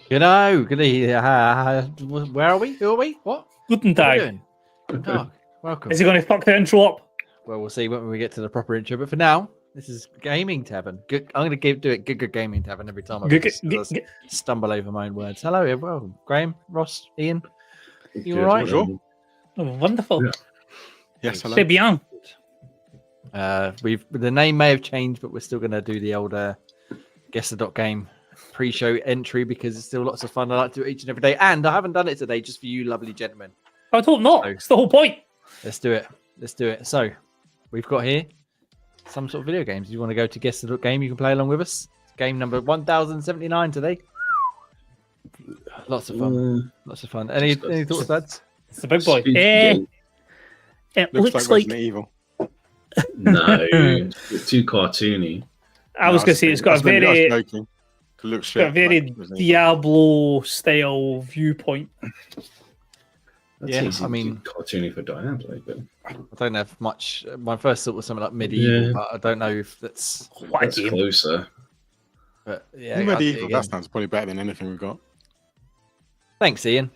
Where are we? Who are we? What? Guten What are we Tag. doing? Guten Tag. Welcome. Is he going to fuck the intro up? Well, we'll see when we get to the proper intro. But for now, this is Gaming Tavern. Good. I'm going to do it Good Gaming Tavern every time I stumble over my own words. Hello, everyone. Graham, Ross, Ian. You all right? Sure. Oh, wonderful. Yeah. Yes, hello. C'est bien. The name may have changed, but we're still going to do the old Guess the Dot Game pre-show entry because it's still lots of fun. I like to do it each and every day, and I haven't done it today just for you, lovely gentlemen. I don't know. So, it's the whole point. Let's do it. So we've got here some sort of video games. You want to go to Guess the Dot Game? You can play along with us. Game number 1079 today. Lots of fun. Lots of fun. Any thoughts, lads? It's the big boy. It looks like Resident Evil. No, it's too cartoony. I was going to say it's got a very Diablo style viewpoint. That's I mean, cartoony for Diablo, but I don't have much. My first thought was something like medieval, but I don't know if that's closer. But yeah, medieval. That sounds probably better than anything we've got. Thanks, Ian.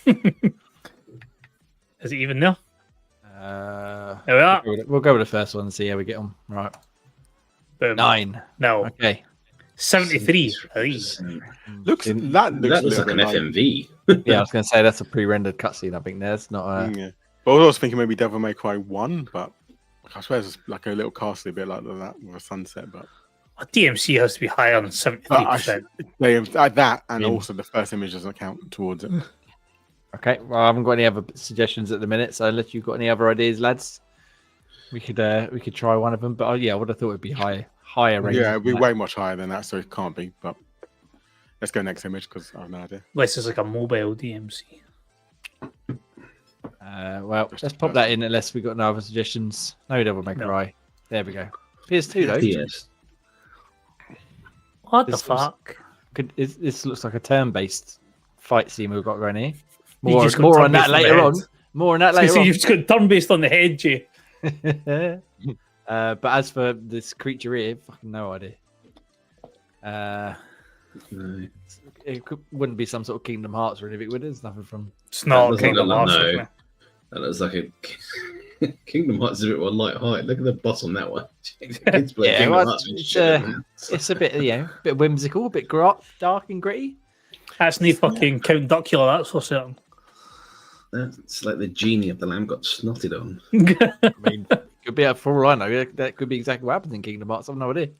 Is it even there? There we are. We'll go with the first one and see how we get on. Right. Boom. 9. No. Okay. 73. That looks like an FMV. Yeah, I was going to say that's a pre-rendered cutscene. I think there's not a. Yeah. But I was also thinking maybe Devil May Cry 1, but I swear it's like a little castle, a bit like that with a sunset. But DMC has to be higher than 73%. They have that, and also the first image doesn't count towards it. Okay, well, I haven't got any other suggestions at the minute, so unless you've got any other ideas, lads, we could try one of them. But yeah, I would have thought it'd be higher rating. Yeah, it'd be way much higher than that, so it can't be. But let's go next image because I have no idea. Unless it's like a mobile DMC. Well, let's pop that in unless we've got no other suggestions. No Devil May Cry. There we go. PS2 though. Yes. What the fuck? This looks like a turn-based fight scene we've got going here. More on that later on. More on that later on. You've just got turn-based on the head, Jay. But as for this creature here, fucking no idea. No. It wouldn't be some sort of Kingdom Hearts or anything, would it? There's nothing from. It's not Kingdom Hearts. No. That looks like a Kingdom Hearts is a bit more light height. Look at the boss on that one. It's a bit, bit whimsical, a bit dark and gritty. That's no fucking Count Duckula, that's for certain. It's like the genie of the lamb got snotted on. I mean, could be for all I know. That could be exactly what happens in Kingdom Hearts. I've no idea.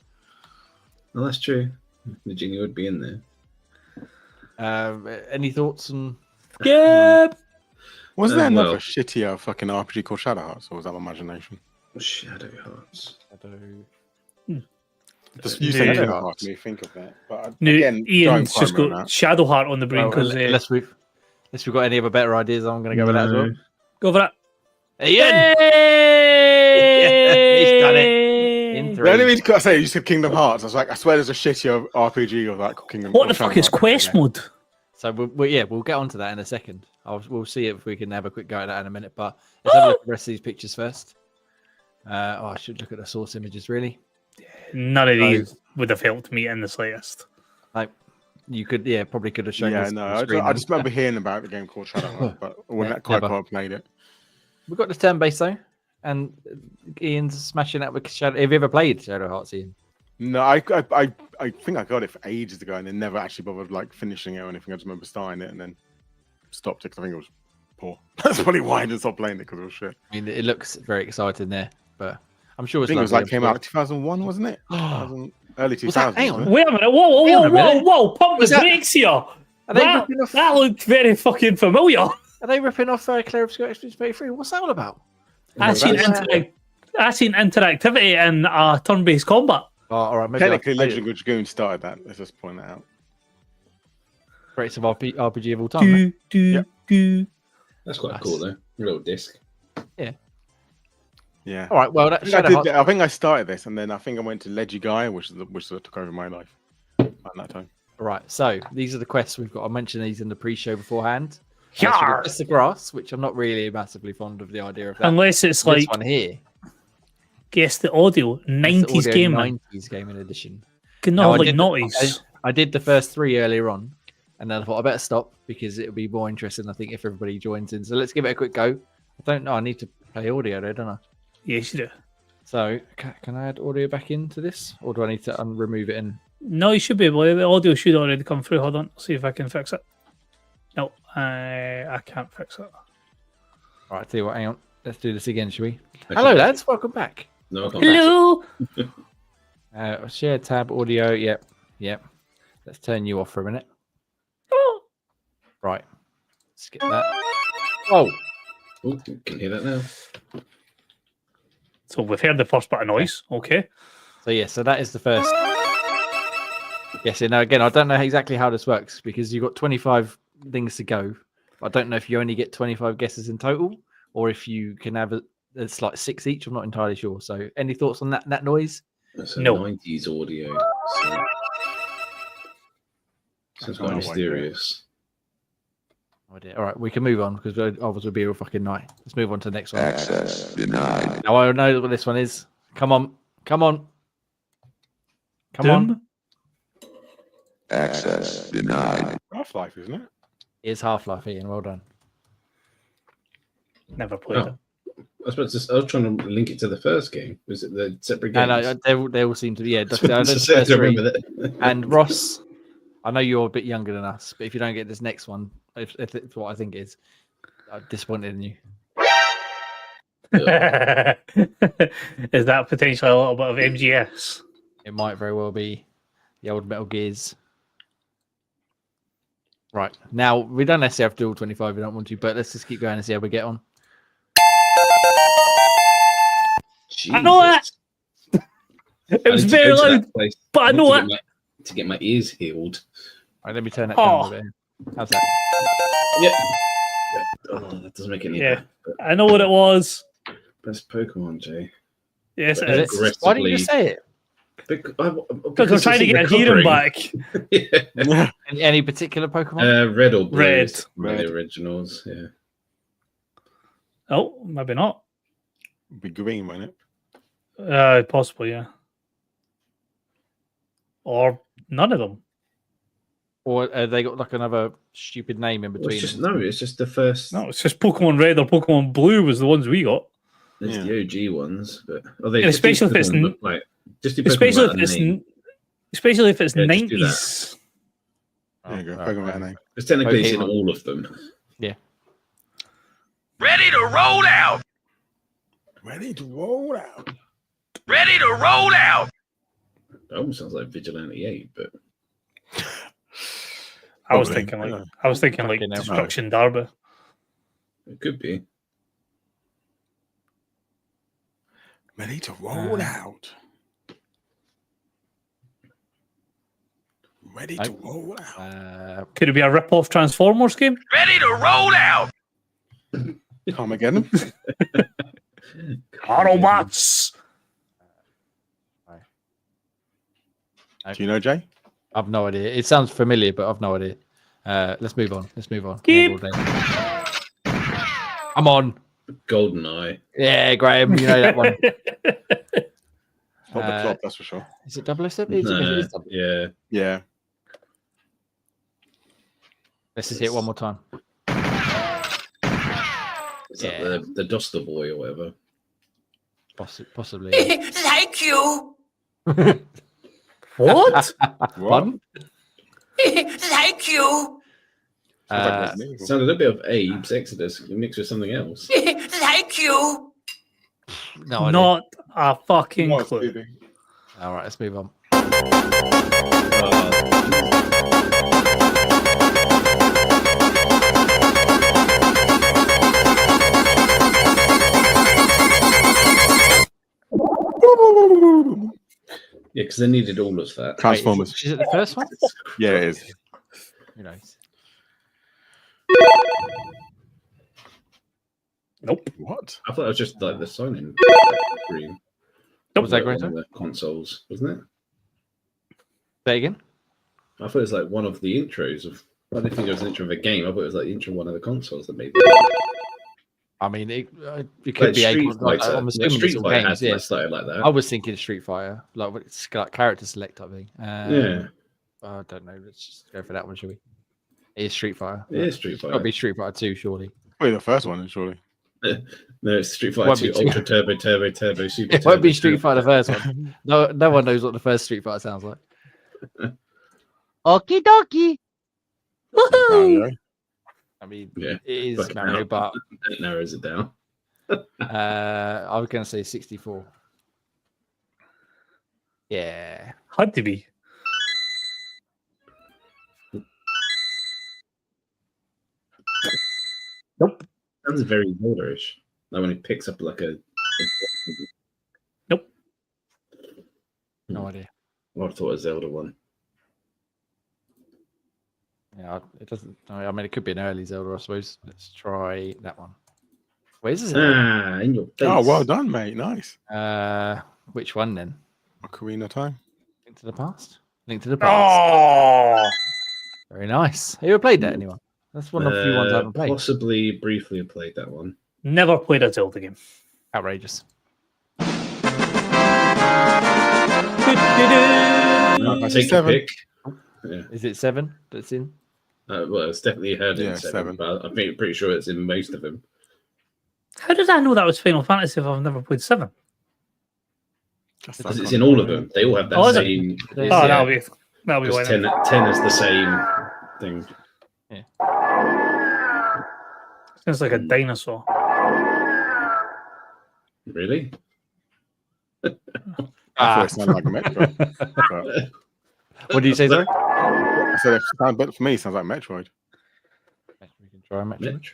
Well, that's true. The genie would be in there. Any thoughts on? Yeah. Was there another shittier fucking RPG called Shadow Hearts, or was that my imagination? Shadow Hearts. Just you say Shadow Hearts, me think of that. But again, Ian's just got Shadow Heart on the brain because unless we've got any other better ideas, I'm going to go with that as well. Go for that. Ian! He's done it. In 3. The only reason I say you said Kingdom Hearts, I was like, I swear there's a shittier RPG of that Kingdom. What the fuck is Quest mode? So we'll get onto that in a second. We'll see if we can have a quick go at that in a minute. But let's have a look at the rest of these pictures first. I should look at the source images really. None of these would have helped me in the slightest. Like you could, probably could have shown. Yeah, no, I just remember hearing about the game called Shadow Hearts, but when that quite played it. We've got the turn-based though, and Ian's smashing that with Shadow. Have you ever played Shadow Hearts, Ian? No, I think I got it for ages ago and then never actually bothered like finishing it or anything. I just remember starting it and then stopped it because I think it was poor. That's probably why I didn't stop playing it, because it was shit. I mean, it looks very exciting there, but I'm sure I think it was like came out in 2001, wasn't it? Early 2000s. Hang on. Wait a minute! Whoa! Pump the brakes here. That looked very fucking familiar. Are they ripping off Clair, Obscur, Expedition 33? What's that all about? I seen interactivity in turn-based combat. Oh, all right. Maybe technically, Legend of Dragoon started that. Let's just point that out. Greatest of RPG of all time. That's quite cool, though. A little disc. Yeah. All right. Well, I think I started this, and then I think I went to Leggy Guy, which took over my life at that time. All right. So these are the quests we've got. I mentioned these in the pre-show beforehand. It's the grass, which I'm not really massively fond of the idea of that. Unless it's this like one here. Guess the audio 90s game. 90s gaming edition. Can not like noughties. I did the first 3 earlier on, And then I thought I better stop because it'll be more interesting, I think, if everybody joins in. So let's give it a quick go. I don't know. I need to play audio there, don't I? Yes, you do. So can I add audio back into this, or do I need to remove it? No, you should be able to. The audio should already come through. Hold on. See if I can fix it. No, I can't fix it. All right, tell you what, hang on. Let's do this again, shall we? Actually, Hello, lads. Welcome back. No, I can't. Hello. Share tab audio. Yep. Let's turn you off for a minute. Oh. Right. Skip that. Oh. Oh, can hear that now. So we've heard the first bit of noise. Okay. So yeah, so that is the first. Yes, now again, I don't know exactly how this works because you've got 25 things to go. I don't know if you only get 25 guesses in total, or if you can have it's like 6 each. I'm not entirely sure. So, any thoughts on that noise? That's a No. 90s audio. So... Sounds quite mysterious. Oh dear. All right, we can move on because ours will be a real fucking night. Let's move on to the next one. Access denied. Now I know what this one is. Come on. Doom? Access denied. Half-Life, isn't it? Here's Half-Life, Ian. Well done. Never played it. I was trying to link it to the first game. Was it the separate games? No, they all seem to be. Yeah, I don't remember that. And Ross, I know you're a bit younger than us, but if you don't get this next one, if it's what I think is, I'm disappointed in you. Is that potentially a little bit of MGS? It might very well be the old Metal Gears. Right. Now, we don't necessarily have to do all 25 if we don't want to, but let's just keep going and see how we get on. Jesus. I know that! It was very loud, but I know it. To get my ears healed. All right, let me turn that down a bit. How's that? Yeah. Oh, that doesn't make it any better. I know what it was. Best Pokemon, Jay. Yes, But it is. Why didn't you say it? Because I'm trying to get a hearing back. Yeah. Any particular Pokemon? Red or blue? Red. The originals, yeah. Oh, maybe not. Be green, won't it? Possibly, yeah. Or none of them. Or they got like another stupid name in between? It's just the first. No, it's just Pokemon Red or Pokemon Blue was the ones we got. It's the OG ones, but especially if it's especially if it's 90s. There you go. Pokemon name. Because technically it's in all of them. Yeah. Ready to roll out. Ready to roll out. Ready to roll out. That almost sounds like Vigilante 8, but I was thinking like Destruction Derby. It could be. Ready to roll out. Ready to roll out. Could it be a rip-off Transformers game? Ready to roll out. Carmageddon. Autobots. Do you know, Jay? I've no idea. It sounds familiar, but I've no idea. Let's move on. Keep. I'm on. GoldenEye. Yeah, Graham, you know that one. It's not the plot, that's for sure. Is it 007? No, yeah. Yeah. Let's just hit it one more time. It's like the Duster Boy or whatever. Possibly. Thank you. What? One? Thank you. Sounded a bit of Abe's Exodus mixed with something else. Thank you. No idea. Not a fucking clue. All right, let's move on. Yeah, because they needed all of that. Transformers. Is it the first one? Yeah, it is. Who knows? Nope. What? I thought it was just like the sign-in screen. Was that great? One of the consoles, wasn't it? Say again? I thought it was like one of the intros of. I didn't think it was an intro of a game. I thought it was like the intro of one of the consoles that made it. I mean, it could be Street Fighter. I'm assuming Street it's all Fighter games, has started like that. I was thinking Street Fighter, like it's got character select, I think. Yeah. I don't know. Let's just go for that one, shall we? It is Street Fighter. It is Street It's got to Fighter. be Street Fighter 2, surely. Probably the first one, surely. No, it's Street Won't Fighter be 2 two. Ultra Turbo Turbo Turbo Super. It won't be Turbo, Street Fighter Turbo. the first one. No one knows what the first Street Fighter sounds like. Okie dokie. Mario. I mean, Yeah, it is fucking Mario, hell. but That narrows it down. I was going to say 64. Yeah. Had to be. Nope. Sounds very Zelda-ish. Like when it picks up like a. Nope. No idea. I would have thought a Zelda one. Yeah, it doesn't. I mean, it could be an early Zelda, I suppose. Let's try that one. Where's this? In your face. Oh, well done, mate. Nice. Which one then? Ocarina time. Link to the Past. Link to the Past. Oh, Very nice. Have you ever played that? Anyone? That's one of the few ones I haven't played. Possibly briefly played that one. never played a Zelda game. Outrageous. That's Take a 7. pick. Yeah. Is it 7 that's in? Well, it's definitely heard Yeah, in 7, 7. but I'm pretty sure it's in most of them. How did I know that was Final Fantasy if I've never played 7? Just Because like it's in all of them. They all have that Oh, is it? same. Oh, Oh, yeah. that'll be why. 'Cause Then. 10 is the same thing. Sounds like a dinosaur. Really? I thought it sounded like a Metroid. But What do you say, sorry? I said, but for me, it sounds like Metroid. We can try Metroid.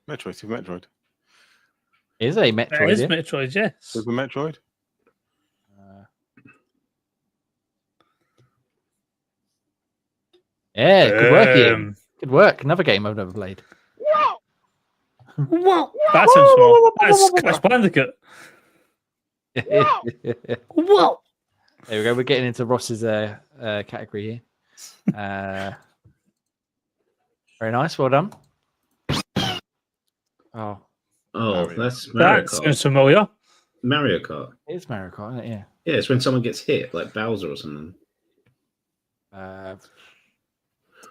Metroid, Super Metroid. It is a It Metroid. is yeah? Metroid, yes. Super Metroid. Yeah, good work, Ian. Um, Good work. Another game I've never played. What? That sounds wrong. That's Crash Bandicoot. There Whoa! we go. We're getting into Ross's category here. Very nice. Well done. Oh, Oh, that's Mario That Kart. sounds familiar. Mario Kart. it is Mario Kart, isn't it? Yeah. Yeah, it's when someone gets hit, like Bowser or something.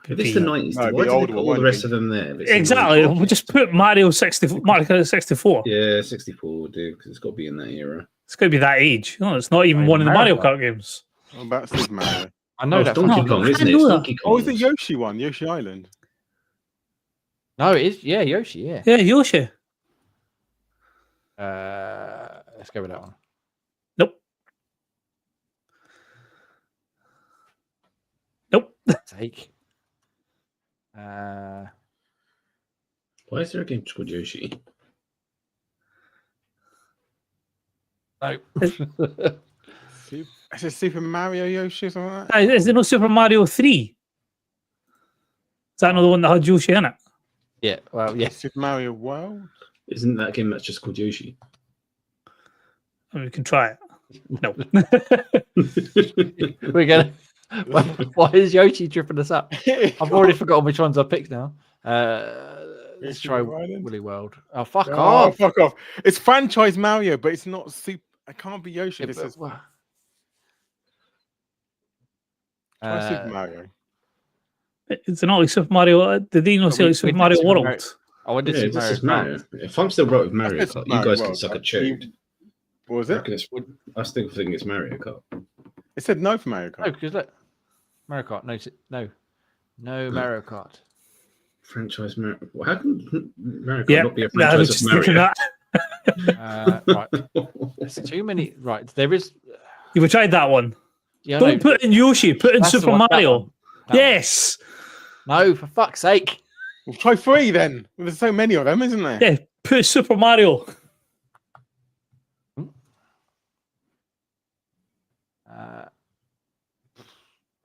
If it's the 90s, No, why it'd do be they older put one, all the won't rest it? of them there? If it's in Exactly. the- We'll just put Mario 64. Mario Kart 64. Yeah, 64 will do, because it's got to be in that era. It's going to be that age. No, it's not even Not one of even the Mario Mario Kart games. What about Super Mario? I know Oh, that. it's Donkey fucking- Kong, isn't I it? know It's that. Donkey Kong. Oh, is it Yoshi one? Yoshi Island. No, it is. Yeah, Yoshi. Yeah. Yeah, Yoshi. Let's go with that one. Nope. Nope. Take. Why is there a game called Yoshi? No. Is it Super Mario Yoshi or something like that? Is there no Super Mario 3? Is that another one that had Yoshi in it? Yeah. Well, yes. Super Mario World? Isn't that game that's just called Yoshi? I mean, we can try it. No. We're gonna. Why is Yoshi tripping us up? I've already forgotten which ones I picked now. Let's Yoshi try Island? Woolly World. Oh, fuck Oh, off! fuck off. It's franchise Mario, but it's not Super. It can't be Yoshi. Yeah, This but is what? try Super Mario. It's not like Super Mario. Did they not say we- like Super we did Mario Super World? Mario. Oh, I did Yeah, Super this is Mario. Mario. If I'm still right with Mario That's Kart, you Mario guys can World. suck a chode. What was I it? reckon I still think it's Mario Kart. It said no for Mario No, Kart. because look, Mario Kart. No Mario Kart. Franchise Mario. Well, how can Mario Kart Yeah, not be a I was franchise just of thinking Mario? that. Right, there's too many. Right, there is. You've tried that one. Yeah, Don't put in Yoshi. Put in that's the Super one, that Mario. one, that one. Yes. No, for fuck's sake. Well, try 3 then. Well, there's so many of them, isn't there? Yeah. Put Super Mario.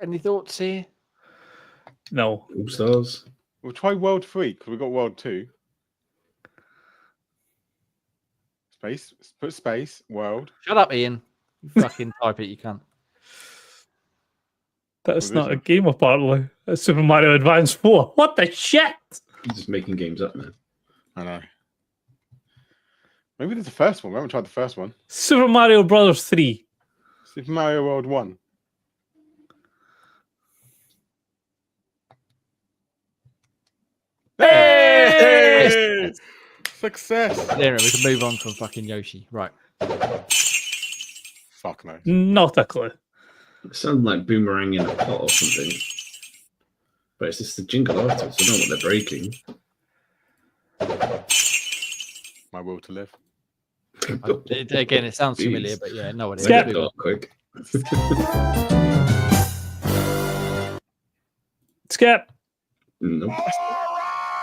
Any thoughts here? No. All Stars. We'll try World 3 because we've got World 2. Space. Put space. World. Shut up, Ian. You fucking type it. You can't. That's What not is a it? game, apparently. That's Super Mario Advance 4. What the shit? You're just making games up, man. I know. Maybe there's the first one. We haven't tried the first one. Super Mario Brothers 3. Super Mario World 1. Success. Anyway, we can move on from fucking Yoshi. Right. Fuck no. Not a clue. It sounds like boomerang in a pot or something. But it's just the jingle afterwards. I don't know what they're breaking. My will to live. Again, it sounds familiar, Jeez. but yeah, no idea. Skip. Make it dark quick. Skip. Nope.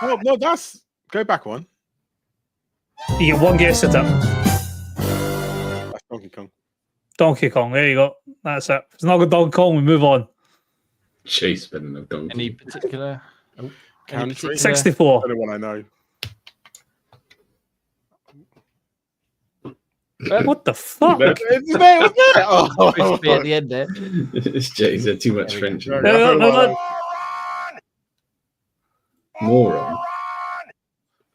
Oh no, that's go back one. You get one guess at it. That's Donkey Kong. Donkey Kong. There you go. That's it. If it's not good Donkey Kong, we move on. Chase spinning of donkey. Any particular? Oh, Country? particular- 64. Only one I know. What the fuck? It's there, wasn't it? Oh, Crispy at the end there. It's Jay's had too much French. No, No. Moron.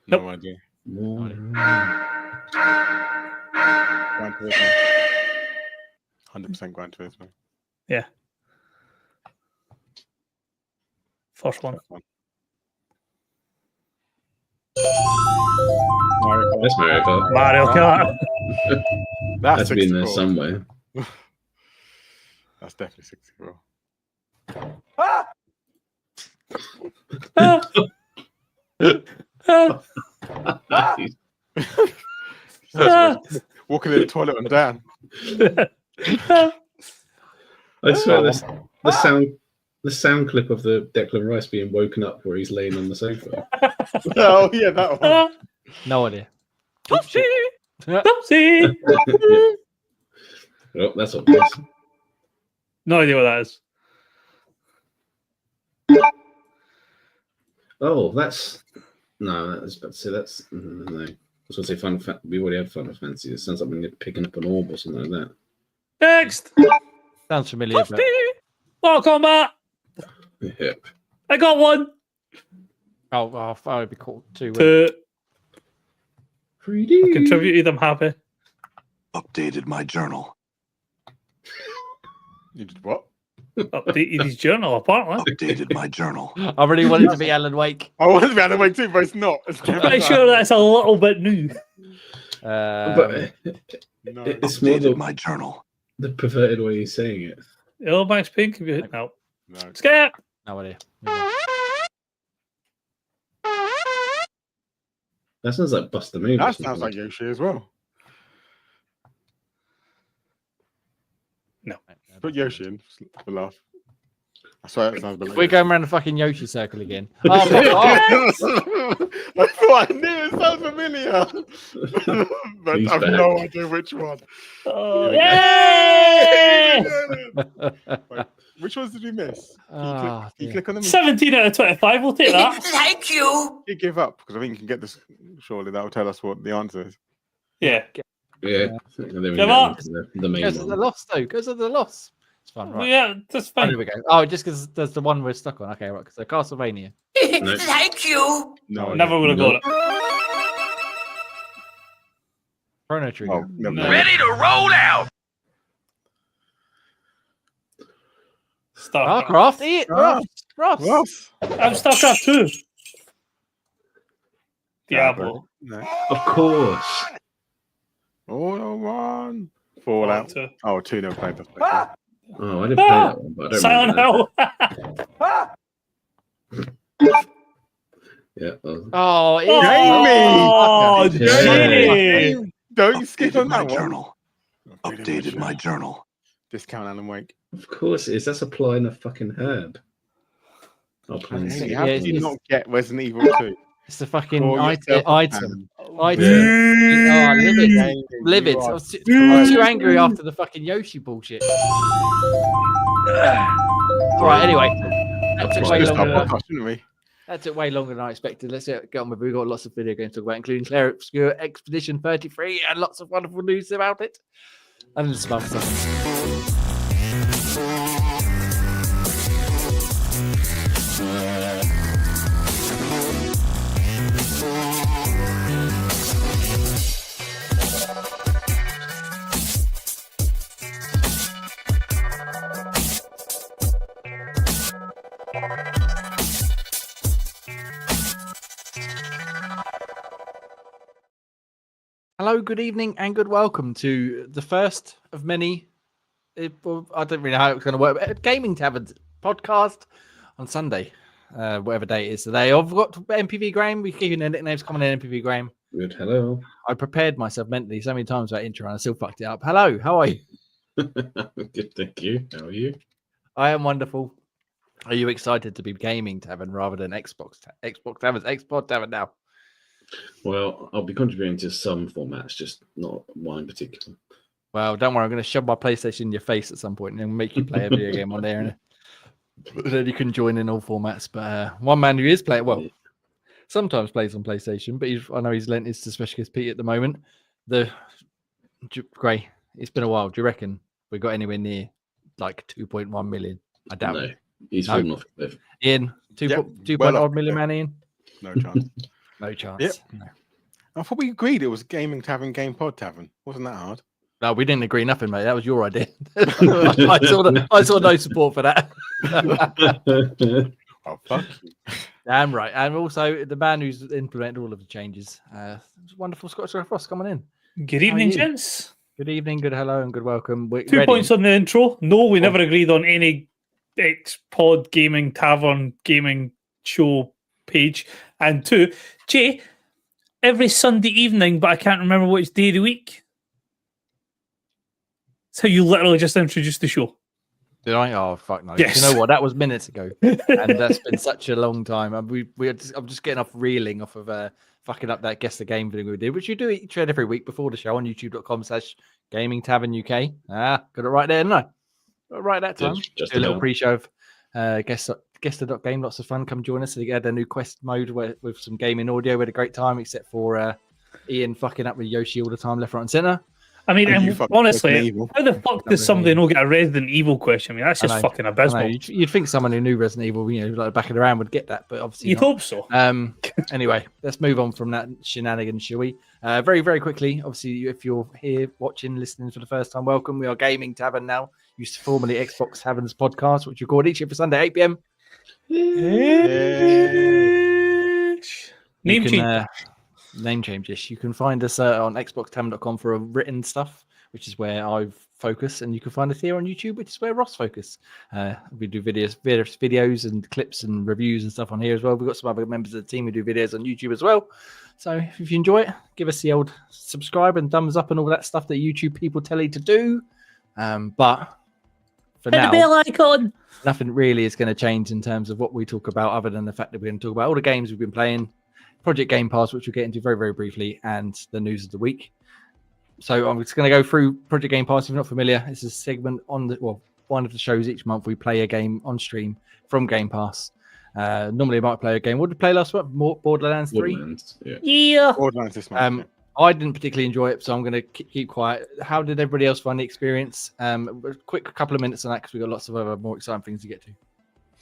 no idea. Moron. Gran Turismo. 100% Gran Turismo. Yeah. First one. Mario Kart. That's Mario Kart. Mario Kart. That's That's been there 64. somewhere. That's definitely 64. Walking in the toilet and down. I swear the sound clip of the Declan Rice being woken up where he's laying on the sofa. Oh yeah, that one. No idea. Topsy! Topsy! Oh, that's obvious. No idea what that is. Oh, that's no. That was about to say that's no. I was going to say we already had Final Fantasy. It sounds like when you're picking up an orb or something like that. Next! Sounds familiar. Topsy! But... Mortal Kombat! Yep. I got one! Oh, that would be cool too. Two. 3D. Contributed, I'm happy. Updated my journal. You did what? Updated his journal, apparently. Updated my journal. I really wanted to be Alan Wake. I wanted to be Anime too, but it's not. It's I'm pretty sure that's a little bit new. But No. it's more Updated my journal. the perverted way he's saying it. Oh, Max Pink, have you hit? No. No. Skip! No idea. That sounds like Buster Moon. That sounds like Yoshi as well. Put Yoshi in for laugh. I swear that sounds We're believable. going around the fucking Yoshi circle again. Oh, I thought I knew it sounds familiar, but He's I've back. no idea which one. Oh, Here yay! Wait, which ones did we miss? Oh, Can you dear. click on them? 17 out of 25, we'll take that. Thank you. You give up because I think you can get this. Surely that will tell us what the answer is. Yeah. Yeah. And then we Come go on. into the main Goes to the one. loss though. Goes to the loss. It's fun, right? Yeah, that's Oh, fine. here we go. Oh, just because there's the one we're stuck on. Okay, right. So Castlevania. Thank you. No, Never would have No. got it. Chrono Trigger. Oh, never No. mind. Ready to roll out. StarCraft. Starcraft. Eat Ross. Ross. I'm StarCraft 2. Diablo. No. Of course. Oh, one. Fallout. 2. Oh, 2 never played that. Oh, I didn't play that one, but I don't Silent remember Hill. that. Yeah. Well, Oh, it is. Oh, Yeah. gee. Don't skip Updated on my that one. journal. Updated my journal. Discount Alan Wake. of course it is. That's applying a fucking herb. Oh, How please. Yeah, did you it's- not get Resident Evil 2? It's the fucking Call item. yourself a Item. fan. Item. Yeah. Oh, livid. You Livid. are- I was too angry after the fucking Yoshi bullshit. Right, anyway. That took way Just our longer. podcast, shouldn't we? That took way longer than I expected. Let's get on with it. We've got lots of video games to talk about, including Clair Obscur Expedition 33 and lots of wonderful news about it. And some other stuff. Hello, good evening, and good welcome to the first of many. I don't really know how it's going to work. But Gaming Tavern podcast on Sunday, whatever day it is today. I've got MPV Graham. We're keeping their nicknames coming in. MPV Graham. Good. Hello. I prepared myself mentally so many times for that intro, and I still fucked it up. Hello, how are you? Good, thank you. How are you? I am wonderful. Are you excited to be Gaming Tavern rather than Xbox Tavern? Xbox Tavern now. Well, I'll be contributing to some formats, just not one in particular. Well, don't worry. I'm going to shove my PlayStation in your face at some point and then make you play a video game on there. And then you can join in all formats. But one man who is playing, well, sometimes plays on PlayStation, but I know he's lent his to Specialist Pete at the moment. Gray, it's been a while. Do you reckon we got anywhere near like 2.1 million? I doubt it. He's fallen off a cliff. Ian, 2.1 million man, Ian? No chance. No chance. Yep. No. I thought we agreed it was Gaming Tavern, Game Pod Tavern. Wasn't that hard? No, we didn't agree nothing, mate. That was your idea. I saw no support for that. Oh, fuck you. Damn right. And also the man who's implemented all of the changes. Wonderful Scottish Frost coming in. Good How evening, are you? gents. Good evening, good hello, and good welcome. We're 2 ready. points on the intro. No, we never agreed on any X-Pod Gaming Tavern Gaming Show page. And 2, Jay, every Sunday evening, but I can't remember which day of the week. That's how you literally just introduced the show. Did I? Oh, fuck no. Yes. You know what? That was minutes ago. And that's been such a long time. I'm just getting off reeling off of fucking up that Guess the Game video we did, which you do each and every week before the show on youtube.com/Gaming Tavern UK. Got it right there, didn't I? Got it right that time. Just Do a little about. pre-show of Guess.game. Lots of fun. Come join us. They had a new quest mode with some gaming audio. We had a great time, except for Ian fucking up with Yoshi all the time, left, right, and centre. I mean, And you and fucking honestly, Resident Evil. how the fuck does somebody not get a Resident Evil question? I mean, that's I just know, fucking I know. abysmal. You'd think someone who knew Resident Evil, like the back of their hand, would get that, but obviously You'd not. hope so. Anyway, let's move on from that shenanigans, shall we? Very, very quickly. Obviously, if you're here watching, listening for the first time, welcome. We are Gaming Tavern now. Used to formerly Xbox Tavern's podcast, which we record each every Sunday, 8 p.m. Name change. Name changes. You can find us on xboxtavern.com for written stuff, which is where I focus, and you can find us here on YouTube, which is where Ross focus. We do various videos and clips and reviews and stuff on here as well. We've got some other members of the team who do videos on YouTube as well. So if you enjoy it, give us the old subscribe and thumbs up and all that stuff that YouTube people tell you to do. But for Hit now, the bell icon. nothing really is going to change in terms of what we talk about, other than the fact that we're going to talk about all the games we've been playing, Project Game Pass, which we'll get into very, very briefly, and the news of the week. So I'm just going to go through Project Game Pass. If you're not familiar, it's a segment on one of the shows each month. We play a game on stream from Game Pass. Normally, I might play a game. What did we play last month? Borderlands 3. Woodlands, yeah. Yeah. Borderlands this month. Yeah. I didn't particularly enjoy it, so I'm going to keep quiet. How did everybody else find the experience? Quick couple of minutes on that, because we've got lots of other more exciting things to get to.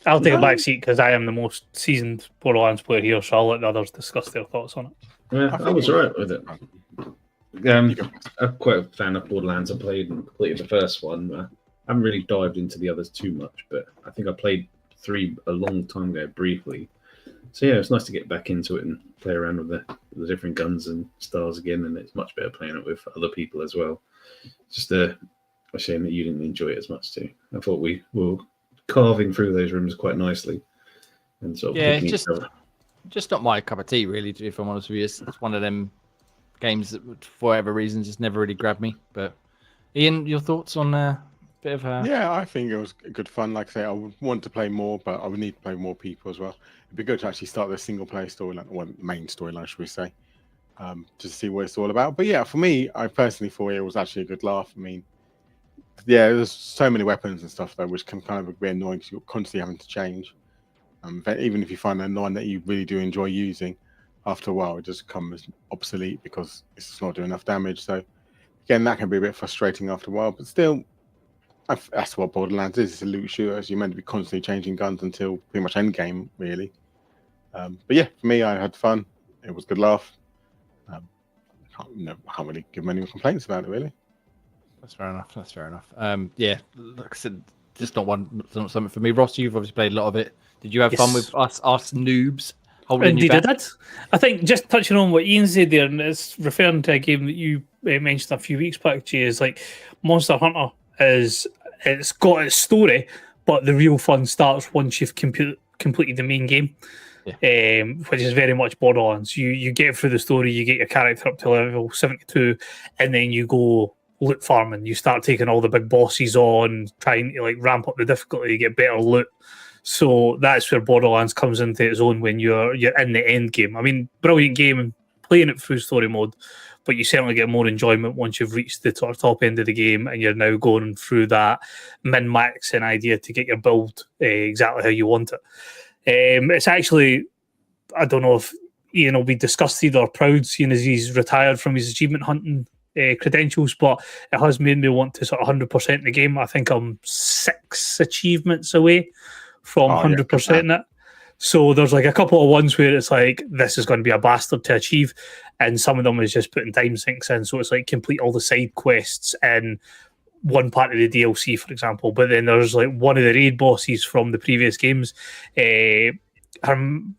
I'll take a back seat because I am the most seasoned Borderlands player here, so I'll let the others discuss their thoughts on it. Yeah, I was alright with it. I'm quite a fan of Borderlands. I played and completed the first one. I haven't really dived into the others too much, but I think I played 3 a long time ago briefly. So yeah, it's nice to get back into it and play around with the different guns and styles again, and it's much better playing it with other people as well. It's just a shame that you didn't enjoy it as much too. I thought we were carving through those rooms quite nicely, and sort of Yeah, picking each other. just not my cup of tea, really. If I'm honest with you, it's one of them games that, for whatever reason, just never really grabbed me. But Ian, your thoughts on a bit of a... Yeah, I think it was good fun. Like I say, I would want to play more, but I would need to play more people as well. It'd be good to actually start the single player storyline, or main storyline, should we say, just to see what it's all about. But yeah, for me, I personally thought it was actually a good laugh. I mean, yeah, there's so many weapons and stuff though, which can kind of be annoying because you're constantly having to change. But even if you find one that you really do enjoy using, after a while it just becomes obsolete because it's just not doing enough damage. So again, that can be a bit frustrating after a while. But still, that's what Borderlands is. It's a loot shooter. So you're meant to be constantly changing guns until pretty much end game, really. But yeah, for me, I had fun. It was a good laugh. I can't really give many complaints about it, really. That's fair enough. Yeah, like I said, just not something for me. Ross, you've obviously played a lot of it. Did you have fun with us noobs Holding you Indeed, I back. did. I think just touching on what Ian said there, and it's referring to a game that you mentioned a few weeks back, Jay, is like Monster Hunter it's got its story, but the real fun starts once you've completed the main game. Which is very much Borderlands. You get through the story, you get your character up to level 72, and then you go loot farming. You start taking all the big bosses on, trying to like ramp up the difficulty, get better loot. So that's where Borderlands comes into its own when you're in the end game. I mean, brilliant game and playing it through story mode, but you certainly get more enjoyment once you've reached the top end of the game and you're now going through that min-maxing idea to get your build exactly how you want it. It's actually, I don't know if Ian will be disgusted or proud seeing as he's retired from his achievement hunting credentials, but it has made me want to sort of 100% the game. I think I'm 6 achievements away from 100% in it. So there's like a couple of ones where it's like, this is going to be a bastard to achieve, and some of them is just putting time sinks in. So it's like complete all the side quests in one part of the DLC, for example. But then there's like one of the raid bosses from the previous games. I'm going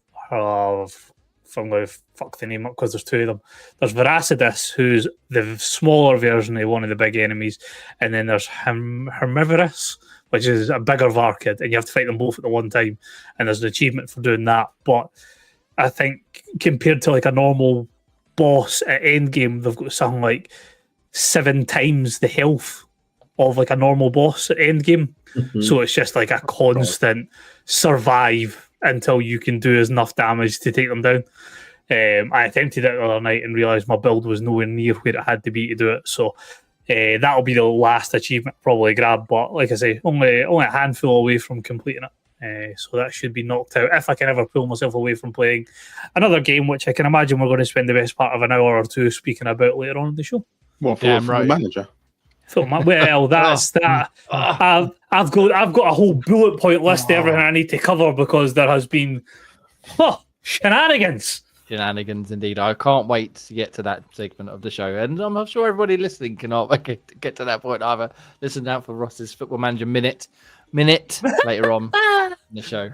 to fuck the name up because there's 2 of them. There's Veracidus, who's the smaller version of one of the big enemies, and then there's Hermivorous, which is a bigger Varkid, and you have to fight them both at the one time. And there's an achievement for doing that. But I think compared to like a normal boss at endgame, they've got something like 7 times the health of like a normal boss at endgame. So it's just like a constant survive until you can do enough damage to take them down. I attempted it the other night and realised my build was nowhere near where it had to be to do it. So that'll be the last achievement probably grab. But like I say, only a handful away from completing it. So that should be knocked out if I can ever pull myself away from playing another game, which I can imagine we're going to spend the best part of an hour or 2 speaking about later on in the show. Well, for the manager. Well, that's that. I've got a whole bullet point list of everything I need to cover because there has been shenanigans. Shenanigans, indeed. I can't wait to get to that segment of the show, and I'm sure everybody listening cannot get to that point either. Listen out for Ross's Football Manager minute later on in the show.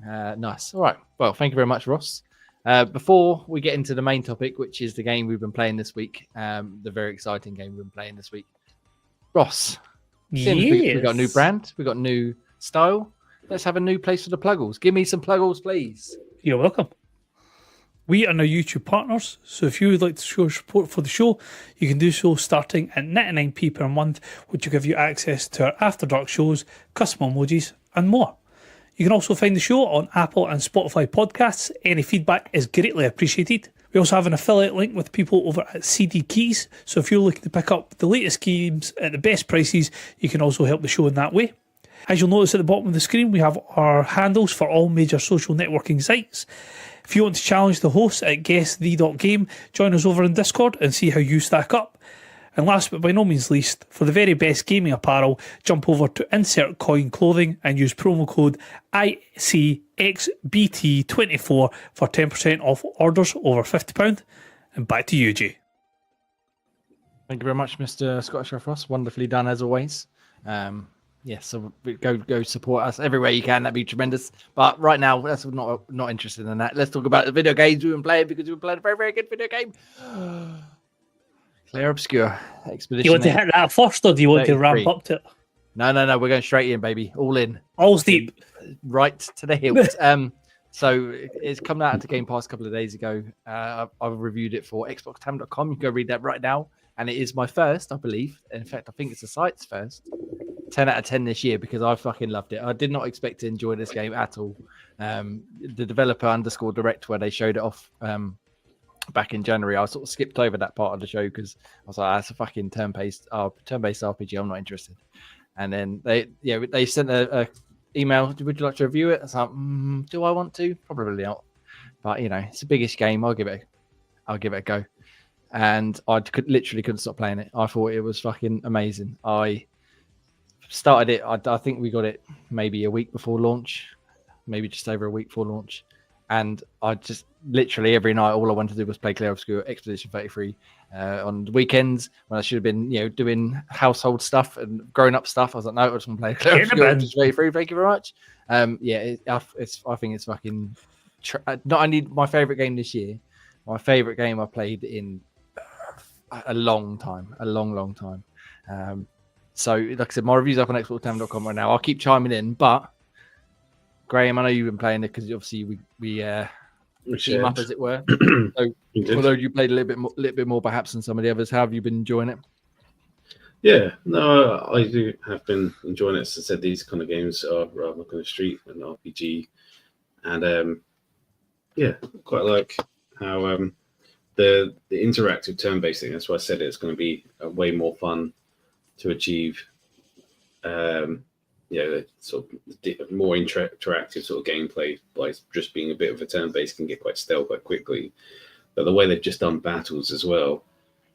Nice. All right. Well, thank you very much, Ross. Before we get into the main topic, which is the game we've been playing this week, the very exciting game we've been playing this week, Ross. Yes. We got a new brand, we got new style. Let's have a new place for the pluggles. Give me some pluggles, please. You're welcome. We are now YouTube partners, so if you would like to show support for the show, you can do so starting at 99p per month, which will give you access to our After Dark shows, custom emojis, and more. You can also find the show on Apple and Spotify podcasts. Any feedback is greatly appreciated. We also have an affiliate link with people over at CD Keys, so if you're looking to pick up the latest games at the best prices, you can also help the show in that way. As you'll notice at the bottom of the screen, we have our handles for all major social networking sites. If you want to challenge the hosts at guessthE.game, join us over in Discord and see how you stack up. And last but by no means least, for the very best gaming apparel, jump over to Insert Coin Clothing and use promo code ICXBT24 for 10% off orders over £50. And back to you, Jay. Thank you very much, Mr. Scottish Ref Ross. Wonderfully done as always. So go support us everywhere you can. That'd be tremendous. But right now, that's not interested in that. Let's talk about the video games we've been playing because we've been playing a very, very good video game. Clair Obscur Expedition. You want to hit that first, or do you want to ramp up to it? No. We're going straight in, baby. All in. All's deep. Right to the hilt. So it's come out to Game Pass a couple of days ago. I've reviewed it for xboxtam.com. You can go read that right now. And it is my first, I believe. In fact, I think it's the site's first 10 out of 10 this year because I fucking loved it. I did not expect to enjoy this game at all. The developer _direct where they showed it off back in January, I sort of skipped over that part of the show because I was like, that's a fucking turn-based RPG. I'm not interested. And then they sent a email. Would you like to review it? I was like, do I want to? Probably not. But it's the biggest game. I'll give it a go. And I literally couldn't stop playing it. I thought it was fucking amazing. I started it. I think we got it maybe a week before launch, maybe just over a week before launch. And I just literally every night, all I wanted to do was play Clair Obscur Expedition 33 on the weekends when I should have been, doing household stuff and grown up stuff. I was like, no, I just want to play Clair Obscur Expedition 33. Thank you very much. I think it's fucking not only my favorite game this year, my favorite game I played in a long time, a long time. So, like I said, my review's up on xboxtavern.com right now. I'll keep chiming in, but Graham, I know you've been playing it because obviously we team up, as it were. So, although you played a little bit more perhaps than some of the others, how have you been enjoying it? Yeah, no, I do have been enjoying it. As I said, these kind of games are rather kind of street and RPG, and yeah, quite like how the interactive turn-based thing. That's why I said it's going to be way more fun to achieve. Sort of more interactive sort of gameplay by just being a bit of a turn-based can get quite stale quite quickly. But the way they've just done battles as well,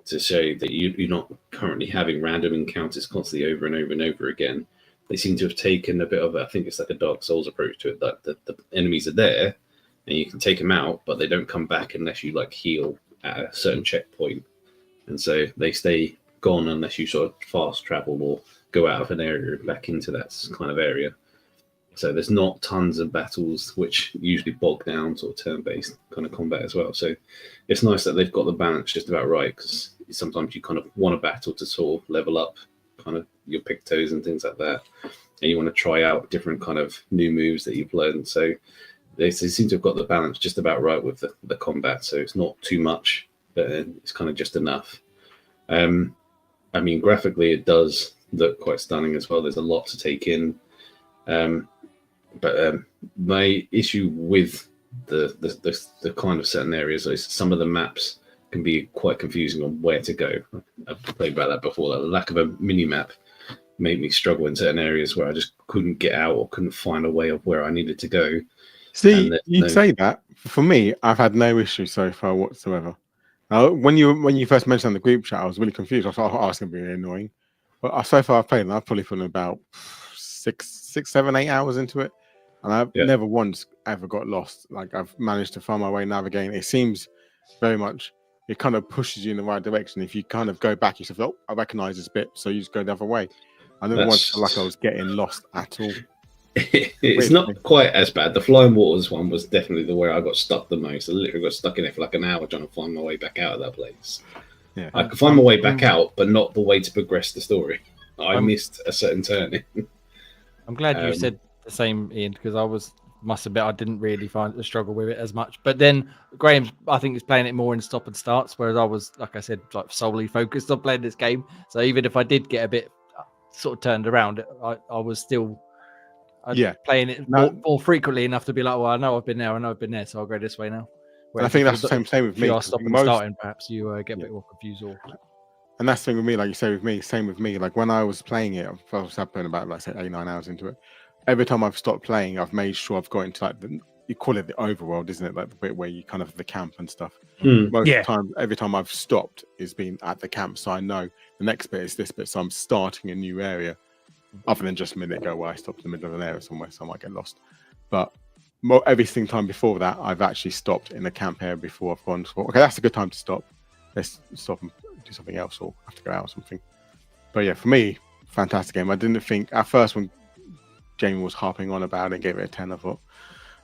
to show that you're not currently having random encounters constantly over and over and over again. They seem to have taken a bit of, I think it's like a Dark Souls approach to it, that the enemies are there and you can take them out, but they don't come back unless you like heal at a certain checkpoint. And so they stay gone unless you sort of fast travel or go out of an area and back into that kind of area. So there's not tons of battles which usually bog down sort of turn-based kind of combat as well. So it's nice that they've got the balance just about right, because sometimes you kind of want a battle to sort of level up kind of your pictos and things like that. And you want to try out different kind of new moves that you've learned. So they seem to have got the balance just about right with the combat. So it's not too much, but it's kind of just enough. I mean, graphically, it does look quite stunning as well. There's a lot to take in. But my issue with the kind of certain areas is some of the maps can be quite confusing on where to go. I've played about that before. The lack of a mini map made me struggle in certain areas where I just couldn't get out or couldn't find a way of where I needed to go. See, you'd say that. For me, I've had no issue so far whatsoever. Now, when you first mentioned on the group chat, I was really confused. I thought, oh, it's going to be really annoying. But so far, I've played, and I've probably put in about 6, 7, 8 hours into it. And I've never once ever got lost. Like, I've managed to find my way navigating. It seems very much, it kind of pushes you in the right direction. If you kind of go back, you say, oh, I recognize this bit, so you just go the other way. I never once felt like I was getting lost at all. It's not quite as bad. The Flying Waters one was definitely the where I got stuck the most. I literally got stuck in it for like an hour trying to find my way back out of that place. Yeah. I could find my way back out, but not the way to progress the story. I missed a certain turn. I'm glad you said the same, Ian, because must admit I didn't really find the struggle with it as much. But then Graham, I think, is playing it more in stop and starts, whereas I was, like I said, like solely focused on playing this game. So even if I did get a bit sort of turned around, I was still playing it more frequently enough to be like, well, I know I've been there, so I'll go this way now. I think that's the same with me. If you are stopping and starting, perhaps you get a bit more confused. And that's the thing with me, like you say with me, same with me. Like when I was playing it, I was putting about, like, say, 8, 9 hours into it. Every time I've stopped playing, I've made sure I've got into like you call it the overworld, isn't it? Like the bit where you kind of the camp and stuff. Most of the time, every time I've stopped, it's been at the camp, so I know the next bit is this bit. So I'm starting a new area, other than just a minute ago where I stopped in the middle of an area somewhere, so I might get lost. But every single time before that, I've actually stopped in the camp area before I've gone. Okay, that's a good time to stop. Let's stop and do something else, or have to go out or something. But yeah, for me, fantastic game. I didn't think at first when Jamie was harping on about it and gave it a 10, I thought,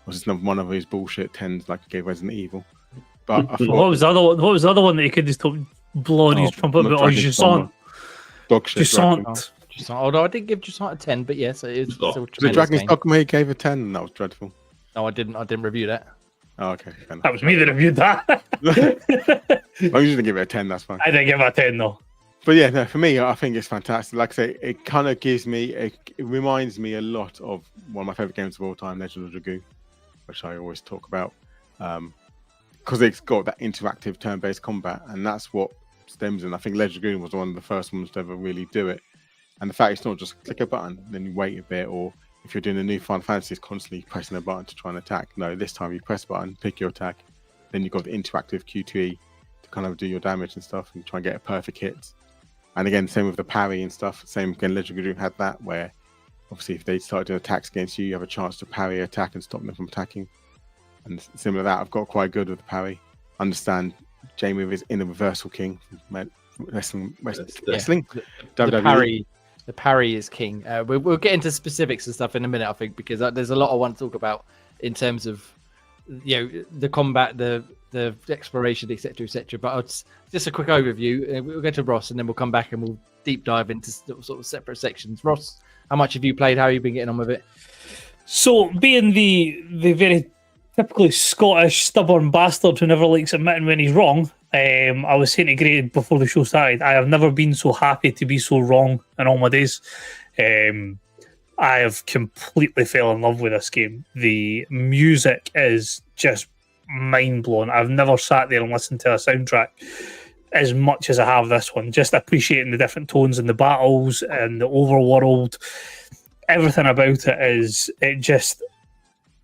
was this one of these bullshit 10s like he gave Resident Evil? But I thought, what was the other one? What was the other one that he could just blowing his trumpet? Oh, Jusant. Dog shit. Jusant. Although I did give Jusant a 10, but yes, it is still the Dragon's Dogma he gave a 10, and that was dreadful. No, I didn't review that. Oh, okay. That was me that reviewed that. I usually give it a 10, that's fine. I didn't give it a 10 though. But yeah, no, for me, I think it's fantastic. Like I say, it kind of gives me, it reminds me a lot of one of my favorite games of all time, Legend of Dragoon, which I always talk about, because it's got that interactive turn-based combat, and that's what stems in. I think Legend of Dragoon was one of the first ones to ever really do it. And the fact it's not just click a button, then you wait a bit, or if you're doing a new Final Fantasy, it's constantly pressing a button to try and attack. No, this time you press a button, pick your attack, then you've got the interactive QTE to kind of do your damage and stuff and try and get a perfect hit. And again, same with the parry and stuff. Same again, Legend of Dragoon had that, where obviously if they start doing attacks against you, you have a chance to parry attack and stop them from attacking. And similar to that, I've got quite good with the parry. Understand Jamie is in the Reversal King wrestling. The parry is king. We'll get into specifics and stuff in a minute, I think, because there's a lot I want to talk about in terms of the combat, the exploration, etc., etc. But just a quick overview. We'll go to Ross, and then we'll come back and we'll deep dive into sort of separate sections. Ross, how much have you played? How have you been getting on with it? So, being the very typically Scottish stubborn bastard who never likes admitting when he's wrong, I was saying to Gray before the show started, I have never been so happy to be so wrong in all my days. I have completely fell in love with this game. The music is just mind-blowing. I've never sat there and listened to a soundtrack as much as I have this one. Just appreciating the different tones in the battles and the overworld. Everything about it just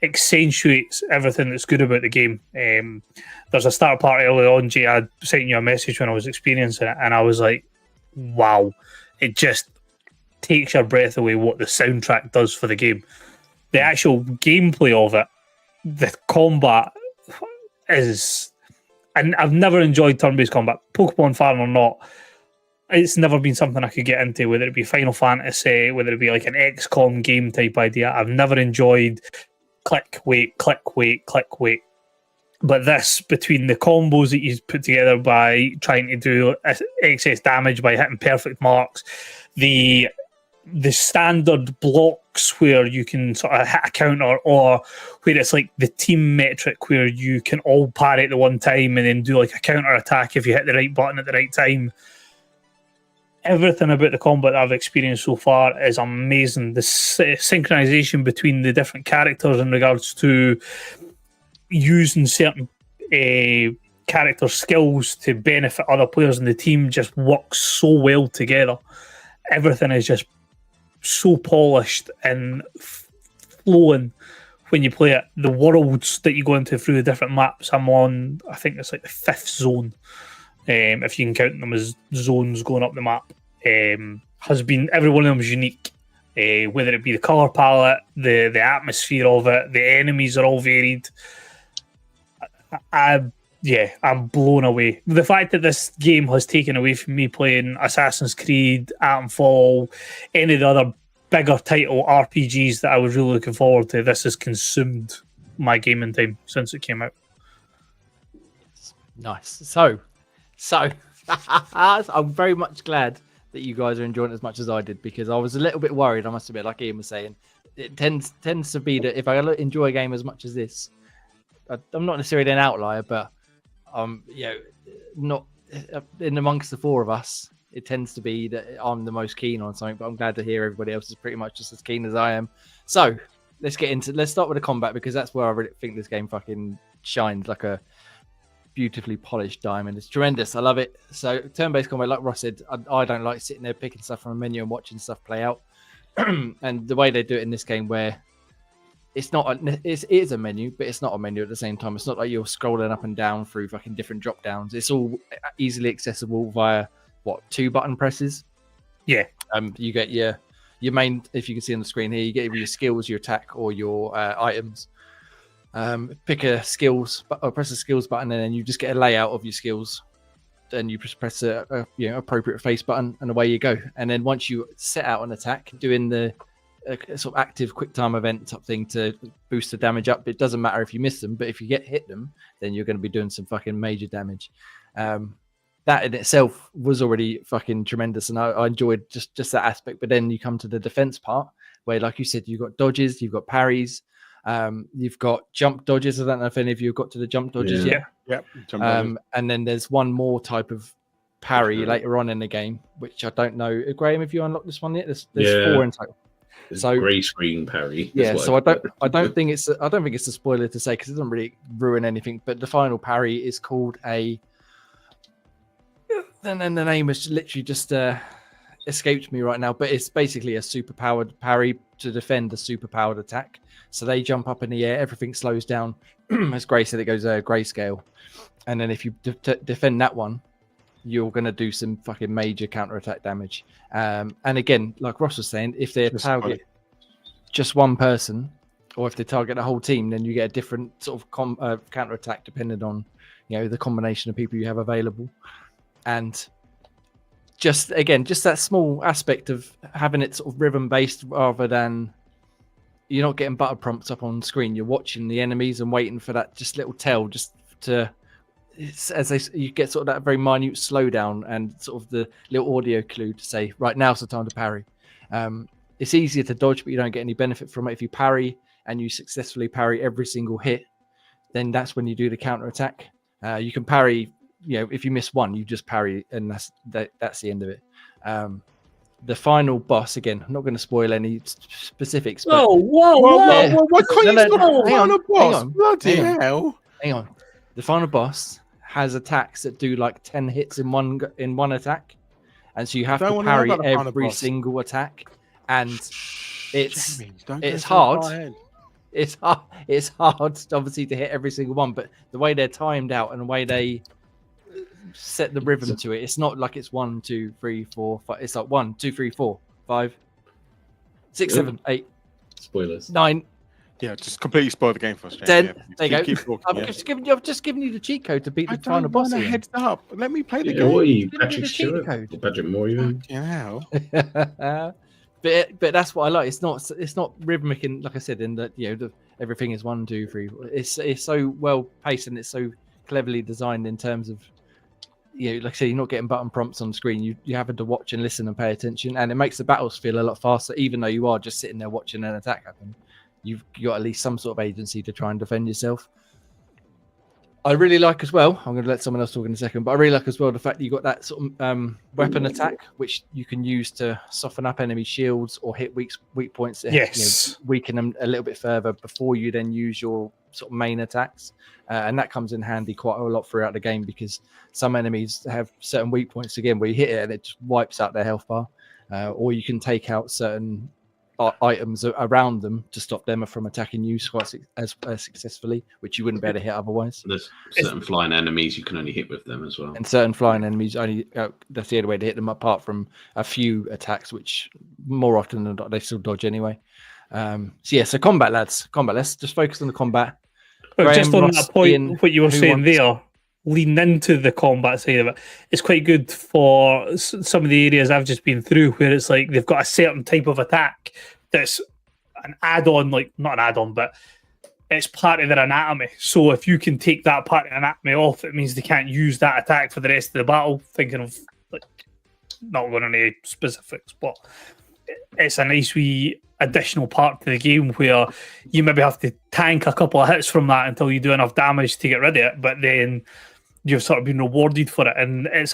accentuates everything that's good about the game. There's a start part early on, Jay. I sent you a message when I was experiencing it, and I was like, wow, it just takes your breath away what the soundtrack does for the game. The actual gameplay of it, the combat is... And I've never enjoyed turn-based combat, Pokemon fan or not. It's never been something I could get into, whether it be Final Fantasy, whether it be like an XCOM game type idea. I've never enjoyed click, wait, click, wait, click, wait. But this, between the combos that you put together by trying to do excess damage by hitting perfect marks, the standard blocks where you can sort of hit a counter, or where it's like the team metric where you can all parry at the one time and then do like a counter attack if you hit the right button at the right time. Everything about the combat that I've experienced so far is amazing. The synchronization between the different characters in regards to using certain character skills to benefit other players in the team just works so well together. Everything is just so polished and flowing when you play it. The worlds that you go into through the different maps, I'm on, I think it's like the 5th zone, if you can count them as zones going up the map. Has been, every one of them is unique, whether it be the colour palette, the atmosphere of it, the enemies are all varied. I'm blown away. The fact that this game has taken away from me playing Assassin's Creed, Titanfall, any of the other bigger title RPGs that I was really looking forward to, this has consumed my gaming time since it came out. Nice. So I'm very much glad that you guys are enjoying it as much as I did, because I was a little bit worried, I must admit, like Ian was saying. It tends to be that if I enjoy a game as much as this, I'm not necessarily an outlier, but not in amongst the four of us, it tends to be that I'm the most keen on something. But I'm glad to hear everybody else is pretty much just as keen as I am. So let's start with the combat, because that's where I really think this game fucking shines like a beautifully polished diamond. It's tremendous. I love it. So turn-based combat, like Ross said, I don't like sitting there picking stuff from a menu and watching stuff play out. And the way they do it in this game, where it is a menu, but it's not a menu at the same time. It's not like you're scrolling up and down through fucking different drop downs. It's all easily accessible via 2 button presses. Yeah. You get your main, if you can see on the screen here, you get either your skills, your attack, or your items. Pick a skills or press the skills button, and then you just get a layout of your skills. Then you just press a appropriate face button, and away you go. And then once you set out an attack, doing the sort of active quick time event type thing to boost the damage up. It doesn't matter if you miss them, but if you hit them, then you're going to be doing some fucking major damage. That in itself was already fucking tremendous, and I enjoyed just that aspect. But then you come to the defense part, where, like you said, you've got dodges, you've got parries, you've got jump dodges. I don't know if any of you have got to the jump dodges yet. Yep. And then there's one more type of parry later on in the game, which I don't know. Graham, have you unlocked this one yet? There's 4 in total. So grey screen parry. Yeah, so I don't think it's a spoiler to say, because it doesn't really ruin anything. But the final parry is called a. And then the name has literally just escaped me right now. But it's basically a superpowered parry to defend a superpowered attack. So they jump up in the air, everything slows down. As Gray said, it goes grayscale, and then if you defend that one, you're going to do some fucking major counterattack damage. And again, like Ross was saying, if they target just one person, or if they target the whole team, then you get a different sort of counterattack depending on the combination of people you have available. And just that small aspect of having it sort of rhythm based rather than you're not getting button prompts up on screen. You're watching the enemies and waiting for that just little tell, just to you get sort of that very minute slowdown and sort of the little audio clue to say, right, now's the time to parry. It's easier to dodge, but you don't get any benefit from it. If you parry and you successfully parry every single hit, then that's when you do the counter attack. You can parry, if you miss one, you just parry, and that's the end of it. The final boss, again, I'm not going to spoil any specifics. But Whoa! Why can't you stop the final boss? Bloody hell! Hang on. The final boss has attacks that do like 10 hits in one attack, and so you have to parry every single attack, and it's hard. It's hard, obviously, to hit every single one, but the way they're timed out and the way they set the rhythm to it, it's not like it's 1, 2, 3, 4, 5. It's like 1, 2, 3, 4, 5, 6, 7, 8. Spoilers. 9. Yeah, just completely spoil the game for us. 10. Yeah. There you go. Keep talking, I've just given you the cheat code to beat the final boss. Heads up. Let me play the What are game. you, Patrick Stewart? Or Patrick Moore? Yeah. But that's what I like. It's not rhythmic, and like I said, in that everything is 1, 2, 3. It's so well paced and it's so cleverly designed in terms of like I say, you're not getting button prompts on screen. You having to watch and listen and pay attention, and it makes the battles feel a lot faster, even though you are just sitting there watching an attack happen. You've got at least some sort of agency to try and defend yourself. I really like as well, I'm going to let someone else talk in a second, but I really like as well the fact that you got that sort of weapon attack, which you can use to soften up enemy shields or hit weak points. Yes. Weaken them a little bit further before you then use your sort of main attacks. And that comes in handy quite a lot throughout the game, because some enemies have certain weak points, again, where you hit it and it just wipes out their health bar. Or you can take out certain items around them to stop them from attacking you quite as successfully, which you wouldn't be able to hit otherwise. There's certain flying enemies you can only hit with them as well. And certain flying enemies only that's the only way to hit them, apart from a few attacks, which more often than not they still dodge anyway. So combat, lads. Let's just focus on the combat. But just on that point, what you were saying there, lean into the combat side of it. It's quite good for some of the areas I've just been through, where it's like they've got a certain type of attack that's an add-on, like not an add-on, but it's part of their anatomy. So if you can take that part of anatomy off, it means they can't use that attack for the rest of the battle. Thinking of, like, not going on any specifics, but it's a nice wee additional part to the game where you maybe have to tank a couple of hits from that until you do enough damage to get rid of it, but then you've sort of been rewarded for it. And it's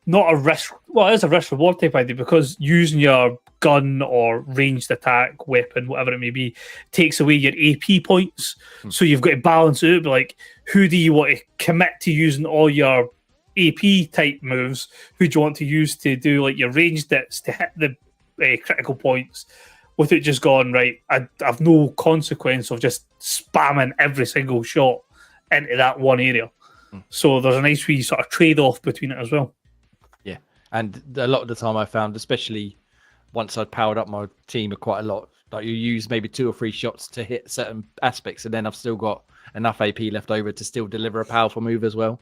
not a risk, well, it is a risk reward type idea, because using your gun or ranged attack, weapon, whatever it may be, takes away your AP points. So you've got to balance it out. Like, who do you want to commit to using all your AP type moves? Who do you want to use to do like your ranged hits to hit the critical points, with it just gone, right, I have no consequence of just spamming every single shot into that one area. So there's a nice wee sort of trade-off between it as well. Yeah, and a lot of the time I found, especially once I'd powered up my team quite a lot, like you use maybe 2 or 3 shots to hit certain aspects, and then I've still got enough AP left over to still deliver a powerful move as well.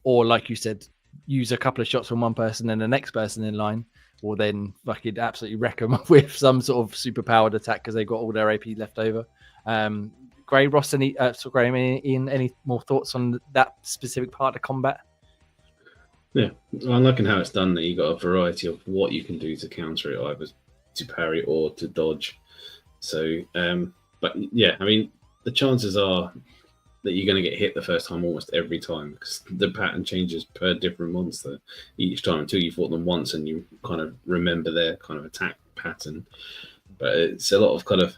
Or like you said, use a couple of shots from one person and the next person in line, or then fucking absolutely wreck them with some sort of super powered attack because they've got all their AP left over. Gray, Ross, Ian, any more thoughts on that specific part of combat? Yeah, I'm liking how it's done. That you got a variety of what you can do to counter it, either to parry or to dodge. So, but yeah, I mean, the chances are that you're going to get hit the first time almost every time, because the pattern changes per different monster each time until you fought them once and you kind of remember their kind of attack pattern. But it's a lot of kind of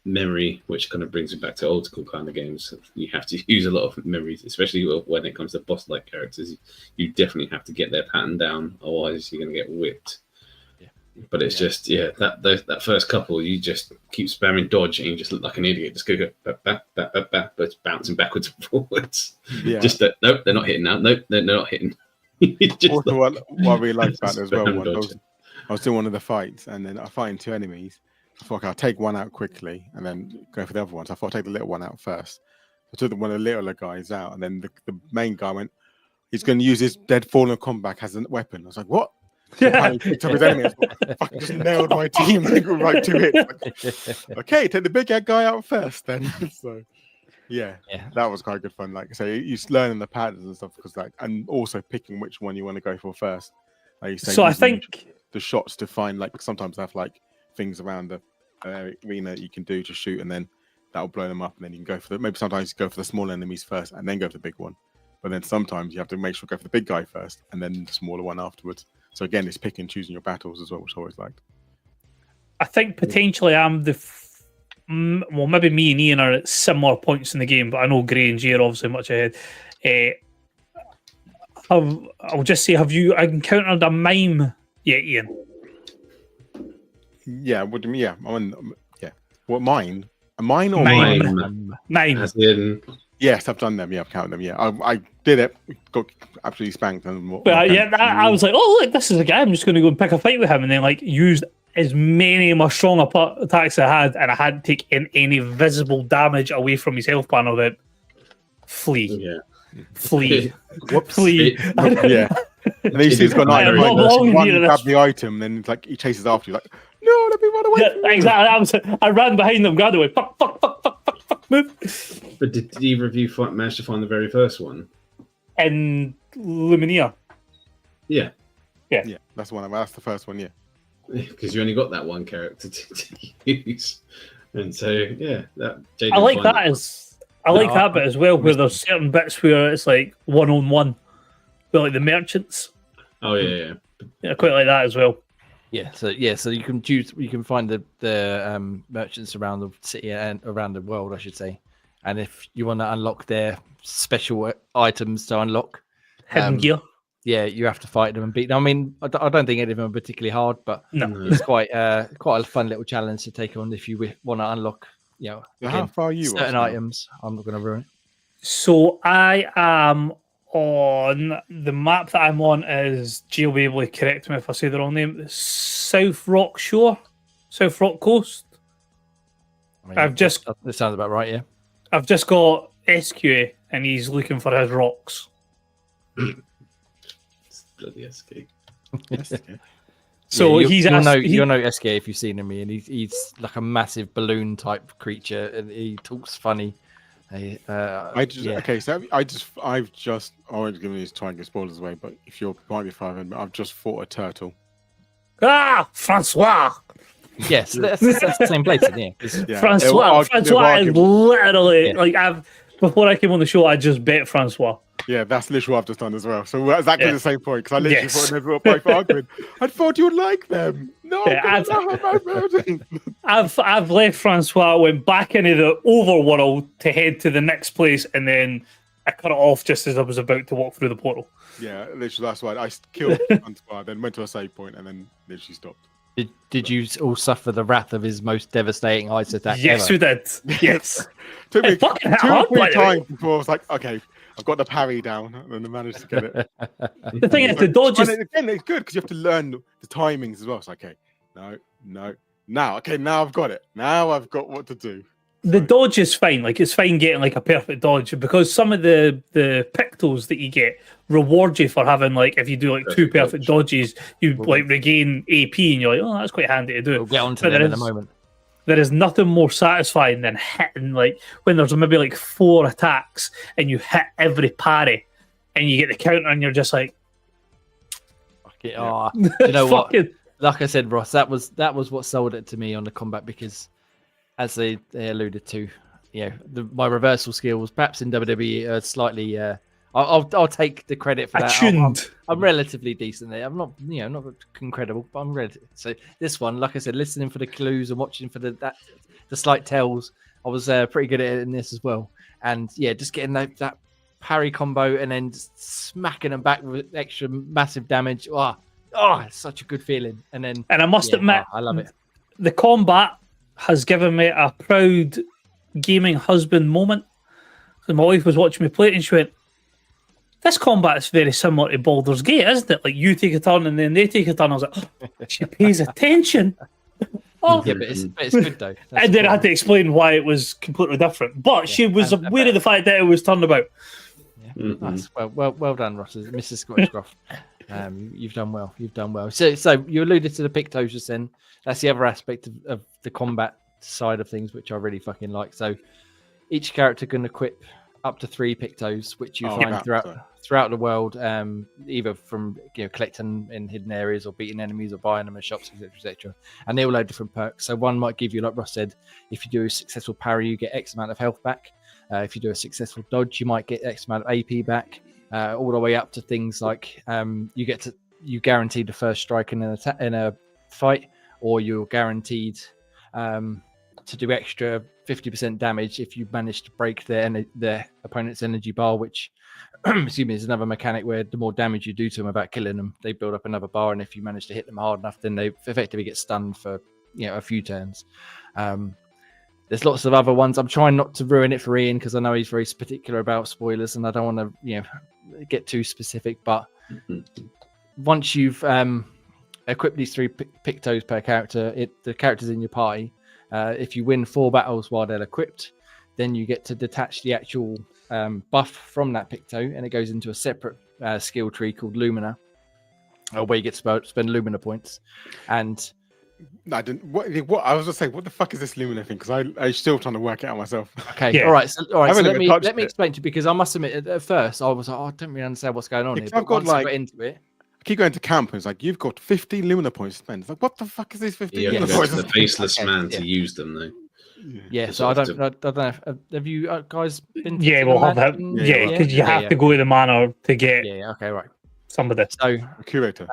memory, which kind of brings it back to old school kind of games. You have to use a lot of memories, especially when it comes to boss-like characters. You definitely have to get their pattern down, otherwise you're going to get whipped. But it's just, that first couple, you just keep spamming dodge and you just look like an idiot. Just go back, but it's bouncing backwards and forwards. Yeah. Just that, nope, they're not hitting now. Nope, they're not hitting. Also, what I really liked about it as well, I was doing one of the fights and then I fighting 2 enemies. I thought, okay, I'll take one out quickly and then go for the other one. So I thought I'd take the little one out first. I took one of the littler guys out, and then the main guy went, he's going to use his dead fallen combat as a weapon. I was like, what? He picked up his enemy and fucking just nailed my team with like 2 hits. Like, okay, take the big guy out first then. So yeah, that was quite good fun. Like I say, you learning the patterns and stuff because and also picking which one you want to go for first. Like you say, so I think the shots to find sometimes they have things around the arena that you can do to shoot, and then that'll blow them up, and then you can go for maybe sometimes you go for the small enemies first and then go for the big one. But then sometimes you have to make sure you go for the big guy first and then the smaller one afterwards. So again, it's picking and choosing your battles as well, which I always liked. I think potentially I'm well, maybe me and Ian are at similar points in the game, but I know Gray and Jay are obviously much ahead. I'll just say, have you encountered a mime yet, Ian? Yeah, what do you mean? Yeah, What, mine? A mine or Mime. As in, yes, I've done them. Yeah, I've counted them. Yeah, I did it. Got absolutely spanked. But I was like, oh look, this is a guy. I'm just going to go and pick a fight with him, and then used as many of my strong attacks I had, and I hadn't taken any visible damage away from his health panel. Then flee. Flee. Whoops. Flee. Yeah. And then you see he's got an item. Grab the item, then it's like he chases after you. Like, no, let me run away. Yeah, exactly. I ran behind them, grabbed away. Fuck, move. But did either of you manage to find the very first one? In Luminia. Yeah, that's the one. That's the first one. Yeah. Because you only got that one character to use, and so I like that bit as well, where there's certain bits where it's like 1-on-1 with like the merchants. Oh yeah. I quite like that as well. So you can choose. You can find the merchants around the city and around the world, I should say. And if you want to unlock their special items to unlock, hidden gear. Yeah, you have to fight them and beat them. I mean, I don't think any of them are particularly hard, but it's quite a fun little challenge to take on if you want to unlock. How far are you? Certain items. I'm not going to ruin it. So I am on the map that I'm on is, Jay will be able to correct me if I say the wrong name. South Rock Coast. I mean, this sounds about right. Yeah. I've just got SQA and he's looking for his rocks. Bloody SK. So you'll know SK if you've seen him, and he's like a massive balloon type creature, and he talks funny. I've just already given you try and get spoilers away, but if you're might be 500, I've just fought a turtle. Francois. Yes, that's the same place, isn't it? Francois is literally before I came on the show, I just bet Francois. Yeah, that's literally what I've just done as well. So we're exactly the same point, because I literally thought they were both arguing. I thought you would like them. No, I've left Francois, went back into the overworld to head to the next place, and then I cut it off just as I was about to walk through the portal. Yeah, literally that's why I killed Francois, then went to a save point, and then literally stopped. Did you all suffer the wrath of his most devastating ice attack? Yes, we did. Yes. Took me 2 or 3 times before I was like, okay, I've got the parry down, and I managed to get it. The thing is, the dodge is... Again, it's good because you have to learn the timings as well. It's like, okay, no. Now I've got it. Now I've got what to do. The dodge is fine. Like, it's fine getting like a perfect dodge, because some of the pictos that you get reward you for having, like, if you do like 2 perfect dodges, you like regain AP, and you're like, oh, that's quite handy to do. We'll get onto them in a moment. There is nothing more satisfying than hitting, like, when there's maybe like 4 attacks and you hit every parry and you get the counter and you're just like, you know what? Like I said, Ross, that was what sold it to me on the combat, because as they alluded to, my reversal skills, perhaps in WWE, are slightly. I'll take the credit for that. I'm relatively decent there. I'm not, not incredible, but I'm relative. So this one, like I said, listening for the clues and watching for the slight tells, I was pretty good at it in this as well. And just getting that parry combo and then smacking them back with extra massive damage. Oh, it's such a good feeling. And I must admit, I love it. The combat has given me a proud gaming husband moment. So my wife was watching me play it and she went, this combat is very similar to Baldur's Gate, isn't it? Like, you take a turn and then they take a turn. I was like, she pays attention. But it's good though. And then I had to explain why it was completely different. But she was aware of the fact that it was turnabout. Nice. Well done, Ross. Mrs. Scottish Groff. You've done well. You've done well. So you alluded to the Pictos just then. That's the other aspect of the combat side of things, which I really fucking like. So each character can equip up to 3 Pictos, which you find throughout the world, either from collecting in hidden areas or beating enemies or buying them in shops, etc. And they all have different perks. So one might give you, like Ross said, if you do a successful parry, you get X amount of health back. If you do a successful dodge, you might get X amount of AP back. All the way up to things like you guarantee the first strike in a fight, or you're guaranteed to do extra 50% damage if you manage to break their opponent's energy bar, which excuse me, is another mechanic where the more damage you do to them without killing them, they build up another bar, and if you manage to hit them hard enough, then they effectively get stunned for a few turns. There's lots of other ones. I'm trying not to ruin it for Ian because I know he's very particular about spoilers, and I don't want to get too specific. But once you've equipped these 3 Pictos per character, the characters in your party, if you win 4 battles while they're equipped, then you get to detach the actual buff from that Picto, and it goes into a separate skill tree called Lumina, where you get to spend Lumina points. And No, I didn't. What I was gonna say, what the fuck is this Lumina thing? Because I'm still trying to work it out myself. Okay, Yeah. all right. So let me touched it. explain to you, because I must admit at first I was like, I don't really understand what's going on here. I've got once I got into it, I keep going to camp and it's like, you've got 50 Lumina points to spend. It's like, what the fuck is these 50 You have Lumina to go points? to the faceless Okay, man yeah. to use them, though. yeah. Just So I sort don't of know. Have you guys been? To Yeah, the we'll have that. mansion? Yeah, because you have to go to the manor to get Yeah. Okay. Right. some of this. So A curator.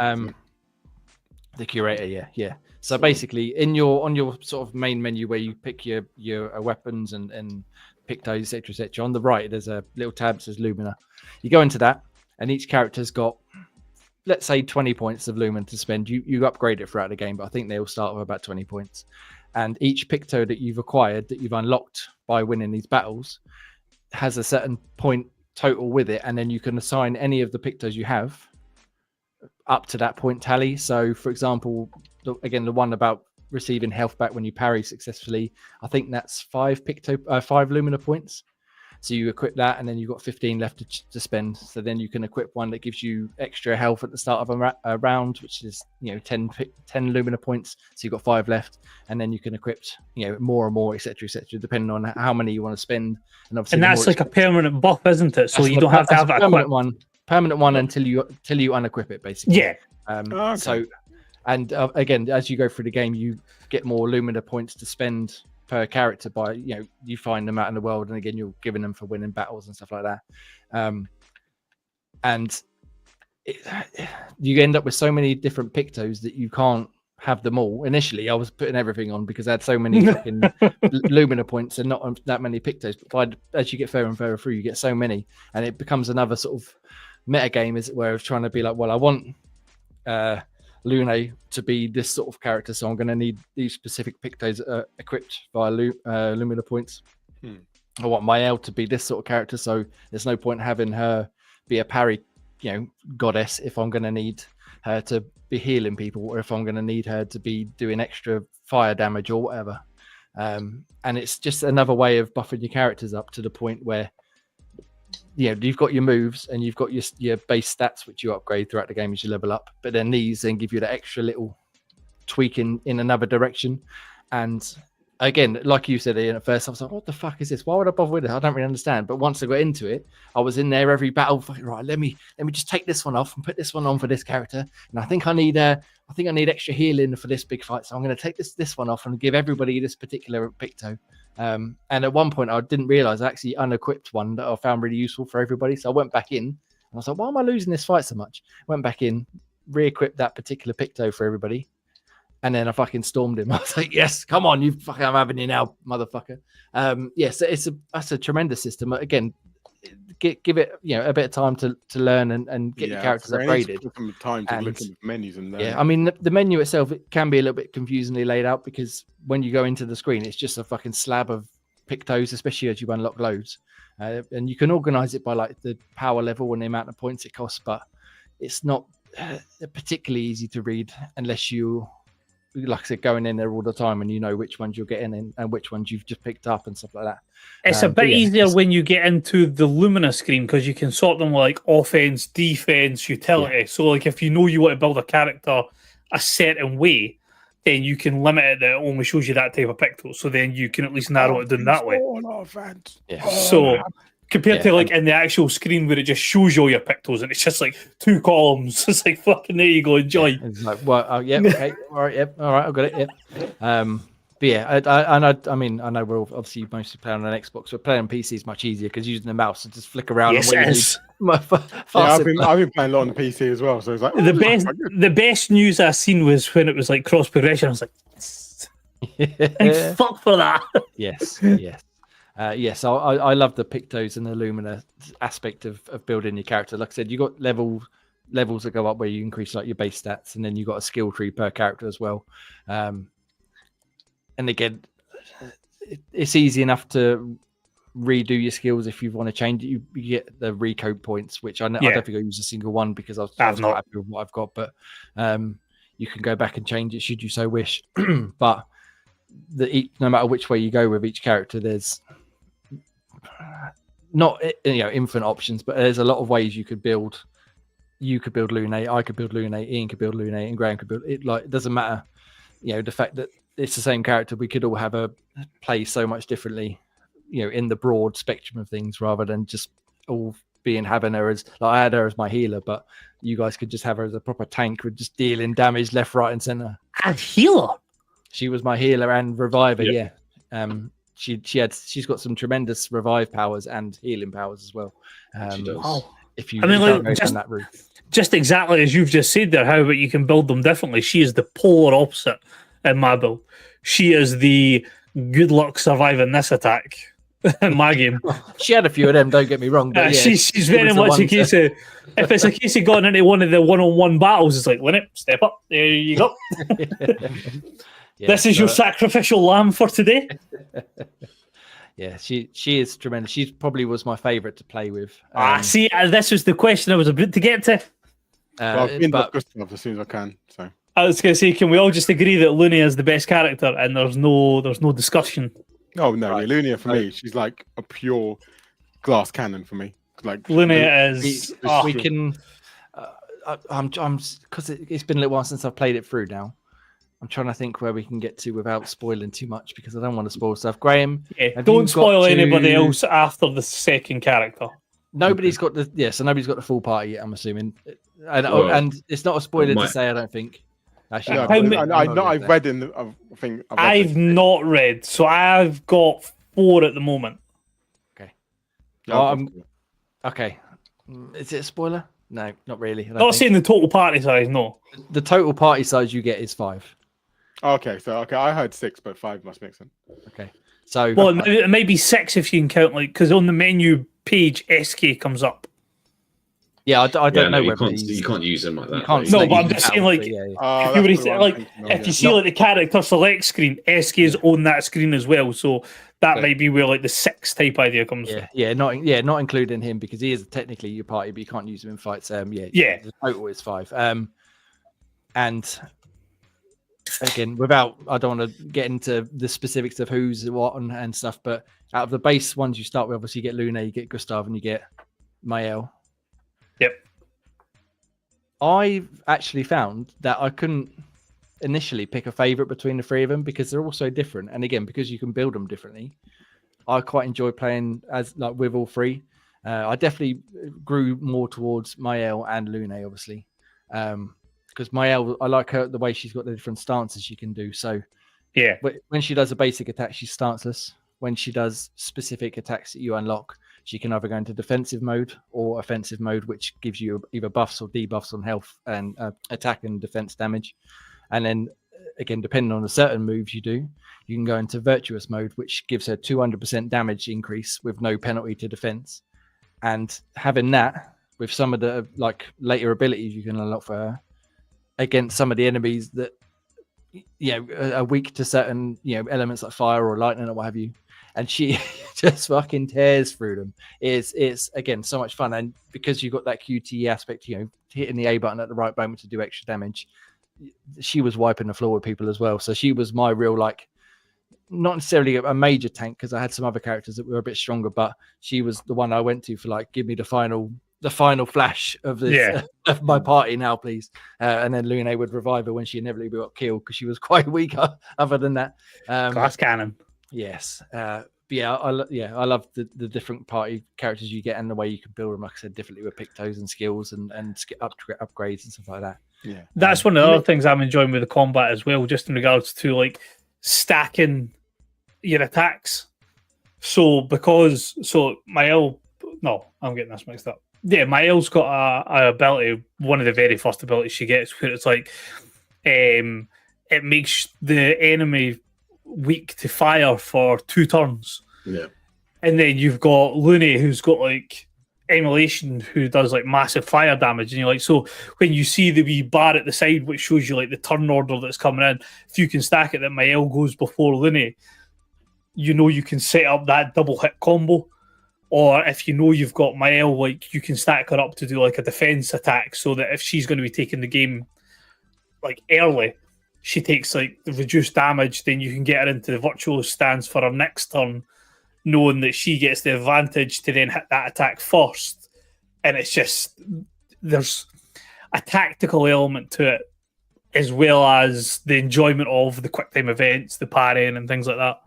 the curator. Yeah. So basically, on your sort of main menu where you pick your weapons and Pictos, etc., on the right there's a little tab that says Lumina. You go into that, and each character's got, let's say, 20 points of Lumina to spend. You upgrade it throughout the game, but I think they all start with about 20 points. And each Picto that you've acquired, that you've unlocked by winning these battles, has a certain point total with it, and then you can assign any of the Pictos you have up to that point tally. So, for example, the one about receiving health back when you parry successfully, I think that's 5 Lumina points. So you equip that, and then you've got 15 left to spend. So then you can equip one that gives you extra health at the start of a round, which is 10 Lumina points. So you've got 5 left, and then you can equip more and more, etc., depending on how many you want to spend. And obviously, And that's like a permanent buff, isn't it? So you don't have to have a that permanent one. Permanent one until you unequip it, basically. Yeah. Okay. So, and again, as you go through the game, you get more Lumina points to spend per character by you find them out in the world, and again you're giving them for winning battles and stuff like that. And you end up with so many different Pictos that you can't have them all. Initially, I was putting everything on because I had so many fucking Lumina points and not that many Pictos. But as you get further and further through, you get so many, and it becomes another sort of meta game, as it were, of trying to be like, well, I want Lune to be this sort of character, so I'm going to need these specific Pictos equipped via Lumina points. I want Mael to be this sort of character, so there's no point having her be a parry, goddess, if I'm going to need her to be healing people, or if I'm going to need her to be doing extra fire damage or whatever. And it's just another way of buffing your characters up to the point where you've got your moves and you've got your base stats, which you upgrade throughout the game as you level up, but then these then give you that extra little tweak in another direction. And again, like you said, Ian, at first I was like, what the fuck is this? Why would I bother with it? I don't really understand. But once I got into it, I was in there every battle, right, let me just take this one off and put this one on for this character, and I think I need extra healing for this big fight, so I'm going to take this one off and give everybody this particular Picto. And at one point I didn't realize I actually unequipped one that I found really useful for everybody, so I went back in and I was like, why am I losing this fight so much? Went back in, re-equipped that particular Picto for everybody, and then I fucking stormed him. I was like, yes, come on, I'm having you now, motherfucker. Yes, that's a tremendous system. Again, give it a bit of time to learn and get your characters upgraded. Some time to look at the menus and learn. Yeah, I mean the menu itself, it can be a little bit confusingly laid out, because when you go into the screen, it's just a fucking slab of Pictos, especially as you unlock loads, and you can organize it by like the power level and the amount of points it costs, but it's not particularly easy to read unless you like I said, going in there all the time, and you know which ones you're getting in and which ones you've just picked up and stuff like that. It's a bit easier when you get into the Lumina screen because you can sort them like offense, defense, utility. So like if you know you want to build a character a certain way, then you can limit it that it only shows you that type of pixel. So then you can at least narrow it down that way. So compared to like in the actual screen where it just shows you all your pixels and it's just like 2 columns. It's like fucking there you go, enjoy. It's like, well, yeah, okay, all right, yep, all right, I've got it. Yep. But yeah, I mean, I know we're all obviously mostly playing on an Xbox, but playing on PC is much easier because using the mouse and just flick around. Yes, and it is. I've been playing a lot on the PC as well, so it's like the best news I seen was when it was like cross progression. I was like, thank fuck for that. Yes. Yes, I love the Pictos and the Lumina aspect of building your character. Like I said, you got levels that go up where you increase like your base stats, and then you got a skill tree per character as well. And again, it's easy enough to redo your skills if you want to change it. You get the recode points, which I don't think I use a single one because I was quite happy with what I've got. But you can go back and change it should you so wish. But no matter which way you go with each character, there's not infinite options, but there's a lot of ways you could build. You could build Lunate, I could build Lunate, Ian could build Lunate, and Graham could build it. Like, it doesn't matter. The fact that it's the same character, we could all have a play so much differently, in the broad spectrum of things, rather than just all having her as like I had her as my healer, but you guys could just have her as a proper tank with just dealing damage left, right, and center. And healer. She was my healer and reviver. Yeah. She's got some tremendous revive powers and healing powers as well. She does. If you that route. Just exactly as you've just said there, how you can build them differently. She is the polar opposite in my build. She is the good luck surviving this attack in my game. She had a few of them, don't get me wrong. But she's very much a case of, if it's a case of going into one of the one-on-one battles, it's like, Lynette, step up. There you go. This is your sacrificial lamb for today. Yeah, she is tremendous. She probably was my favourite to play with. See, this was the question I was about to get to. I've been with Gustav as soon as I can. So I was going to say, can we all just agree that Luna is the best character, and there's no discussion? Oh no, right. Lunia for me, she's like a pure glass cannon for me. Like Luna is. We can. I'm because it's been a little while since I've played it through now. I'm trying to think where we can get to without spoiling too much because I don't want to spoil stuff. Graham, don't spoil anybody else after the second character. Nobody's got so nobody's got the full party yet, I'm assuming, and it's not a spoiler to say. I don't think. Actually, I've read in the thing. I've not read, so I've got 4 at the moment. Okay. Okay. Is it a spoiler? No, not really. Not saying the total party size. No, the total party size you get is 5. Okay, I heard 6, but 5 must make sense. Okay, so it may be 6 if you can count because on the menu page SK comes up. Yeah, I don't know whether you can't use them like that. No, but I'm just saying, like, if you see like the character select screen, SK is on that screen as well. So that might be where like the 6 type idea comes from. Yeah, not including him because he is technically your party, but you can't use him in fights. The total is 5. And again, I don't want to get into the specifics of who's what and stuff, but out of the base ones you start with, obviously you get Luna, you get Gustav, and you get Mael. Yep. I've actually found that I couldn't initially pick a favorite between the 3 of them because they're all so different. And again, because you can build them differently, I quite enjoy playing with all 3. I definitely grew more towards Mael and Lune, obviously. Because Mael, I like her the way she's got the different stances she can do. So yeah, when she does a basic attack, she's stanceless. When she does specific attacks that you unlock, she can either go into defensive mode or offensive mode, which gives you either buffs or debuffs on health and attack and defense damage. And then again, depending on the certain moves you do, you can go into virtuous mode, which gives her 200% damage increase with no penalty to defense. And having that with some of the later abilities you can unlock for her against some of the enemies that are weak to certain elements like fire or lightning or what have you, and she just fucking tears through them. It's again so much fun, and because you've got that QTE aspect, hitting the A button at the right moment to do extra damage, she was wiping the floor with people as well. So she was my real, like, not necessarily a major tank because I had some other characters that were a bit stronger, but she was the one I went to for like, give me the final flash of this of my party now, please. And then Lune would revive her when she inevitably got killed because she was quite weak. Other than that, glass cannon. Yes. I love the different party characters you get and the way you can build them, like I said, differently with pictos and skills and upgrades and stuff like that. Yeah, that's one of the other things I'm enjoying with the combat as well, just in regards to like stacking your attacks. So I'm getting this mixed up. Yeah, Mael's got a ability, one of the very first abilities she gets, where it's like it makes the enemy weak to fire for 2 turns. Yeah. And then you've got Lune, who's got like emulation, who does like massive fire damage. And you're like, so when you see the wee bar at the side, which shows you like the turn order that's coming in, if you can stack it that Mael goes before Lune, you know you can set up that double hit combo. Or if you know you've got Mael, like you can stack her up to do like a defense attack, so that if she's going to be taking the game like early, she takes like the reduced damage, then you can get her into the virtual stance for her next turn, knowing that she gets the advantage to then hit that attack first. And it's just, there's a tactical element to it, as well as the enjoyment of the quick time events, the parrying and things like that.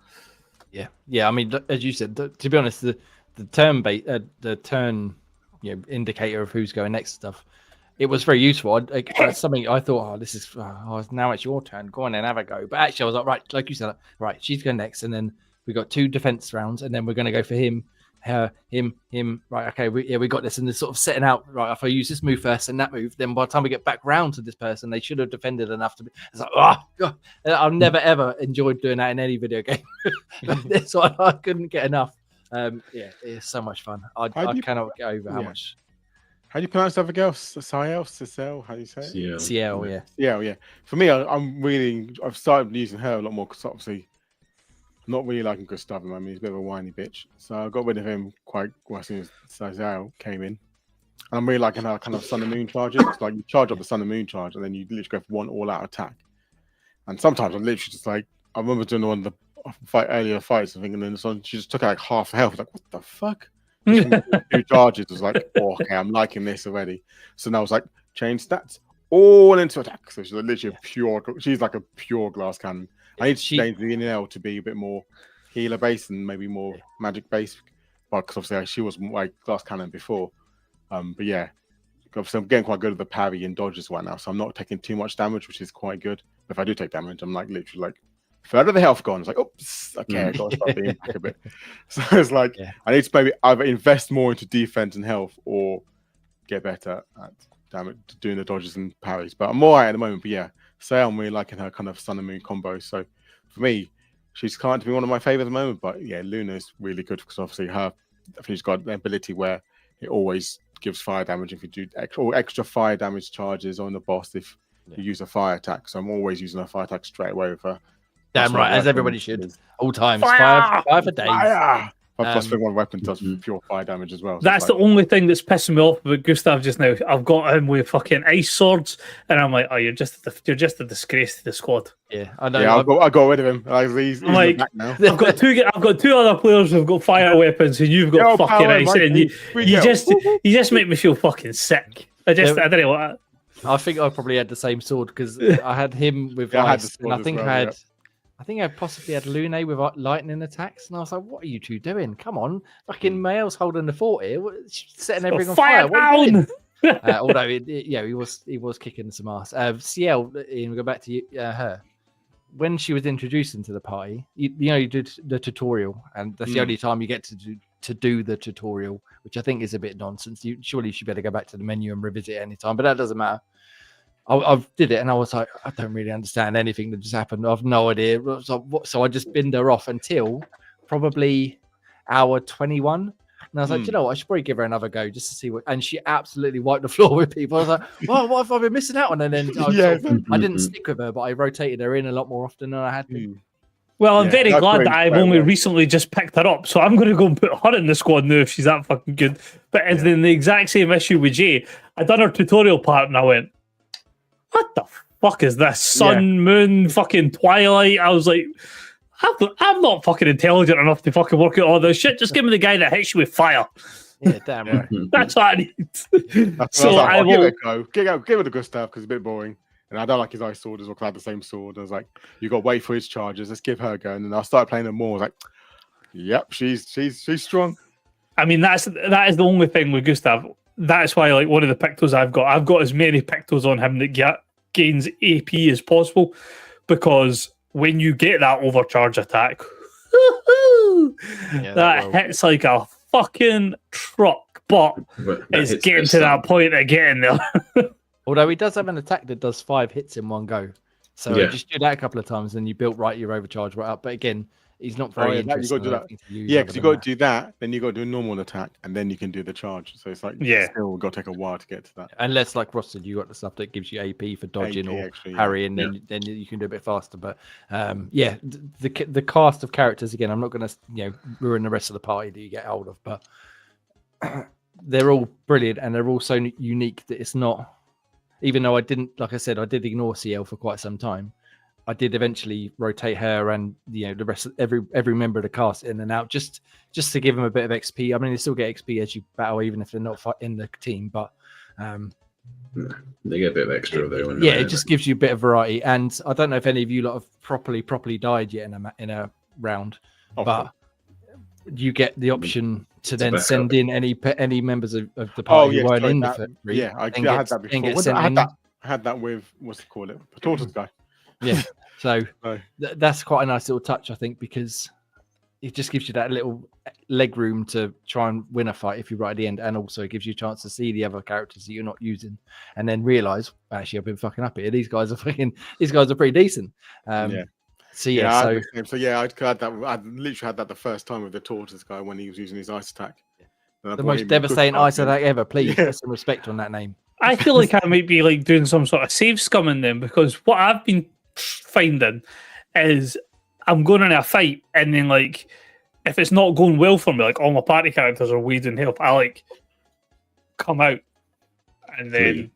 Yeah. I mean, as you said, to be honest, the turn indicator of who's going next stuff, it was very useful. Something I thought, this is now it's your turn, go on and have a go. But actually I was like, right, like you said, right, she's going next, and then we got 2 defense rounds, and then we're going to go for him, her, him, right, okay, we got this, and they're sort of setting out, right, if I use this move first and that move, then by the time we get back round to this person, they should have defended enough to be, it's like, oh god, I've never ever enjoyed doing that in any video game. So I couldn't get enough. It's so much fun. I cannot get over how much. How do you pronounce the other girl? Ciel? How do you say it? Ciel, yeah. Yeah. For me, I've started using her a lot more because obviously I'm not really liking Gustav. I mean, he's a bit of a whiny bitch. So I got rid of him quite well as soon as Ciel came in. And I'm really liking her kind of Sun and Moon charges. It's like you charge up the Sun and Moon charge, and then you literally go for one all-out attack. And sometimes I'm literally just like, I remember doing one of the earlier fights, I think, and then she just took out like half health. Like, what the fuck? 2 charges. Was like, oh, okay, I'm liking this already. So now I was like, change stats all into attack. So she's literally she's like a pure glass cannon. I need to change the NL to be a bit more healer based and maybe more magic based, because obviously she was like glass cannon before. But yeah, obviously I'm getting quite good at the parry and dodges right now, so I'm not taking too much damage, which is quite good. But if I do take damage, I'm like literally like, third of the health gone. It's like, oops, okay, I got to start being back a bit. So it's like, I need to maybe either invest more into defense and health or get better at doing the dodges and parries. But I'm all right at the moment. But yeah, I'm really liking her kind of Sun and Moon combo. So for me, she's kind of be one of my favorites at the moment. But yeah, Luna's really good because obviously I think she's got an ability where it always gives fire damage if you do extra fire damage charges on the boss if you use a fire attack. So I'm always using a fire attack straight away with her. Damn right, as everybody should. All times. Fire for days. Fire! Plus, one weapon does pure fire damage as well. So that's the only thing that's pissing me off about Gustav just now. I've got him with fucking ice swords, and I'm like, oh, you're just a disgrace to the squad. Yeah, I know. Yeah, I got rid of him. He's like, back now. I've got 2 other players who've got fire weapons, and you've got fucking ice, and you just make me feel fucking sick. I don't know what. I think I probably had the same sword because I had him with ice, and I think I think I possibly had Lune with lightning attacks, and I was like, "What are you 2 doing? Come on, fucking Mael's holding the fort here, setting everything on fire." Down! Although, he was kicking some ass. Ciel, we go back to her. When she was introduced into the party, you did the tutorial, and that's the only time you get to do the tutorial, which I think is a bit nonsense. Surely you should better go back to the menu and revisit it any time, but that doesn't matter. I did it, and I was like, I don't really understand anything that just happened. I've no idea. So I just binned her off until probably hour 21. And I was like, you know what? I should probably give her another go just to see what. And she absolutely wiped the floor with people. I was like, well, what have I been missing out on? And then I didn't stick with her, but I rotated her in a lot more often than I had to. Well, I'm very glad that I've only recently just picked her up, so I'm going to go and put her in the squad now if she's that fucking good. But it's then the exact same issue with Jay. I done her tutorial part, and I went, what the fuck is this? Sun, moon, fucking twilight. I was like, I'm not fucking intelligent enough to fucking work out all this shit. Just give me the guy that hits you with fire. Yeah, damn right. That's what I need. So I give will. it a go. Give it a good stuff because it's a bit boring. And I don't like his ice sword as well because I had the same sword. I was like, you got to wait for his charges. Let's give her a go. And then I started playing them more. I was like, yep, she's strong. I mean, that is the only thing with Gustav. That's why, like, one of the Pictos I've got as many Pictos on him that gains AP as possible, because when you get that overcharge attack, that hits like a fucking truck. But it's getting to that point of getting there. Although he does have an attack that does 5 hits in one go. So just do that a couple of times and you built your overcharge right up. But again, he's not very interesting. Because you got to do that, then you got to do a normal attack, and then you can do the charge. So it's like, still got to take a while to get to that. Unless, like Ross said, you got the stuff that gives you AP for dodging or parrying, then you can do a bit faster. But the cast of characters, again, I'm not going to ruin the rest of the party that you get hold of, but they're all brilliant and they're all so unique that it's not. Even though I didn't, like I said, I did ignore CL for quite some time. I did eventually rotate her and the rest of every member of the cast in and out just to give them a bit of XP. I mean, they still get XP as you battle, even if they're not in the team. But they get a bit of extra though. Yeah, it just gives you a bit of variety. And I don't know if any of you lot have properly died yet in a round, but you get the option to then send in any members of the party who weren't in the factory. Yeah, I had that before. I had that with what's it called? The tortoise guy. Yeah, so that's quite a nice little touch, I think, because it just gives you that little leg room to try and win a fight if you're right at the end, and also it gives you a chance to see the other characters that you're not using, and then realize actually I've been fucking up here. These guys are pretty decent. I had that. I literally had that the first time with the tortoise guy when he was using his ice attack. The most devastating ice attack ever. Please put some respect on that name. I feel like I might be like doing some sort of save scumming then, because what I've been finding is I'm going in a fight and then like if it's not going well for me, like all my party characters are waiting help, I like come out and then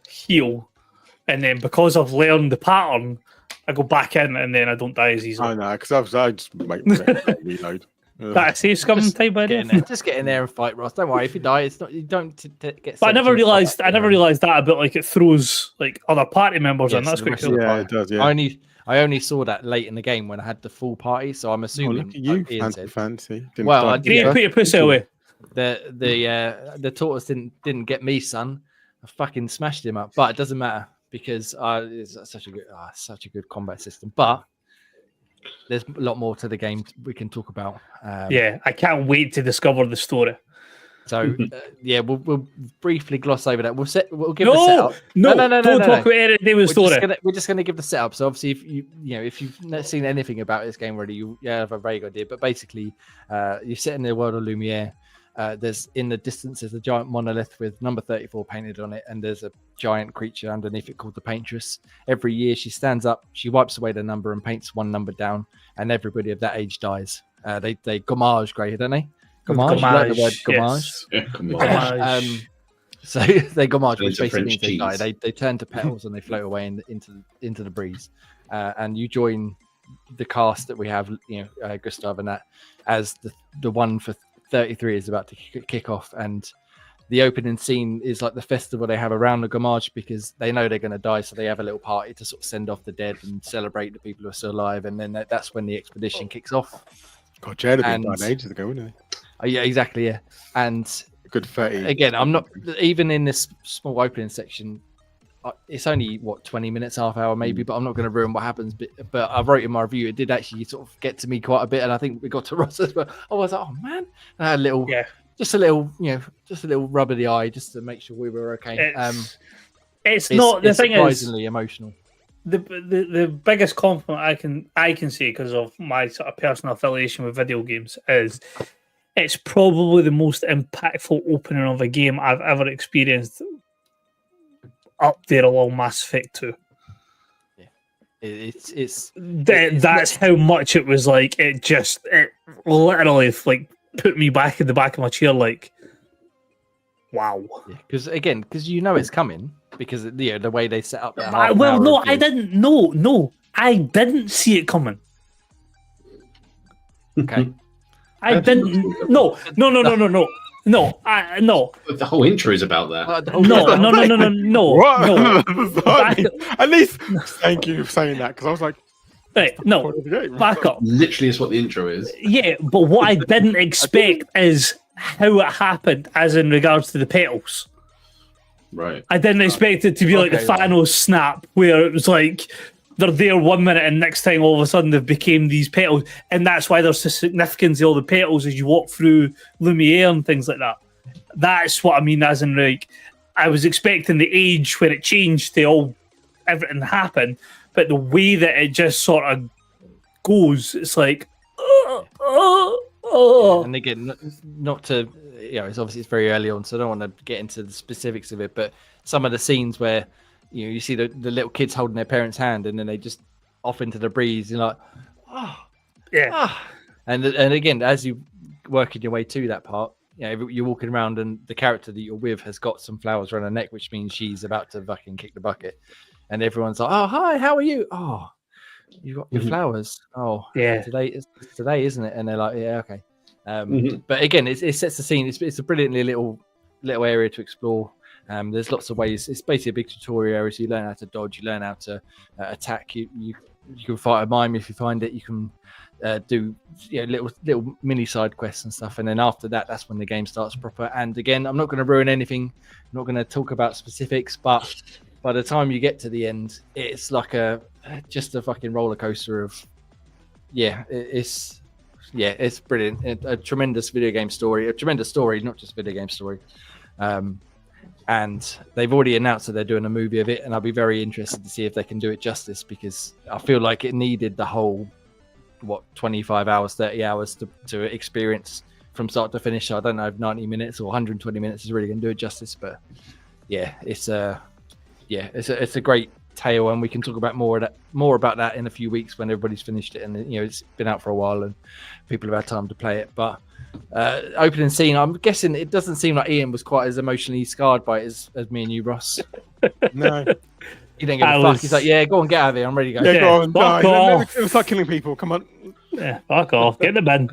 heal, and then because I've learned the pattern, I go back in and then I don't die as easily. I know, because I just make reload. That save scumming type idea. Just get in there and fight, Ross. Don't worry if you die. It's not you don't get. But I never realized that about like it throws like other party members in. That's quite cool. Yeah, it does. Yeah. I only saw that late in the game when I had the full party, so I'm assuming. Look at you, fancy. Well, I didn't put your pussy away. The tortoise didn't get me, son. I fucking smashed him up, but it doesn't matter because it's such a good combat system. But there's a lot more to the game we can talk about. I can't wait to discover the story. So we'll briefly gloss over that. We'll give the setup. No, don't talk about Eric David's story. We're just going to give the setup. So obviously, if you've not seen anything about this game already, you have a very good idea. But basically, you're set in the world of Lumiere. There's in the distance there's a giant monolith with number 34 painted on it, and there's a giant creature underneath it called the Paintress. Every year she stands up, she wipes away the number and paints one number down, and everybody of that age dies. They gommage grey, don't they? Gommage. You like the word gommage? Yes. Gommage. So they gommage, which It's a basically French means they die. cheese. They turn to petals and they float away into the breeze. And you join the cast that we have, Gustav and that, as the one for 33 is about to kick off, and the opening scene is like the festival they have around the gommage because they know they're going to die, so they have a little party to sort of send off the dead and celebrate the people who are still alive, and then that's when the expedition kicks off. God, Jed had been died ages ago, wouldn't he? Yeah, exactly. Yeah, and good 30. Again, I'm not even in this small opening section. It's only 20 minutes, half hour maybe, but I'm not going to ruin what happens. But I wrote in my review, it did actually sort of get to me quite a bit, and I think we got to Ross as well. I was like, oh man, and I had just a little rub of the eye just to make sure we were okay. It's not the thing. Surprisingly emotional. The biggest compliment I can say because of my sort of personal affiliation with video games is it's probably the most impactful opening of a game I've ever experienced. Up there along Mass Effect 2. Yeah, that's how much it was like. It literally like put me back in the back of my chair. Like, Wow. Because you know it's coming because the way they set up that. I didn't. No, I didn't see it coming. Okay. I didn't. No. No. The whole intro is about that. No. What? Back, At least thank you for saying that because I was like, right, no, back up. Literally, is what the intro is. Yeah, but what I didn't expect is how it happened, as in regards to the petals. Right. I didn't expect it to be like the Thanos snap, where it was like they're there 1 minute and next time all of a sudden they've became these petals, and that's why there's a significance to all the petals as you walk through Lumiere and things like that. That's what I mean, as in like I was expecting the age where it changed to everything happened, but the way that it just sort of goes, it's like And again, not to, it's obviously it's very early on, so I don't want to get into the specifics of it, but some of the scenes where you see the little kids holding their parents' hand and then they just off into the breeze, you're like, and again, as you working your way to that part, you're walking around and the character that you're with has got some flowers around her neck, which means she's about to fucking kick the bucket, and everyone's like, oh hi, how are you? Oh, you got your flowers. Oh yeah, today, isn't it? And they're like, yeah, okay. But again, it sets the scene. It's a brilliantly little area to explore. There's lots of ways. It's basically a big tutorial area, so you learn how to dodge, you learn how to attack. You can fight a mime if you find it. You can do little mini side quests and stuff, and then after that, that's when the game starts proper. And again, I'm not going to ruin anything. I'm not going to talk about specifics, but by the time you get to the end, it's like just a fucking roller coaster of it's brilliant. A tremendous video game story, a tremendous story, not just video game story. And they've already announced that they're doing a movie of it, and I'll be very interested to see if they can do it justice, because I feel like it needed the whole 25 hours, 30 hours to experience from start to finish. So I don't know if 90 minutes or 120 minutes is really going to do it justice, but it's a great tale, and we can talk about more about that in a few weeks when everybody's finished it, and it's been out for a while and people have had time to play it. But opening scene, I'm guessing it doesn't seem like Ian was quite as emotionally scarred by it as me and you, Ross. No. He didn't give a fuck. He's like, yeah, go on, get out of here. I'm ready to go. Yeah, go on, fuck die. off. Let's start killing people. Come on. Yeah, fuck off. Get in the bin.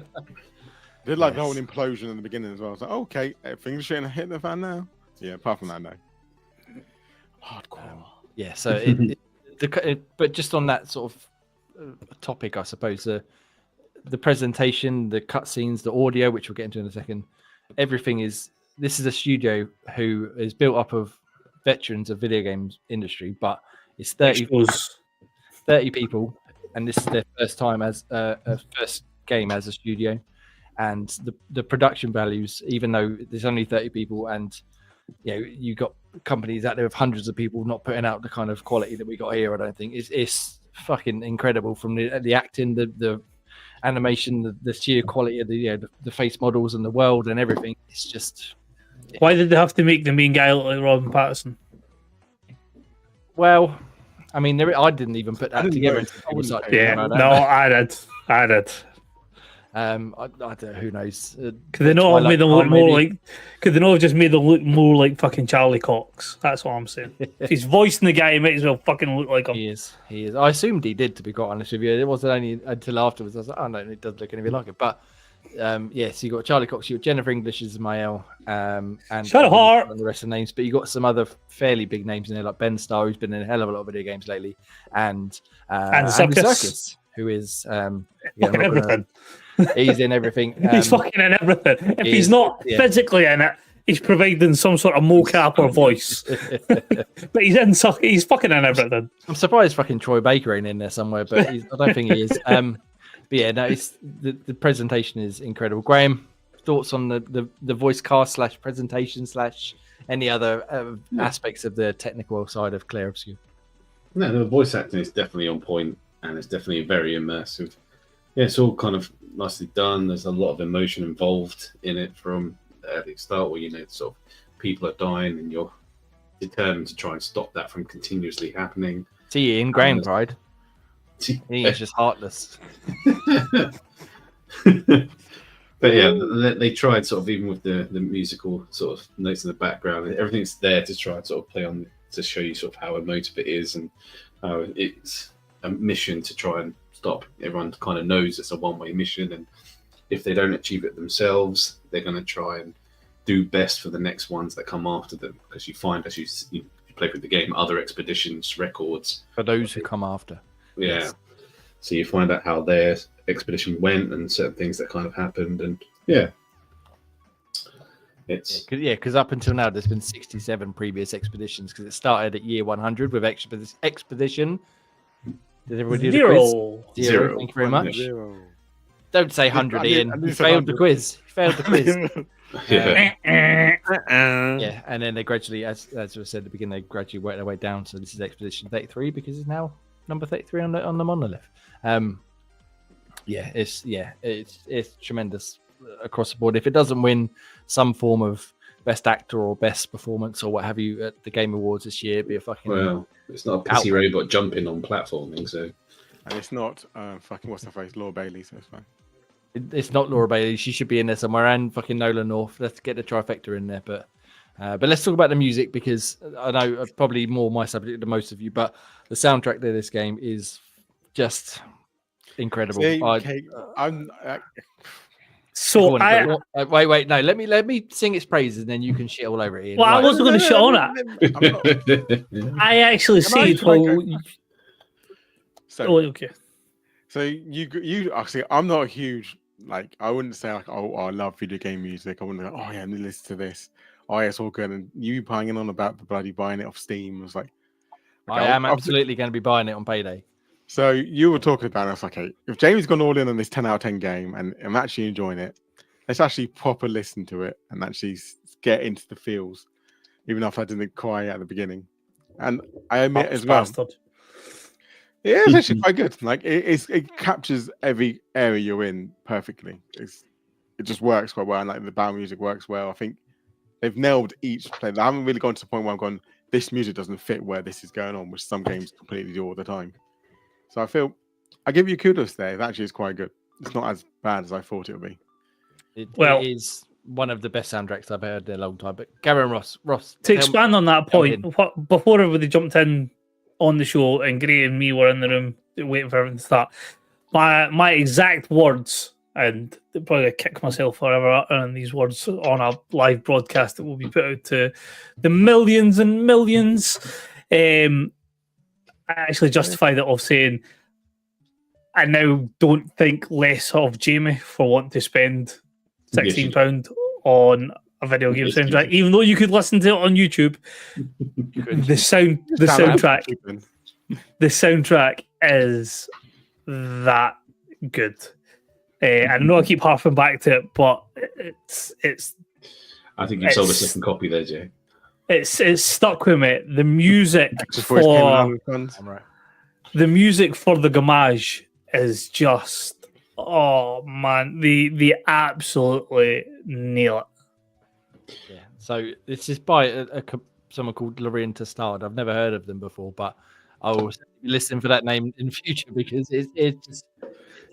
Did like the whole implosion in the beginning as well. I was like, okay, things shouldn't hit the fan now. Yeah, apart from that, no. Hardcore. Yeah, so but just on that sort of topic, I suppose the presentation, the cutscenes, the audio, which we'll get into in a second, everything is. This is a studio who is built up of veterans of video games industry, but it's 30 people, and this is their first time as a first game as a studio, and the production values, even though there's only 30 people, and you got companies out there with hundreds of people not putting out the kind of quality that we got here. I don't think it's fucking incredible, from the acting, the animation, the sheer quality of the face models and the world and everything. It's just. Why did they have to make the main guy look like Robin Pattinson? Well, I mean, I didn't even put that together. I did. I don't know, who knows? Could they not have made them look more like? Could they not have just made them look more like fucking Charlie Cox? That's what I'm saying. If he's voicing the guy, he might as well fucking look like him. He is. I assumed he did, to be quite honest with you. It wasn't only until afterwards I was like, oh no, it does look anything like it. But so you got Charlie Cox, you got Jennifer English as Mael, and Shadowheart, and the rest of the names. But you got some other fairly big names in there, like Ben Starr, who's been in a hell of a lot of video games lately, and Serkis, who is everything. He's in everything. He's fucking in everything. If he's not physically in it, he's providing some sort of mocap or voice. But he's fucking in everything. I'm surprised fucking Troy Baker ain't in there somewhere, but I don't think he is. But yeah, no, it's the presentation is incredible. Graham, thoughts on the voice cast / presentation / any other aspects of the technical side of Clair Obscur? No, the voice acting is definitely on point, and it's definitely very immersive. Yeah, it's all kind of nicely done. There's a lot of emotion involved in it from the early start, where sort of people are dying, and you're determined to try and stop that from continuously happening. See, in Graham Pride, he's just heartless. But yeah, they tried sort of, even with the musical sort of notes in the background, and everything's there to try and sort of play on to show you sort of how emotive it is, and how it's a mission to try and stop. Everyone kind of knows it's a one-way mission, and if they don't achieve it themselves, they're going to try and do best for the next ones that come after them. Because you find, as you play through the game, other expeditions records For those who come after. Yeah. Yes. So you find out how their expedition went and certain things that kind of happened, and yeah, it's Because up until now, there's been 67 previous expeditions. Because it started at year 100 with expedition. Did everybody do the quiz? Zero. Thank you very much. 0. Don't say 100, Ian. You failed the quiz. You failed the quiz. yeah. Yeah, and then they gradually, as I said at the beginning, they gradually work their way down. So this is Expedition 33 because it's now number 33 on the monolith. It's tremendous across the board. If it doesn't win some form of best actor or best performance or what have you at the Game Awards this year, it'd be a fucking Well, it's not a pissy robot jumping on platforming, so And it's not fucking what's her face, Laura Bailey, so it's fine. It's not Laura Bailey. She should be in there somewhere, and fucking Nolan North. Let's get the trifecta in there. But let's talk about the music, because I know probably more my subject than most of you, but the soundtrack to this game is just incredible. See, So wait, no. Let me sing its praises, and then you can shit all over it. Ian. Well, I wasn't going to shit on it. I actually Can I said, So, okay. So you actually, I'm not a huge, like, I wouldn't say like, oh, I love video game music. I wouldn't go, oh yeah, let me listen to this. Oh yeah, it's all good. And you banging on about the bloody buying it off Steam was like, okay, I am absolutely going to be buying it on payday. So you were talking about it. I was like, okay, if Jamie's gone all in on this 10 out of 10 game and I'm actually enjoying it, let's actually proper listen to it and actually get into the feels, even if I didn't cry at the beginning. And I admit as well, yeah, it's actually quite good. Like it captures every area you're in perfectly. It just works quite well, and like the battle music works well. I think they've nailed each play. They haven't really gone to the point where I'm going, this music doesn't fit where this is going on, which some games completely do all the time. So I give you kudos there. It actually is quite good. It's not as bad as I thought it would be. It is one of the best soundtracks I've heard in a long time. But Gavin Ross, to expand on that point, before everybody jumped in on the show and Gray and me were in the room waiting for everything to start, my exact words, and probably kick myself forever uttering these words on a live broadcast that will be put out to the millions and millions. I actually justified it of saying, I now don't think less of Jamie for wanting to spend £16 on a video game soundtrack, even though you could listen to it on YouTube. The soundtrack is that good. I know I keep harping back to it, but it's. I think you sold a second copy there, Jay. It's stuck with me. The music for the Gamage is just, oh man, the absolutely nail it. Yeah. So this is by someone called Lorraine Tostard. I've never heard of them before, but I will listen for that name in the future because it's just.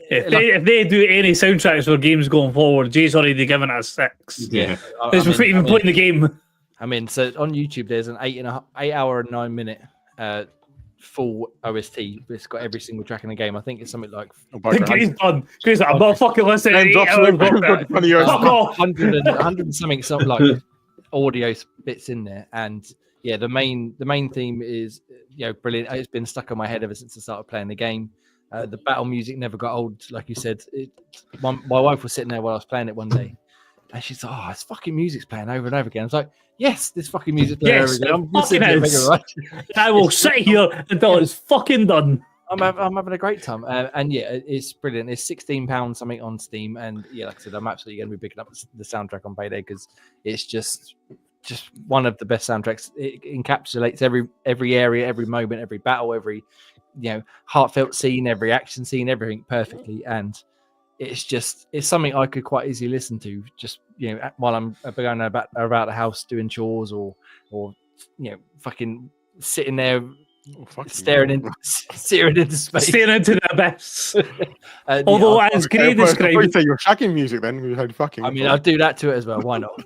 If they do any soundtracks for games going forward, Jay's already given us 6. Yeah, even playing the game. I mean, so on YouTube, there's an 8 hour and 9 minute full OST. It's got every single track in the game. I think it's something like. He's done. He's like, I'm not fucking listening. 100 and something like audio bits in there, and yeah, the main theme is brilliant. It's been stuck in my head ever since I started playing the game. The battle music never got old, like you said. My wife was sitting there while I was playing it one day, and she's like, "Oh, this fucking music's playing over and over again." I was like, "Yes, this fucking music's playing over again." I'm fucking I will sit here until it's fucking done. I'm having a great time, and yeah, it's brilliant. It's £16 something on Steam, and yeah, like I said, I'm absolutely going to be picking up the soundtrack on payday because it's just one of the best soundtracks. It encapsulates every area, every moment, every battle, every heartfelt scene, every action scene, everything perfectly, and it's something I could quite easily listen to just while I'm going about the house doing chores or fucking sitting there staring into space. Staring into the abyss. And, Although, yeah, as Gray I'd described, say you're shagging music then. We heard fucking. I mean, I'd do that to it as well. Why not?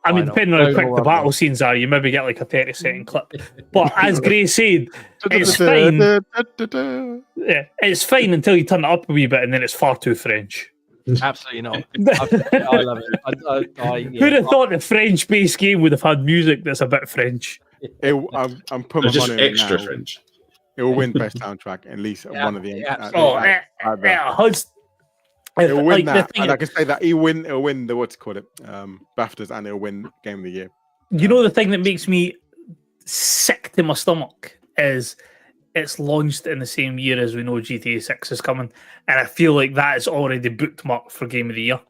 I mean, Why not? depending on how No quick more the of battle them. scenes are, you maybe get like a 30-second clip. But as Gray said, it's fine. Yeah, it's fine until you turn it up a wee bit, and then it's far too French. Absolutely not. I love it. Who'd have thought the French-based game would have had music that's a bit French? I'm putting my Just money on it extra now. French. It will win best soundtrack at least one of the. It'll win that, and I can say that it'll win the what's it called BAFTAs, and it'll win Game of the Year. You know the thing that makes me sick to my stomach is it's launched in the same year as we know GTA 6 is coming, and I feel like that is already bookmarked for Game of the Year,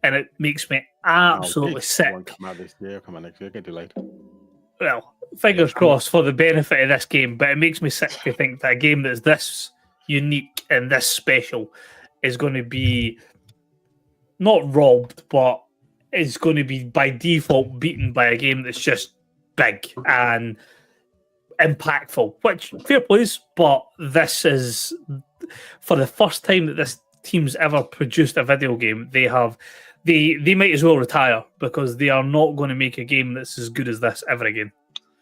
and it makes me absolutely sick. Won't come out this year, come out next year, get delayed. Well, fingers crossed for the benefit of this game, but it makes me sick to think that a game that's this unique and this special is going to be not robbed, but is going to be by default beaten by a game that's just big and impactful, which fair plays, but this is for the first time that this team's ever produced a video game. They might as well retire because they are not going to make a game that's as good as this ever again.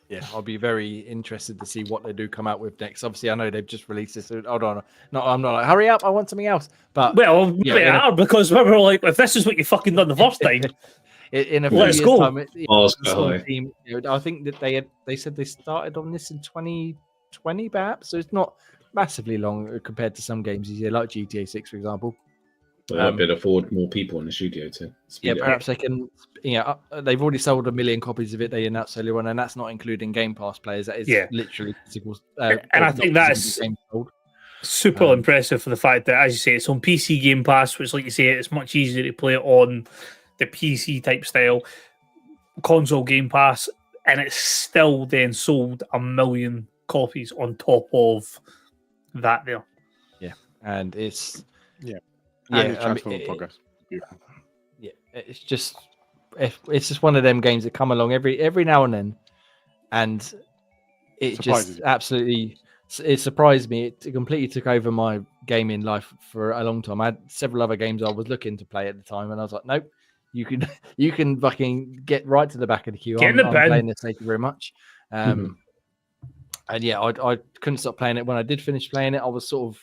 Yeah, I'll be very interested to see what they do come out with next. Obviously, I know they've just released this. Hold on, I'm not like, hurry up, I want something else. But they are, because we were like, if this is what you fucking done the first time, in a few let's years' go. time, team, I think that they said they started on this in 2020, perhaps. So it's not massively long compared to some games you see, like GTA 6, for example. Well, they'd afford more people in the studio to. Perhaps they can. Yeah, they've already sold 1 million copies of it. They announced earlier on, and that's not including Game Pass players. That is literally physical. And I think that's super impressive for the fact that, as you say, it's on PC Game Pass, which, like you say, it's much easier to play it on the PC type style console Game Pass, and it's still then sold 1 million copies on top of that there. Yeah, and it's progress. Yeah, it's just one of them games that come along every now and then, and it just absolutely surprised me. It completely took over my gaming life for a long time. I had several other games I was looking to play at the time, and I was like, nope, you can fucking get right to the back of the queue. I'm playing this. Thank you very much. And yeah, I couldn't stop playing it. When I did finish playing it, I was sort of.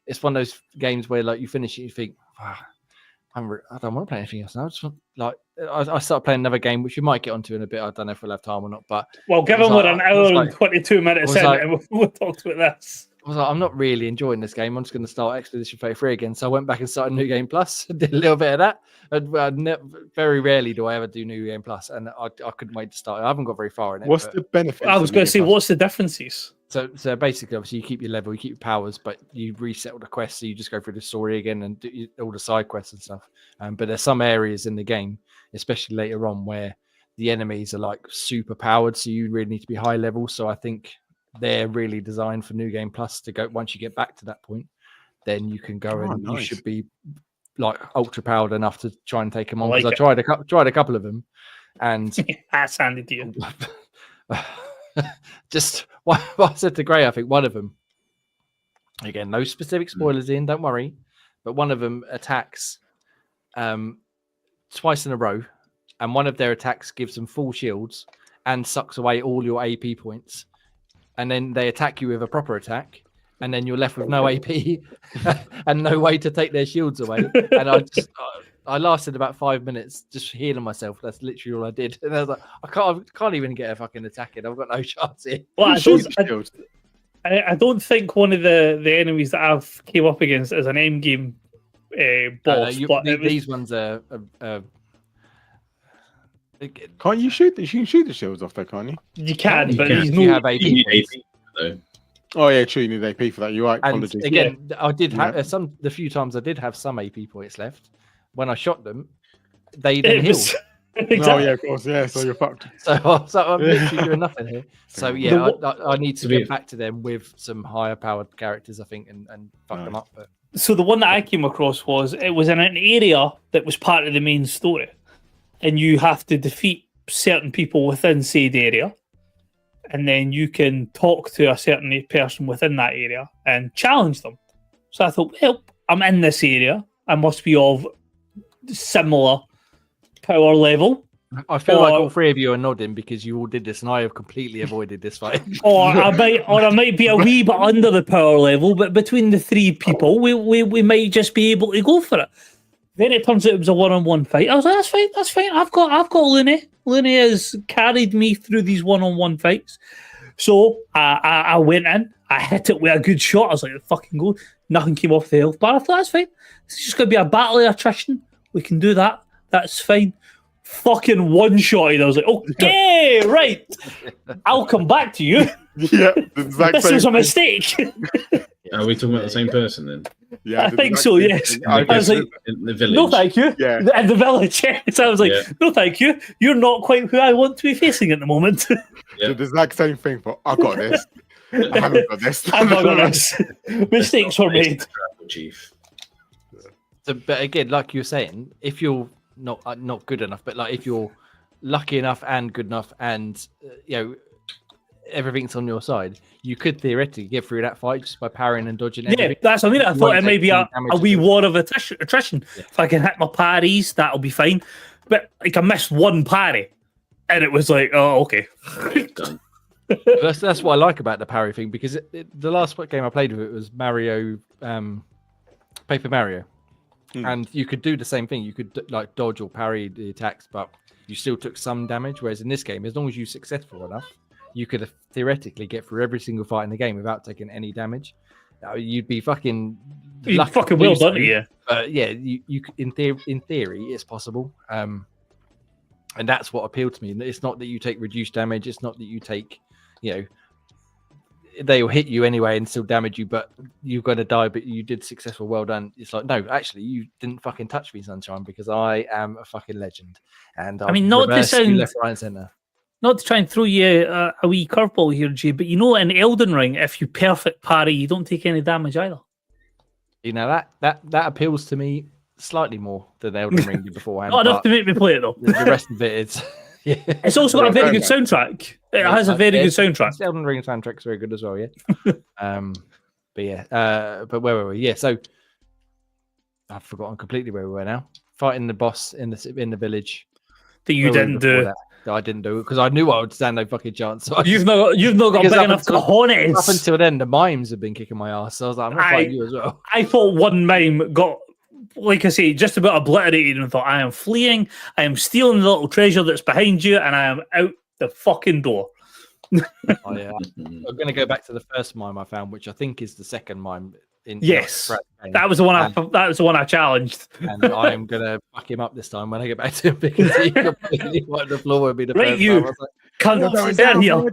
It's one of those games where like you finish it, you think, I don't want to play anything else now. I started playing another game, which we might get onto in a bit. I don't know if we'll have time or not. But given we're an hour and 22 minutes in, and we'll talk about this. I was like, I'm not really enjoying this game. I'm just going to start Expedition 33 again. So I went back and started New Game Plus. Did a little bit of that. Very rarely do I ever do New Game Plus, and I couldn't wait to start. I haven't got very far in it. What's the benefit? I was going to say, what's the differences? So basically, obviously, you keep your level, you keep your powers, but you reset all the quests. So you just go through the story again and do all the side quests and stuff. But there's some areas in the game, especially later on, where the enemies are like super powered. So you really need to be high level. So I think they're really designed for New Game Plus to go. Once you get back to that point, then you can go and you should be like ultra powered enough to try and take them on. Because I tried a couple of them, and that's handy to you. Just what I said to Gray, I think one of them, again, no specific spoilers in, don't worry, but one of them attacks twice in a row, and one of their attacks gives them full shields and sucks away all your AP points, and then they attack you with a proper attack, and then you're left with no AP and no way to take their shields away. And I lasted about 5 minutes just healing myself. That's literally all I did. And I was like, I can't even get a fucking attack in. I've got no chance here. Well, I don't think one of the enemies that I've came up against is an end game boss. These ones are. Can't you shoot? You can shoot the shields off there, can't you? You can, but you have AP. Though. Oh yeah, true. You need AP for that. You're right. And again, I did have the few times I did have some AP points left. When I shot them, they then healed. Exactly. Oh yeah, of course, yeah. So you're fucked. So I'm literally doing nothing here. So yeah, I need to get back to them with some higher powered characters, I think, and fuck them up. But so the one that I came across was in an area that was part of the main story, and you have to defeat certain people within said area and then you can talk to a certain person within that area and challenge them. So I thought, well, I'm in this area. I must be of similar power level. I feel like all three of you are nodding because you all did this, and I have completely avoided this fight. or I might be a wee bit under the power level, but between the three people, we might just be able to go for it. Then it turns out it was a one-on-one fight. I was like, that's fine. I've got Looney. Looney has carried me through these one-on-one fights. So I went in, I hit it with a good shot. I was like, fucking go. Nothing came off the health bar. I thought, that's fine. It's just going to be a battle of attrition. We can do that. That's fine. Fucking one-shot. I was like, okay, right. I'll come back to you. Yeah, the exact This same was a thing. mistake. Are we talking about the same person then? Yeah, I the think exact so, same yes. thing. I was like, In the village. no, thank you. Yeah. In the village, yes. I was like, Yeah. no, thank you. You're not quite who I want to be facing at the moment. Yeah. The exact same thing. For I got this. I haven't got this. I've not got this. Mistakes were made. Chief. So, but again, like you were saying, if you're not good enough, but like if you're lucky enough and good enough, and everything's on your side, you could theoretically get through that fight just by parrying and dodging. Yeah, everything. that's what I mean. I You thought won't it may take be any a damage wee at all. war of attrition. Yeah. If I can hit my parries, that'll be fine. But like I missed one parry, and it was like, oh, okay. Done. That's what I like about the parry thing, because the last game I played with it was Mario, Paper Mario, and you could do the same thing. You could like dodge or parry the attacks, but you still took some damage. Whereas in this game, as long as you're successful enough, you could theoretically get through every single fight in the game without taking any damage. You'd be fucking You fucking well done it, yeah. yeah, you in theory, it's possible. And that's what appealed to me. It's not that you take reduced damage. It's not that you take, they'll hit you anyway and still damage you, but you're going to die, but you did successful. Well done. It's like, no, actually, you didn't fucking touch me, Sunshine, because I am a fucking legend. And I mean, not to sound left, right, and center. Not to try and throw you a wee curveball here, Jay, but in Elden Ring, if you perfect parry, you don't take any damage either. That appeals to me slightly more than Elden Ring did beforehand. Not enough to make me play it though. The rest of it is. Yeah. It's also got a very good soundtrack. It has a very good soundtrack. The Elden Ring soundtrack's very good as well, yeah. But yeah, but where were we? Yeah, so I've forgotten completely where we were now. Fighting the boss in the village. That you didn't do. That I didn't do because I knew I would stand no fucking chance. So You've not got big enough cojones. Up until then, the mimes have been kicking my ass. So I was like, I'm gonna fight you as well. I thought one mime got, like I say, just about obliterated, and thought, I am fleeing, I am stealing the little treasure that's behind you, and I am out the fucking door. Oh, yeah. I'm going to go back to the first mime I found, which I think is the second mime. Yes, that was the one. That was the one I challenged, and I am going to fuck him up this time when I get back to him because he completely wiped the floor with me the right, first you time. I was like, can't down here.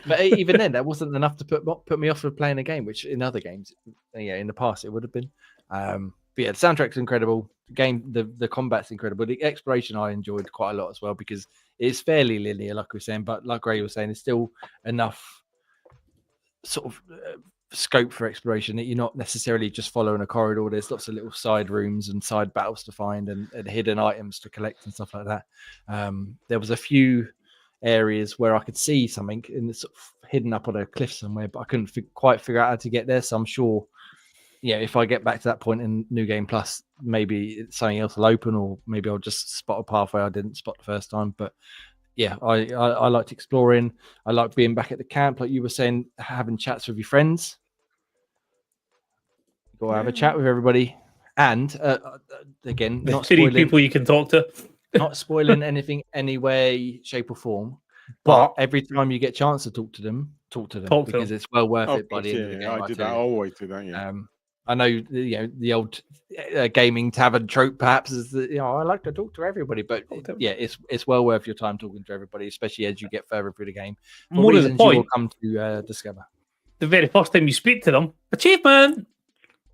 But even then, that wasn't enough to put me off of playing a game, which in other games, in the past, it would have been. But yeah, the soundtrack's incredible. The game, the combat's incredible. The exploration I enjoyed quite a lot as well because it's fairly linear, like we were saying. But like Ray was saying, there's still enough sort of scope for exploration that you're not necessarily just following a corridor. There's lots of little side rooms and side battles to find and hidden items to collect and stuff like that. There was a few areas where I could see something in the sort of hidden up on a cliff somewhere, but I couldn't quite figure out how to get there. So I'm sure, if I get back to that point in New Game Plus, maybe something else will open, or maybe I'll just spot a pathway I didn't spot the first time. But yeah, I liked exploring. I like being back at the camp, like you were saying, having chats with your friends. Go have a chat with everybody, and again, not three spoiling, people you can talk to. not spoiling anything, any way, shape, or form. But every time you get a chance to talk to them because it's well worth it by the end of the game. I did that. I always do that. Yeah. I know, the old gaming tavern trope perhaps is that I like to talk to everybody, but yeah, it's well worth your time talking to everybody, especially as you get further through the game. More to the point, you will come to discover. The very first time you speak to them, achievement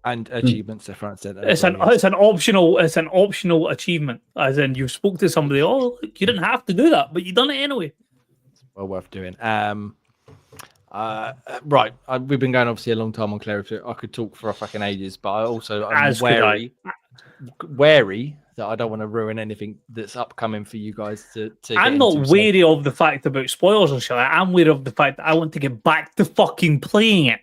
and achievements. It's an optional achievement, as in you spoke to somebody. Oh, you didn't have to do that, but you done it anyway. It's well worth doing. Right, we've been going obviously a long time on Clair. I could talk for fucking ages, but I'm wary that I don't want to ruin anything that's upcoming for you guys to get I'm not into, so- wary of the fact about spoilers and shit. I'm wary of the fact that I want to get back to fucking playing it.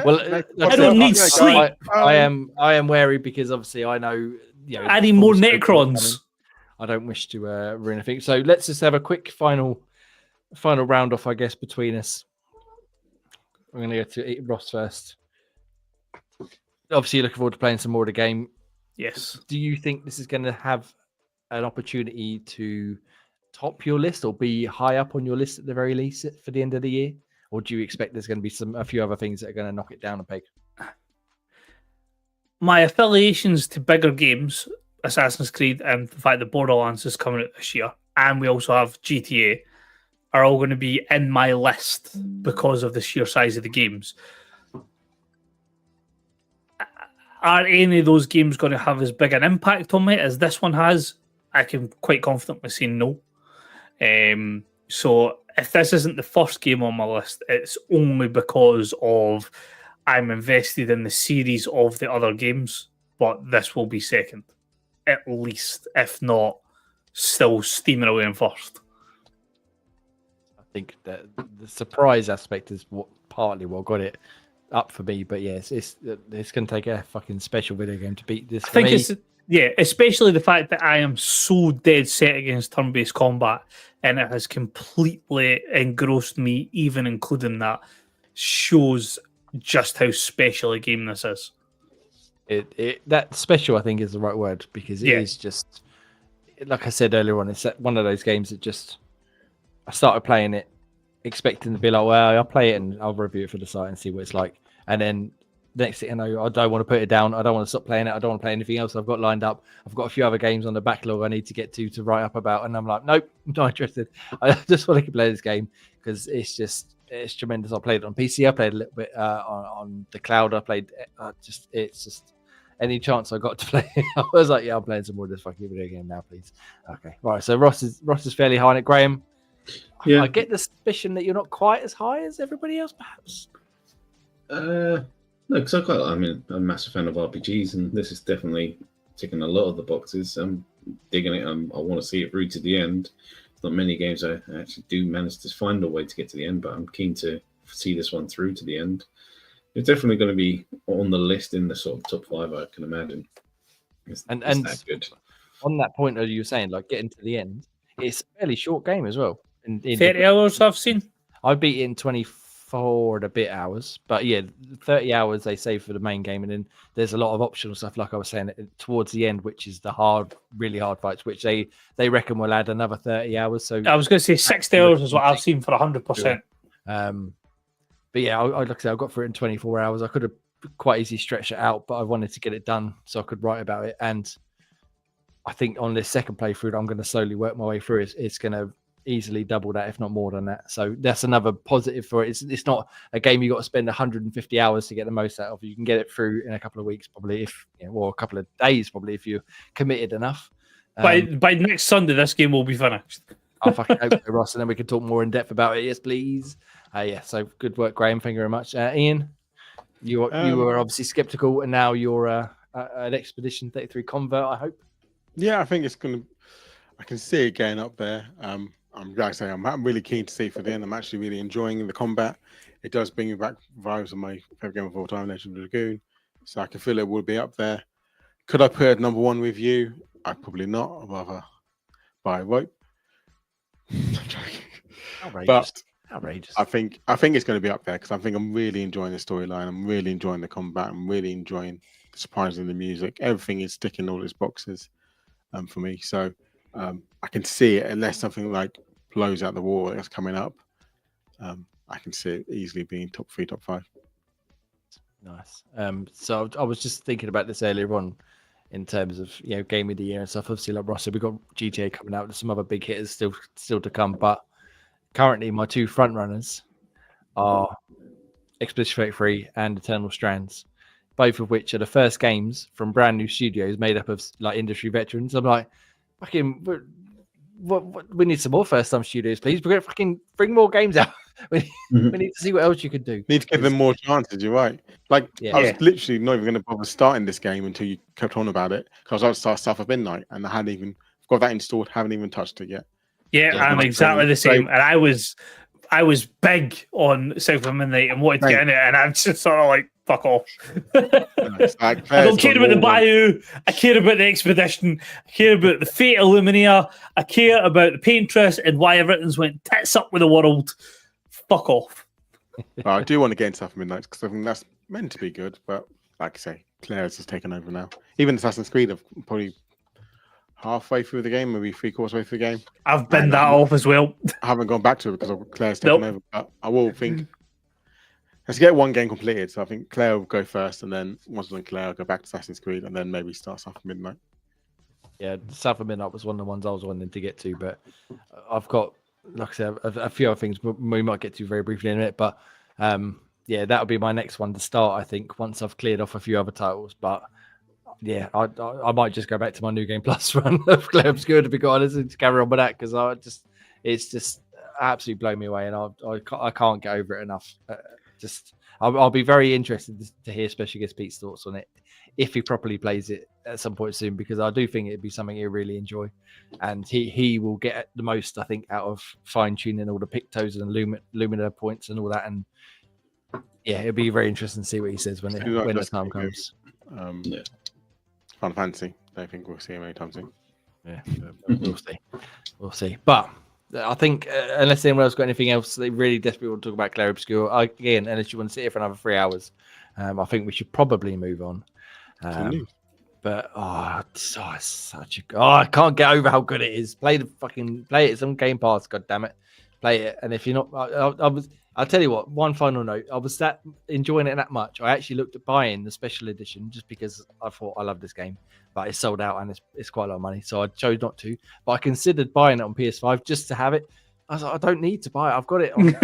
Well, I don't need sleep. I am wary because obviously I know. I need more Necrons. I don't wish to ruin anything. So let's just have a quick final round off, I guess, between us. I'm going to go to Ross first. Obviously, looking forward to playing some more of the game. Yes. Do you think this is going to have an opportunity to top your list or be high up on your list at the very least for the end of the year? Or do you expect there's going to be a few other things that are going to knock it down a peg? My affiliations to bigger games, Assassin's Creed, and the fact that Borderlands is coming out this year, and we also have GTA, are all going to be in my list because of the sheer size of the games. Are any of those games going to have as big an impact on me as this one has? I can quite confidently say no. So if this isn't the first game on my list, it's only because of I'm invested in the series of the other games, but this will be second, at least, if not still steaming away in first. I think that the surprise aspect is partly what got it up for me, but yes, it's going to take a fucking special video game to beat this. I think it's especially the fact that I am so dead set against turn-based combat, and it has completely engrossed me, even including that, shows just how special a game this is. That special, I think, is the right word, because it is just, like I said earlier on, it's one of those games that just, I started playing it expecting to be like, well, I'll play it and I'll review it for the site and see what it's like. And then the next thing I know, I don't want to put it down. I don't want to stop playing it. I don't want to play anything else I've got lined up. I've got a few other games on the backlog I need to get to write up about. And I'm like, nope, I'm not interested. I just want to play this game because it's tremendous. I played it on PC. I played a little bit on the cloud. I played it's just any chance I got to play. I was like, yeah, I'm playing some more of this fucking video game now, please. Okay, right. So Ross is fairly high on it. Graham, I get the suspicion that you're not quite as high as everybody else, perhaps. No, because I'm a massive fan of RPGs, and this is definitely ticking a lot of the boxes. I'm digging it. I want to see it through to the end. There's not many games I actually do manage to find a way to get to the end, but I'm keen to see this one through to the end. It's definitely going to be on the list in the sort of top 5, I can imagine. It's that good. On that point that you were saying, like getting to the end, it's a fairly short game as well. In 30 hours I've seen. I beat it in 24 and a bit hours, but yeah, 30 hours they say for the main game, and then there's a lot of optional stuff, like I was saying, towards the end, which is the really hard fights, which they reckon will add another 30 hours. So I was going to say 60 hours is what I've seen for 100%. But yeah, like I said, I got through it in 24 hours. I could have quite easily stretched it out, but I wanted to get it done so I could write about it. And I think on this second playthrough, I'm going to slowly work my way through. It's going to easily double that, if not more than that. So that's another positive for it. It's not a game you got to spend 150 hours to get the most out of. You can get it through in a couple of weeks, probably, or a couple of days, probably, if you're committed enough. By next Sunday, this game will be finished. I fucking hope so, Ross, and then we can talk more in depth about it. Yes, please. So good work, Graham. Thank you very much. Ian, you were obviously skeptical, and now you're an Expedition 33 convert, I hope. Yeah, I think it's going to... I can see it getting up there. I'm really keen to see it for the end. I'm actually really enjoying the combat. It does bring me back vibes of my favorite game of all time, Legend of the Dragoon. So I can feel it will be up there. Could I put it number 1 with you? I probably not. I'd rather buy a rope. Outrageous. Outrageous. I think it's going to be up there because I'm really enjoying the storyline. I'm really enjoying the combat. I'm really enjoying the surprise in the music. Everything is ticking all its boxes for me. So I can see it, unless something like blows out the wall that's coming up. I can see it easily being top 3, top 5. Nice. So I was just thinking about this earlier on in terms of game of the year and stuff. Obviously, like Ross said, we've got GTA coming out. There's some other big hitters still to come, but currently my 2 front runners are Expedition 33 and Eternal Strands, both of which are the first games from brand new studios made up of like industry veterans. I'm like, fucking, we need some more first time studios, please. We're gonna fucking bring more games out. we need to see what else you can do. Need to give them more chances. You're right. Like Yeah. I was literally not even going to bother starting this game until you kept on about it because I was about to start stuff at midnight and I hadn't even got that installed. Haven't even touched it yet. Yeah, I'm exactly the same. And I was big on South of Midnight and wanted to get in it, and I'm just sort of like, fuck off. I don't care about the Bayou. I care about the Expedition. I care about the Fate of Luminia. I care about the Paintress and why everything's went tits up with the world. Fuck off. Well, I do want to get into South of Midnight because I think that's meant to be good, but like I say, Clair has just taken over now. Even Assassin's Creed, I've probably halfway through the game, maybe 3/4 way through the game. I've been that off as well. I haven't gone back to it because Claire's taken over. But I will think let's get one game completed. So I think Clair will go first, and then once I'm done Clair, I'll go back to Assassin's Creed, and then maybe start South of Midnight. Yeah, South of Midnight was one of the ones I was wanting to get to, but I've got, like I said, a few other things we might get to very briefly in a minute. But yeah, that'll be my next one to start, I think, once I've cleared off a few other titles. But yeah, I might just go back to my New Game Plus run of Clair Obscur, to be quite honest, and carry on with that because it's just absolutely blown me away, and I can't get over it enough. I'll be very interested to hear Special Guest Pete's thoughts on it if he properly plays it at some point soon, because I do think it'd be something he'll really enjoy, and he will get the most, I think, out of fine tuning all the Pictos and Lumina points and all that. And yeah, it'll be very interesting to see what he says when the time comes. Final Fantasy. I don't think we'll see him anytime soon. Yeah, we'll see. But I think unless anyone else got anything else they really desperately want to talk about Clair Obscur, again, unless you want to sit here for another 3 hours, I think we should probably move on. But it's such a I can't get over how good it is. Play it. It's on Game Pass. God damn it, play it. And if you're not, I'll tell you what. One final note: I was enjoying it that much. I actually looked at buying the special edition just because I thought I love this game, but it's sold out and it's quite a lot of money, so I chose not to. But I considered buying it on PS5 just to have it. I was like, I don't need to buy it. I've got it on.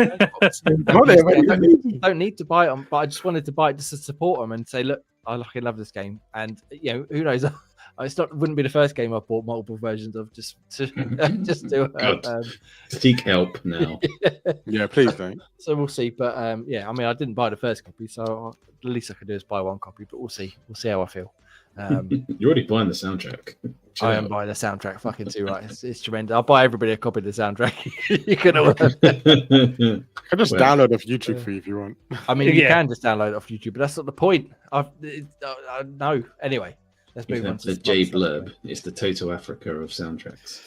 I don't need to buy it, but I just wanted to buy it just to support them and say, look, I fucking love this game, and who knows? Wouldn't be the first game I've bought multiple versions of just to seek help now. Yeah, please don't. So we'll see, but I mean, I didn't buy the first copy, so the least I could do is buy one copy. But we'll see how I feel. You're already buying the soundtrack. I am buying the soundtrack. Fucking too right. It's tremendous. I'll buy everybody a copy of the soundtrack. You can I just download off YouTube for you if you want. I mean, you can just download it off YouTube, but that's not the point. No. Anyway, let's move on to the J Blurb. It's the Toto Africa of soundtracks.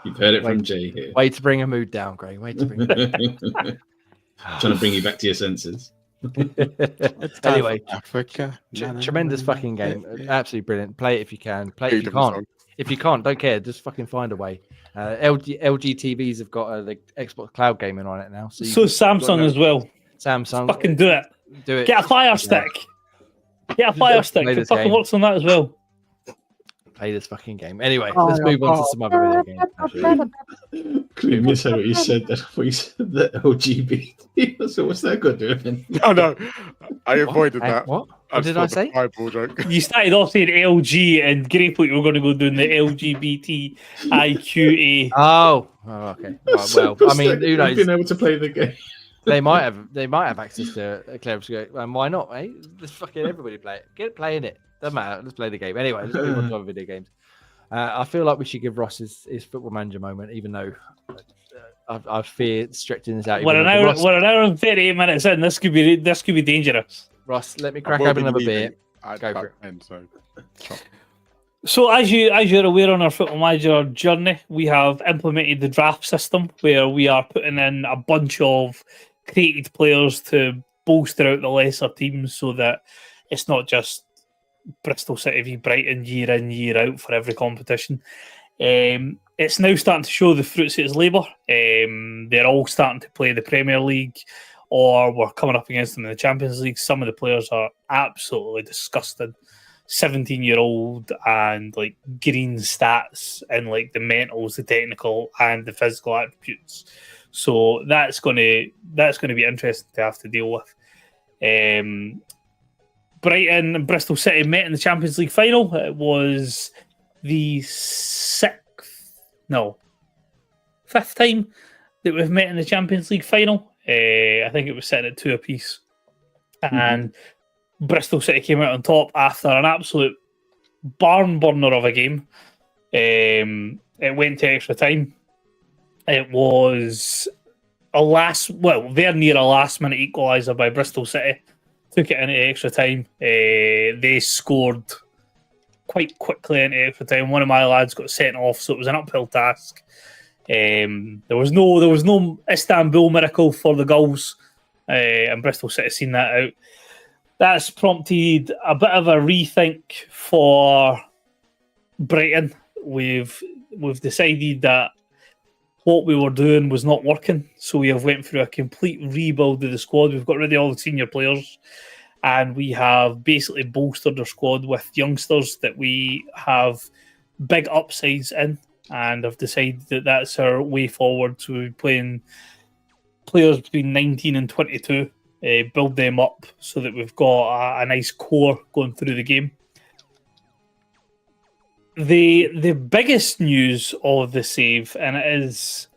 You've heard it from Jay here. Way to bring a mood down, Gray. Way to bring it down. Trying to bring you back to your senses. Anyway, Africa. Tremendous fucking game. Absolutely brilliant. Play it if you can. Play it if you can't. If you can't, don't care. Just fucking find a way. LG TVs have got the Xbox Cloud gaming on it now. So Samsung as well. Samsung. Fucking do it. Do it. Get a Fire Stick. Get a Fire Stick. It fucking works on that as well. Play this fucking game. Anyway, let's move on to some other video games. Couldn't miss what you said. You said the LGBT. So what's that got to do? No, I avoided that. What did I say? Joke. You started off saying LG, and Gray thought you were going to go doing the LGBTIQA. Oh, okay. Right, well, I mean, who knows? Been able to play the game. They might have access to Clair Obscur, and why not? Eh? Let's fucking everybody play it. Get playing it. Doesn't matter. Let's play the game. Anyway, let's move on to other video games. I feel like we should give Ross his football manager moment, even though I fear stretching this out. We're an hour and 38 minutes in. This could be dangerous. Ross, let me crack open another beer. Go for it. So as you're aware, on our football manager journey, we have implemented the draft system where we are putting in a bunch of created players to bolster out the lesser teams, so that it's not just Bristol City v Brighton year in, year out for every competition. It's now starting to show the fruits of its labour. They're all starting to play the Premier League, or we're coming up against them in the Champions League. Some of the players are absolutely disgusting. 17-year-old and like green stats and like the mentals, the technical and the physical attributes. So that's going to be interesting to have to deal with. Brighton and Bristol City met in the Champions League final. It was the fifth time that we've met in the Champions League final. I think it was sitting at 2 apiece. And Bristol City came out on top after an absolute barn burner of a game. It went to extra time. It was very near a last minute equaliser by Bristol City. Took it into extra time. They scored quite quickly into extra time. One of my lads got sent off, so it was an uphill task. There was no Istanbul miracle for the goals, and Bristol City seen that out. That's prompted a bit of a rethink for Brighton. We've decided that what we were doing was not working, so we have went through a complete rebuild of the squad. We've got rid of all the senior players, and we have basically bolstered our squad with youngsters that we have big upsides in, and have decided that that's our way forward. So we're playing players between 19 and 22, build them up so that we've got a nice core going through the game. The biggest news of the save, and it is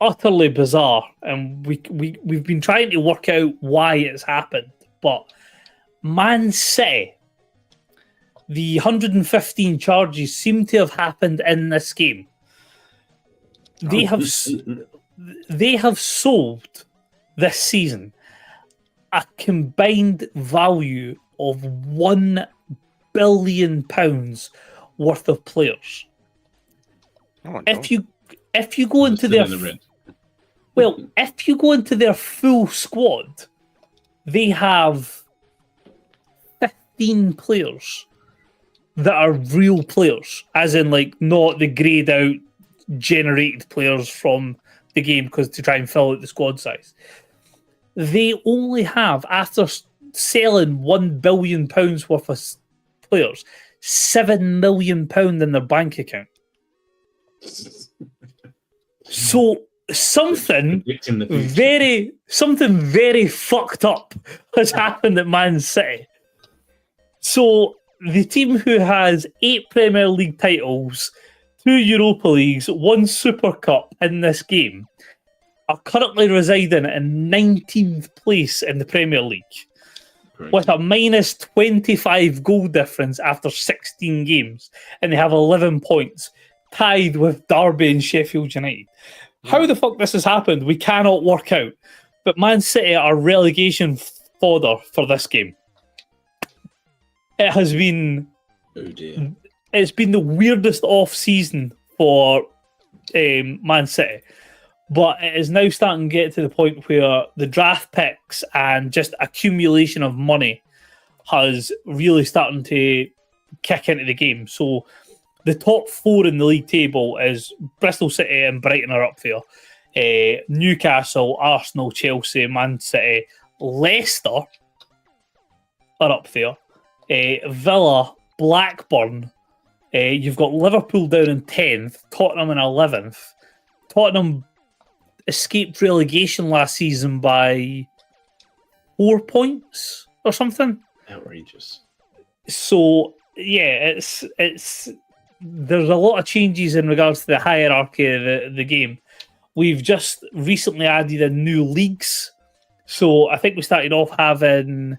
utterly bizarre, and we've been trying to work out why it's happened, but Man City, the 115 charges seem to have happened in this game. They have sold this season a combined value of £1 billion worth of players. If you go into their if you go into their full squad, they have 15 players that are real players, as in like not the grayed out generated players from the game because to try and fill out the squad size. They only have, after selling £1 billion worth of players, £7 million in their bank account. So something very fucked up has happened at Man City. So the team who has 8 Premier League titles, 2 Europa Leagues, 1 Super Cup in this game are currently residing in 19th place in the Premier League. Great. With a minus 25 goal difference after 16 games, and they have 11 points, tied with Derby and Sheffield United. Yeah. How the fuck this has happened, we cannot work out. But Man City are relegation fodder for this game. It has been... Oh dear. It's been the weirdest off-season for Man City. But it is now starting to get to the point where the draft picks and just accumulation of money has really starting to kick into the game. So the top 4 in the league table is Bristol City and Brighton are up there. Newcastle, Arsenal, Chelsea, Man City, Leicester are up there. Villa, Blackburn. You've got Liverpool down in 10th, Tottenham in 11th. Tottenham escaped relegation last season by 4 points or something. Outrageous. So yeah, it's there's a lot of changes in regards to the hierarchy of the game. We've just recently added in new leagues. So I think we started off having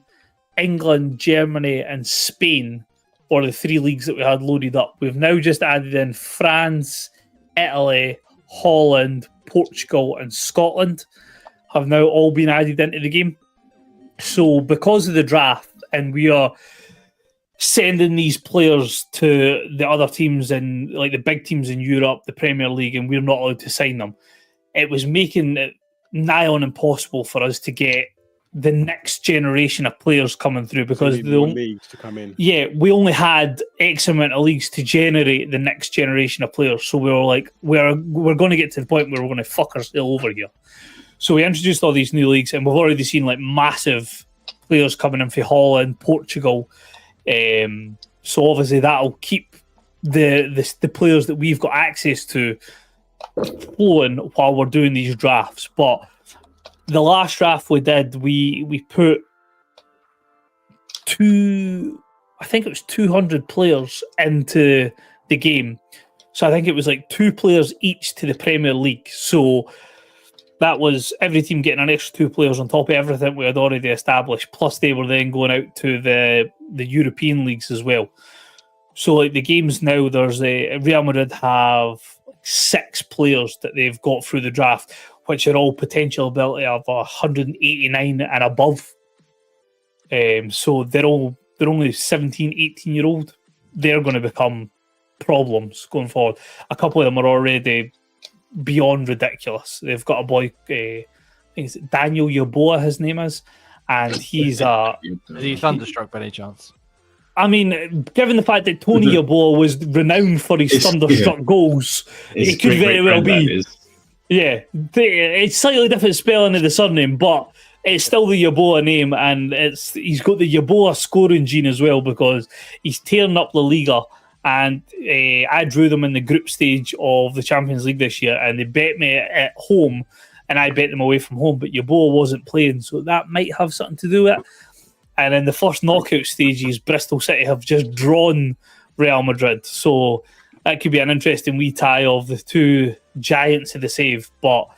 England, Germany, and Spain, or the 3 leagues that we had loaded up. We've now just added in France, Italy, Holland, Portugal, and Scotland have now all been added into the game. So because of the draft, and we are sending these players to the other teams in, like the big teams in Europe, the Premier League, and we're not allowed to sign them, it was making it nigh on impossible for us to get the next generation of players coming through, because the leagues to come in. Yeah, we only had X amount of leagues to generate the next generation of players. So we were like, we're going to get to the point where we're going to fuck ourselves over here. So we introduced all these new leagues, and we've already seen like massive players coming in for Holland, Portugal. So obviously that'll keep the players that we've got access to flowing while we're doing these drafts. But the last draft we did, we put I think it was 200 players into the game. So I think it was like 2 players each to the Premier League. So that was every team getting an extra 2 players on top of everything we had already established. Plus, they were then going out to the European leagues as well. So, like the games now, there's Real Madrid have 6 players that they've got through the draft, which are all potential ability of 189 and above. So they're only 17, 18-year-old. They're going to become problems going forward. A couple of them are already beyond ridiculous. They've got a boy, I think it's Daniel Yaboa, his name is, and he's Is he thunderstruck by any chance? I mean, given the fact that Tony Yaboa was renowned for his thunderstruck goals, it could very well be. Yeah, it's slightly different spelling of the surname, but it's still the Yaboa name, and he's got the Yaboa scoring gene as well because he's tearing up La Liga. And I drew them in the group stage of the Champions League this year, and they bet me at home, and I bet them away from home. But Yaboa wasn't playing, so that might have something to do with it. And in the first knockout stages, Bristol City have just drawn Real Madrid, so that could be an interesting wee tie of the 2 giants of the save. But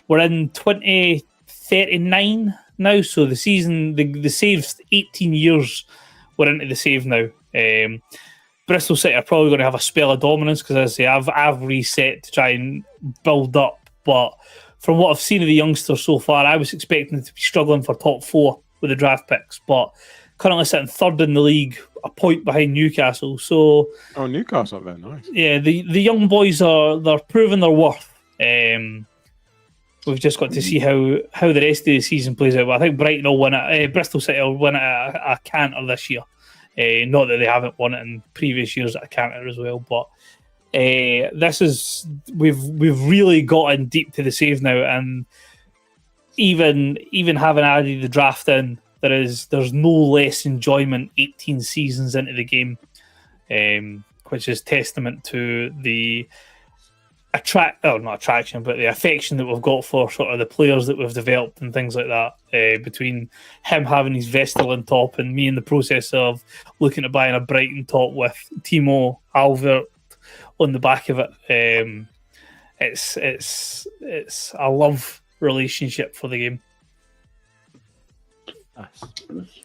we're in 2039 now, so the season, the save's 18 years. We're into the save now. Bristol City are probably going to have a spell of dominance because, as I say, I've reset to try and build up. But from what I've seen of the youngsters so far, I was expecting them to be struggling for top 4 with the draft picks. But currently sitting 3rd in the league, a point behind Newcastle. So, Newcastle up there, nice. Yeah, the young boys they're proving their worth. We've just got to see how the rest of the season plays out. But I think Brighton will win it. Bristol City will win it at a canter this year. Not that they haven't won it in previous years at a canter as well, but this is we've really gotten deep to the save now, and even having added the draft in, there's no less enjoyment 18 seasons into the game, which is testament to the not attraction, but the affection that we've got for sort of the players that we've developed and things like that. Between him having his Vestal top and me in the process of looking at buying a Brighton top with Timo Alvert on the back of it, it's a love relationship for the game. Nice.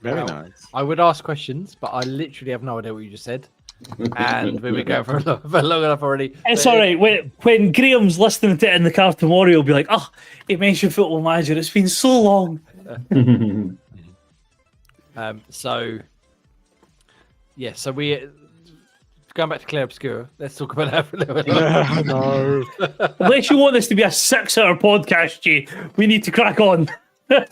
Very nice. I would ask questions, but I literally have no idea what you just said. And we've been going for long enough already. It's all right. When Graham's listening to it in the car tomorrow, he'll be like, "Oh, it mentioned Football Manager. It's been so long." So we going back to Clair Obscur. Let's talk about that for a little bit. No. Unless you want this to be a 6-hour podcast, Jay, we need to crack on.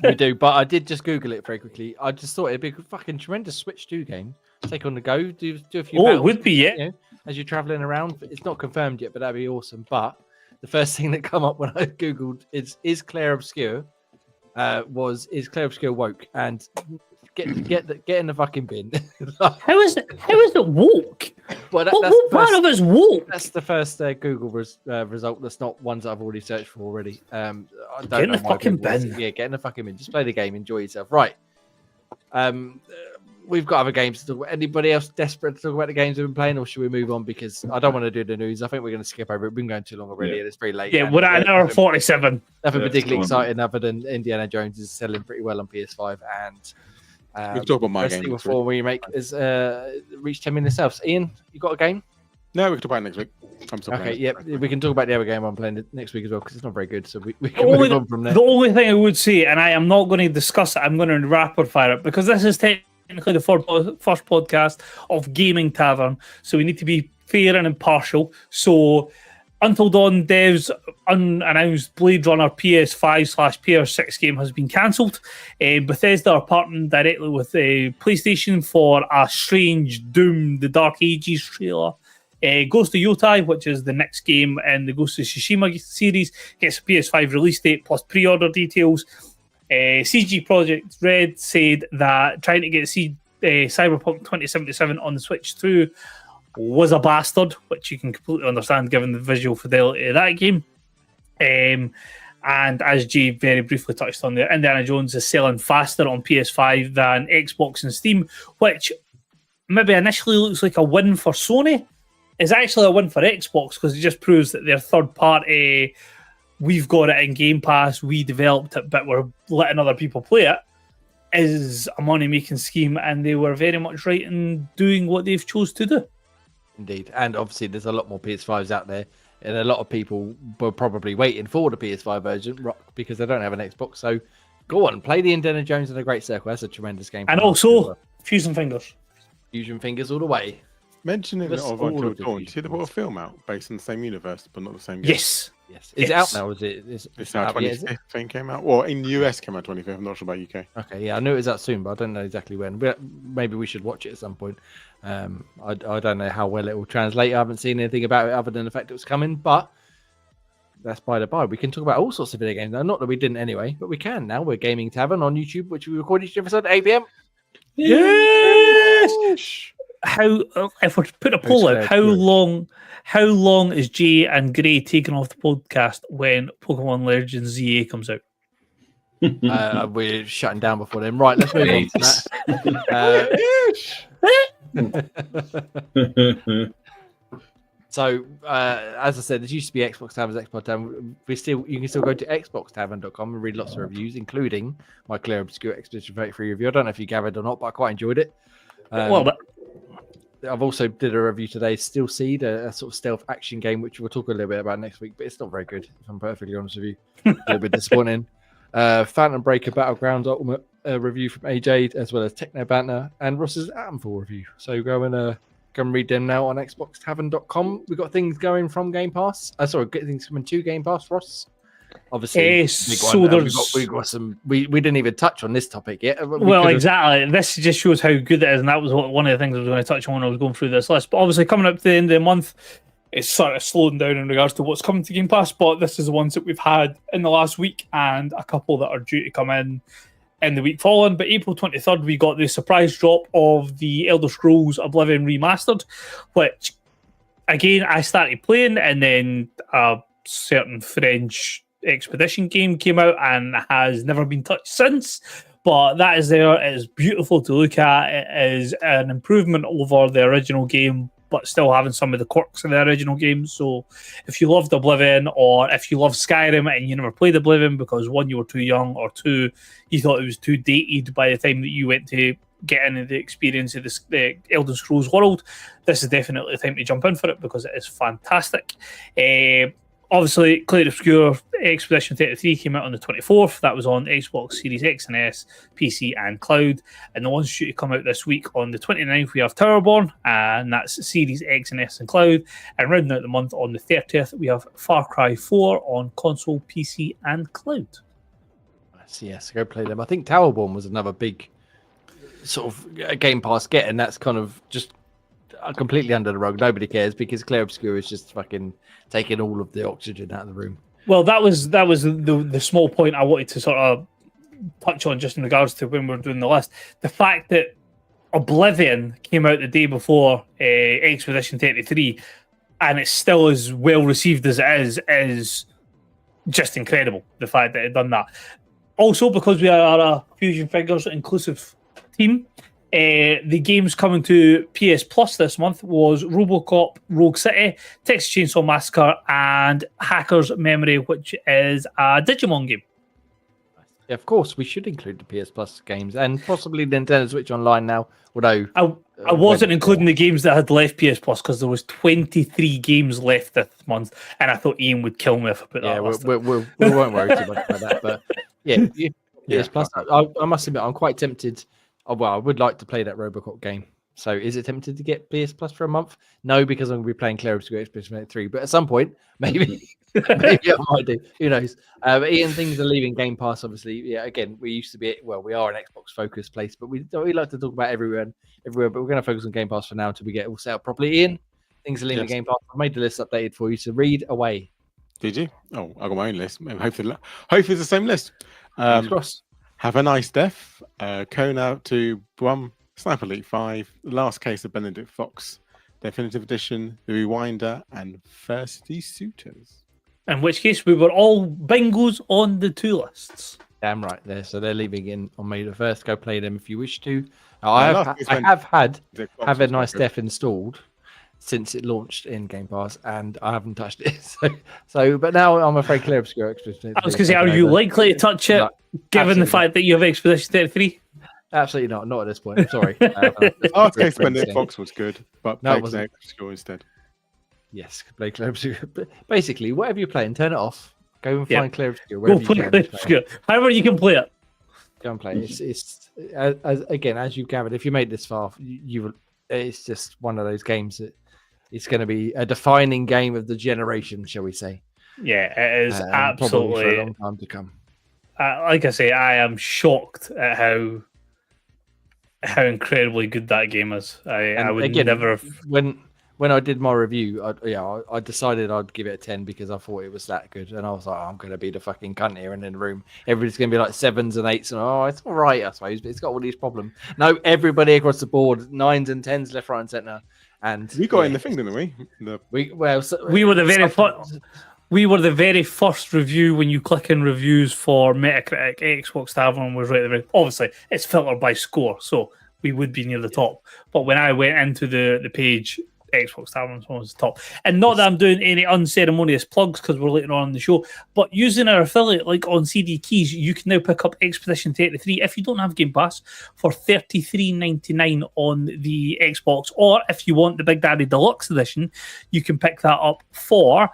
We do, but I did just Google it very quickly. I just thought it'd be a fucking tremendous Switch 2 game. Take on the go, do a few. It would be, yeah. As you're traveling around, it's not confirmed yet, but that'd be awesome. But the first thing that come up when I googled is Clair Obscur, is Clair Obscur woke, and get in the fucking bin. How is it woke? Well, what part of it's woke? That's the first Google result. That's not ones that I've already searched for already. I don't get in know the fucking bin. Yeah, get in the fucking bin. Just play the game, enjoy yourself. Right. We've got other games to talk about. Anybody else desperate to talk about the games we've been playing, or should we move on? Because I don't want to do the news. I think we're going to skip over it. We've been going too long already, and it's very late. Yeah, we're at an hour 47. Nothing particularly exciting other than Indiana Jones is selling pretty well on PS5, and we've talked about my game before remake has reached 10 million sales. Ian, you got a game? No, we can talk about it next week. I'm still okay, playing yeah, we can talk about the other game I'm playing next week as well because it's not very good. So we can move on from there. The only thing I would say, and I am not going to discuss it, I'm going to rapid fire it because this is technically the first podcast of Gaming Tavern, so we need to be fair and impartial. So, Until Dawn devs' unannounced Blade Runner PS5/PS6 game has been cancelled. Bethesda are partnering directly with PlayStation for a strange Doom: The Dark Ages trailer. Ghost of Yotei, which is the next game in the Ghost of Tsushima series, gets a PS5 release date plus pre-order details. CG Projekt Red said that trying to get Cyberpunk 2077 on the Switch 2 was a bastard, which you can completely understand given the visual fidelity of that game. And as Jay very briefly touched on there, Indiana Jones is selling faster on PS5 than Xbox and Steam, which maybe initially looks like a win for Sony, is actually a win for Xbox because it just proves that they're third party. We've got it in Game Pass. We developed it, but we're letting other people play it. Is a money-making scheme, and they were very much right in doing what they've chose to do. Indeed, and obviously there's a lot more PS5s out there, and a lot of people were probably waiting for the PS5 version because they don't have an Xbox. So go on, play the Indiana Jones in a Great Circle. That's a tremendous game. And also, Fusion Fingers. Fusion Fingers all the way. Mentioning That's of all Until of the Dawn, Fusion see they brought a Fingers. film out based on the same universe, but not the same game. Yes. Yes. Is it Yes. out now? Is it? It's now out yet, is 25th, it? I think came out. Well, in the US came out 25th. I'm not sure about UK. Okay, yeah, I knew it was out soon, but I don't know exactly when. But maybe we should watch it at some point. I don't know how well it will translate. I haven't seen anything about it other than the fact it was coming, but that's by the by. We can talk about all sorts of video games now. Not that we didn't anyway, but we can now. We're Gaming Tavern on YouTube, which we record each episode at 8 p.m. Yes. How if we put a poll out, how long is Jay and Gray taking off the podcast when Pokemon Legends ZA comes out? We're shutting down before then. Right, let's move on to that. So, as I said, this used to be Xbox Tavern's Xbox Tavern. You can still go to xboxtavern.com and read lots of reviews, including my Clair Obscur Expedition 33 review. I don't know if you gathered or not, but I quite enjoyed it. I've also did a review today, Still Seed, a sort of stealth action game, which we'll talk a little bit about next week, but it's not very good, if I'm perfectly honest with you. A little bit disappointing. Phantom Breaker Battlegrounds Ultimate review from AJ, as well as Techno Banter, and Ross's Atomfall review. So go and read them now on xboxtavern.com. We've got things going from Game Pass. Things coming to Game Pass, Ross. Obviously, we got some. We didn't even touch on this topic yet. Exactly. This just shows how good it is, and that was one of the things I was going to touch on when I was going through this list. But obviously, coming up to the end of the month, it's sort of slowing down in regards to what's coming to Game Pass. But this is the ones that we've had in the last week, and a couple that are due to come in the week following. But April 23rd, we got the surprise drop of the Elder Scrolls Oblivion Remastered, which again I started playing, and then a certain French Expedition game came out and has never been touched since. But that is there. It is beautiful to look at. It is an improvement over the original game, but still having some of the quirks of the original game. So if you loved Oblivion, or if you love Skyrim and you never played Oblivion because one, you were too young, or two, you thought it was too dated by the time that you went to get into the experience of the Elder Scrolls world, this is definitely the time to jump in for it because it is fantastic. Obviously, Clair Obscur Expedition 33 came out on the 24th. That was on Xbox Series X and S, PC, and Cloud. And the ones due to come out this week on the 29th, we have Towerborn, and that's Series X and S and Cloud. And rounding out the month on the 30th, we have Far Cry 4 on console, PC, and Cloud. Yes, go play them. I think Towerborn was another big sort of Game Pass get, and that's kind of just completely under the rug. Nobody cares because Clair Obscur is just fucking taking all of the oxygen out of the room. Well, that was the small point I wanted to sort of touch on just in regards to when we were doing the list. The fact that Oblivion came out the day before Expedition 33 and it's still as well received as it is just incredible. The fact that it done that. Also, because we are a Fusion Fingers inclusive team, the games coming to PS Plus this month was RoboCop Rogue City, Texas Chainsaw Massacre, and Hacker's Memory, which is a Digimon game. Yeah, of course, we should include the PS Plus games and possibly Nintendo Switch Online now. Although I wasn't including the games that had left PS Plus because there was 23 games left this month, and I thought Ian would kill me if I put that. Yeah, we won't worry too much about that. But yeah, PS Plus. I must admit, I'm quite tempted. Oh, well, I would like to play that RoboCop game. So is it tempted to get PS Plus for a month? No, because I'm going to be playing Clair Obscur Expedition 3. But at some point, maybe I might do. Who knows? But Ian, things are leaving Game Pass, obviously. Yeah, again, we used to be, we are an Xbox-focused place, but we like to talk about everywhere. But we're going to focus on Game Pass for now until we get it all set up properly. Ian, things are leaving Game Pass. I've made the list updated for you, so read away. Did you? Oh, I got my own list. Hopefully it's the same list. Have a Nice Death, Cone Out to Brum, Sniper Elite 5, The Last Case of Benedict Fox, Definitive Edition, The Rewinder, and Thirsty Suitors. In which case, we were all bingos on the two lists. Damn right there. So they're leaving in on May the 1st. Go play them if you wish to. I have had Have a Nice Death installed since it launched in Game Pass, and I haven't touched it. But now I'm afraid Clair Obscur Expedition. I was going to say, are you likely to touch it, No, given the absolutely fact that you have Expedition 33? Absolutely not at this point. I'm sorry. Last case when the Fox was good, but No, it play wasn't. Clair Obscur instead. Yes, play Clair Obscur. But basically, whatever you're playing, turn it off. Go and Yeah. find Clair Obscur. Go Wherever play you can. Clair Obscur. However you can play it. Go and play. It's as you've gathered, if you made this far, it's just one of those games that it's going to be a defining game of the generation, shall we say? Yeah, it is Probably absolutely. for a long time to come. Like I say, I am shocked at how incredibly good that game is. I would again, never have. When I did my review, I decided I'd give it a 10 because I thought it was that good, and I was like, I'm going to be the fucking cunt here, and in the room, everybody's going to be like 7s and 8s, and it's all right, I suppose, but it's got all these problems. No, everybody across the board, 9s and 10s, left, right, and centre. And We got in the thing, didn't we? We were the very first. We were the very first review when you click in reviews for Metacritic. Xbox Tavern was right at the very. Obviously, it's filtered by score, so we would be near the top. But when I went into the page, Xbox Tavern was the top. And not that I'm doing any unceremonious plugs because we're later on in the show, but using our affiliate like on CD Keys, you can now pick up Expedition 33 if you don't have Game Pass for $33.99 on the Xbox, or if you want the Big Daddy Deluxe Edition, you can pick that up for.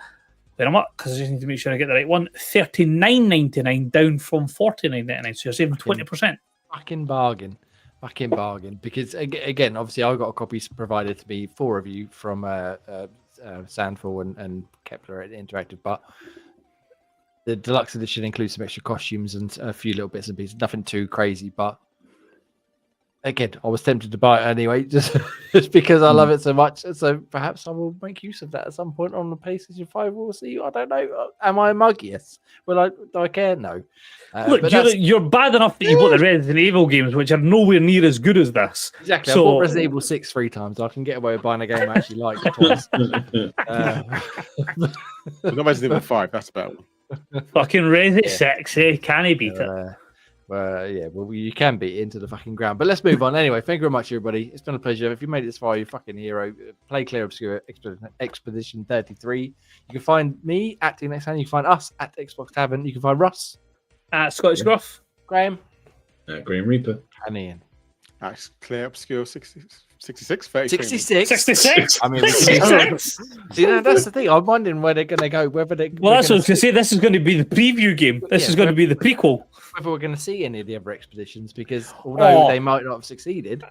Wait a minute, because I just need to make sure I get the right one. $39.99 down from $49.99, so you're saving 20%. Fucking bargain. Because again, obviously, I got a copy provided to me for review from Sandfall and Kepler Interactive, but the deluxe edition includes some extra costumes and a few little bits and pieces. Nothing too crazy, but again, I was tempted to buy it anyway, just because I love it so much. So perhaps I will make use of that at some point on the PlayStation 5. We'll see. I don't know. Am I a mug? Yes. Do I care? No. Look, you're bad enough that you bought the Resident Evil games, which are nowhere near as good as this. Exactly. So, I bought Resident Evil 6 3 times. I can get away with buying a game I actually like twice. Not Resident Evil 5, that's about fucking Resident 6, can he beat it? Well, you can beat it into the fucking ground. But let's move on. Anyway, thank you very much, everybody. It's been a pleasure. If you made it this far, you're a fucking hero. Play Clair Obscur Expedition 33. You can find me at next time. You can find us at Xbox Tavern. You can find Russ At Scottish Gruff. Graham. Graham Reaper. And Ian. That's Clair Obscur 66, 33. 66. 66? I mean, 66? that's the thing. I'm wondering where they're going to go. Whether they. Well, that's what I was going to say. This is going to be the preview game. This is going to be the prequel. Whether we're going to see any of the other expeditions, because although they might not have succeeded,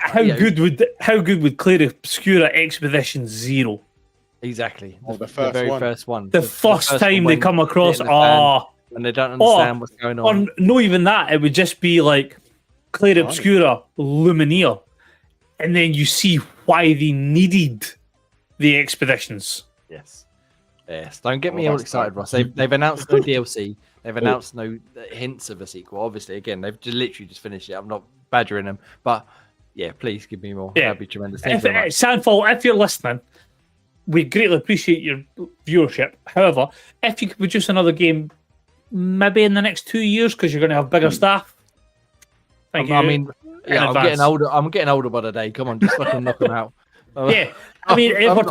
how good would Clair Obscura Expedition 0? Exactly. The very first one. The first time they come across, and they don't understand what's going on. Or no, even that. It would just be like Clair Obscura, Lumineer, and then you see why they needed the expeditions. Yes. Don't get me all excited, Ross. They've announced no DLC. They've announced no hints of a sequel. Obviously, again, they've literally just finished it. I'm not badgering them, but yeah, please give me more. Yeah. That'd be tremendous. Thank you very much. Sandfall, if you're listening, we greatly appreciate your viewership. However, if you could produce another game, maybe in the next 2 years, because you're going to have bigger staff. Thank you. I mean, I'm getting older. I'm getting older by the day. Come on, just fucking knock them out. Yeah, I mean, if we're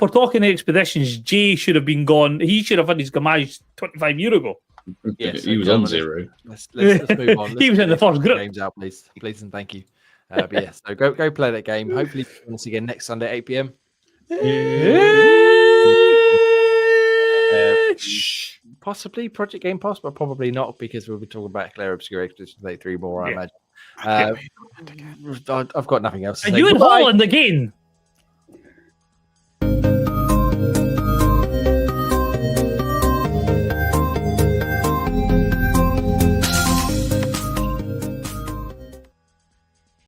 talking expeditions, Jay should have been gone. He should have had his gamage 25 years ago. Yes, he was on 0. Let's move on. He was in the first group. Games out, please, and thank you. But yes, so go play that game. Hopefully, join us again next Sunday, 8 p.m. Possibly Project Game Pass, but probably not, because we'll be talking about Clair Obscur Expedition 33 more, I imagine. I've got nothing else to Are say. you in Holland again?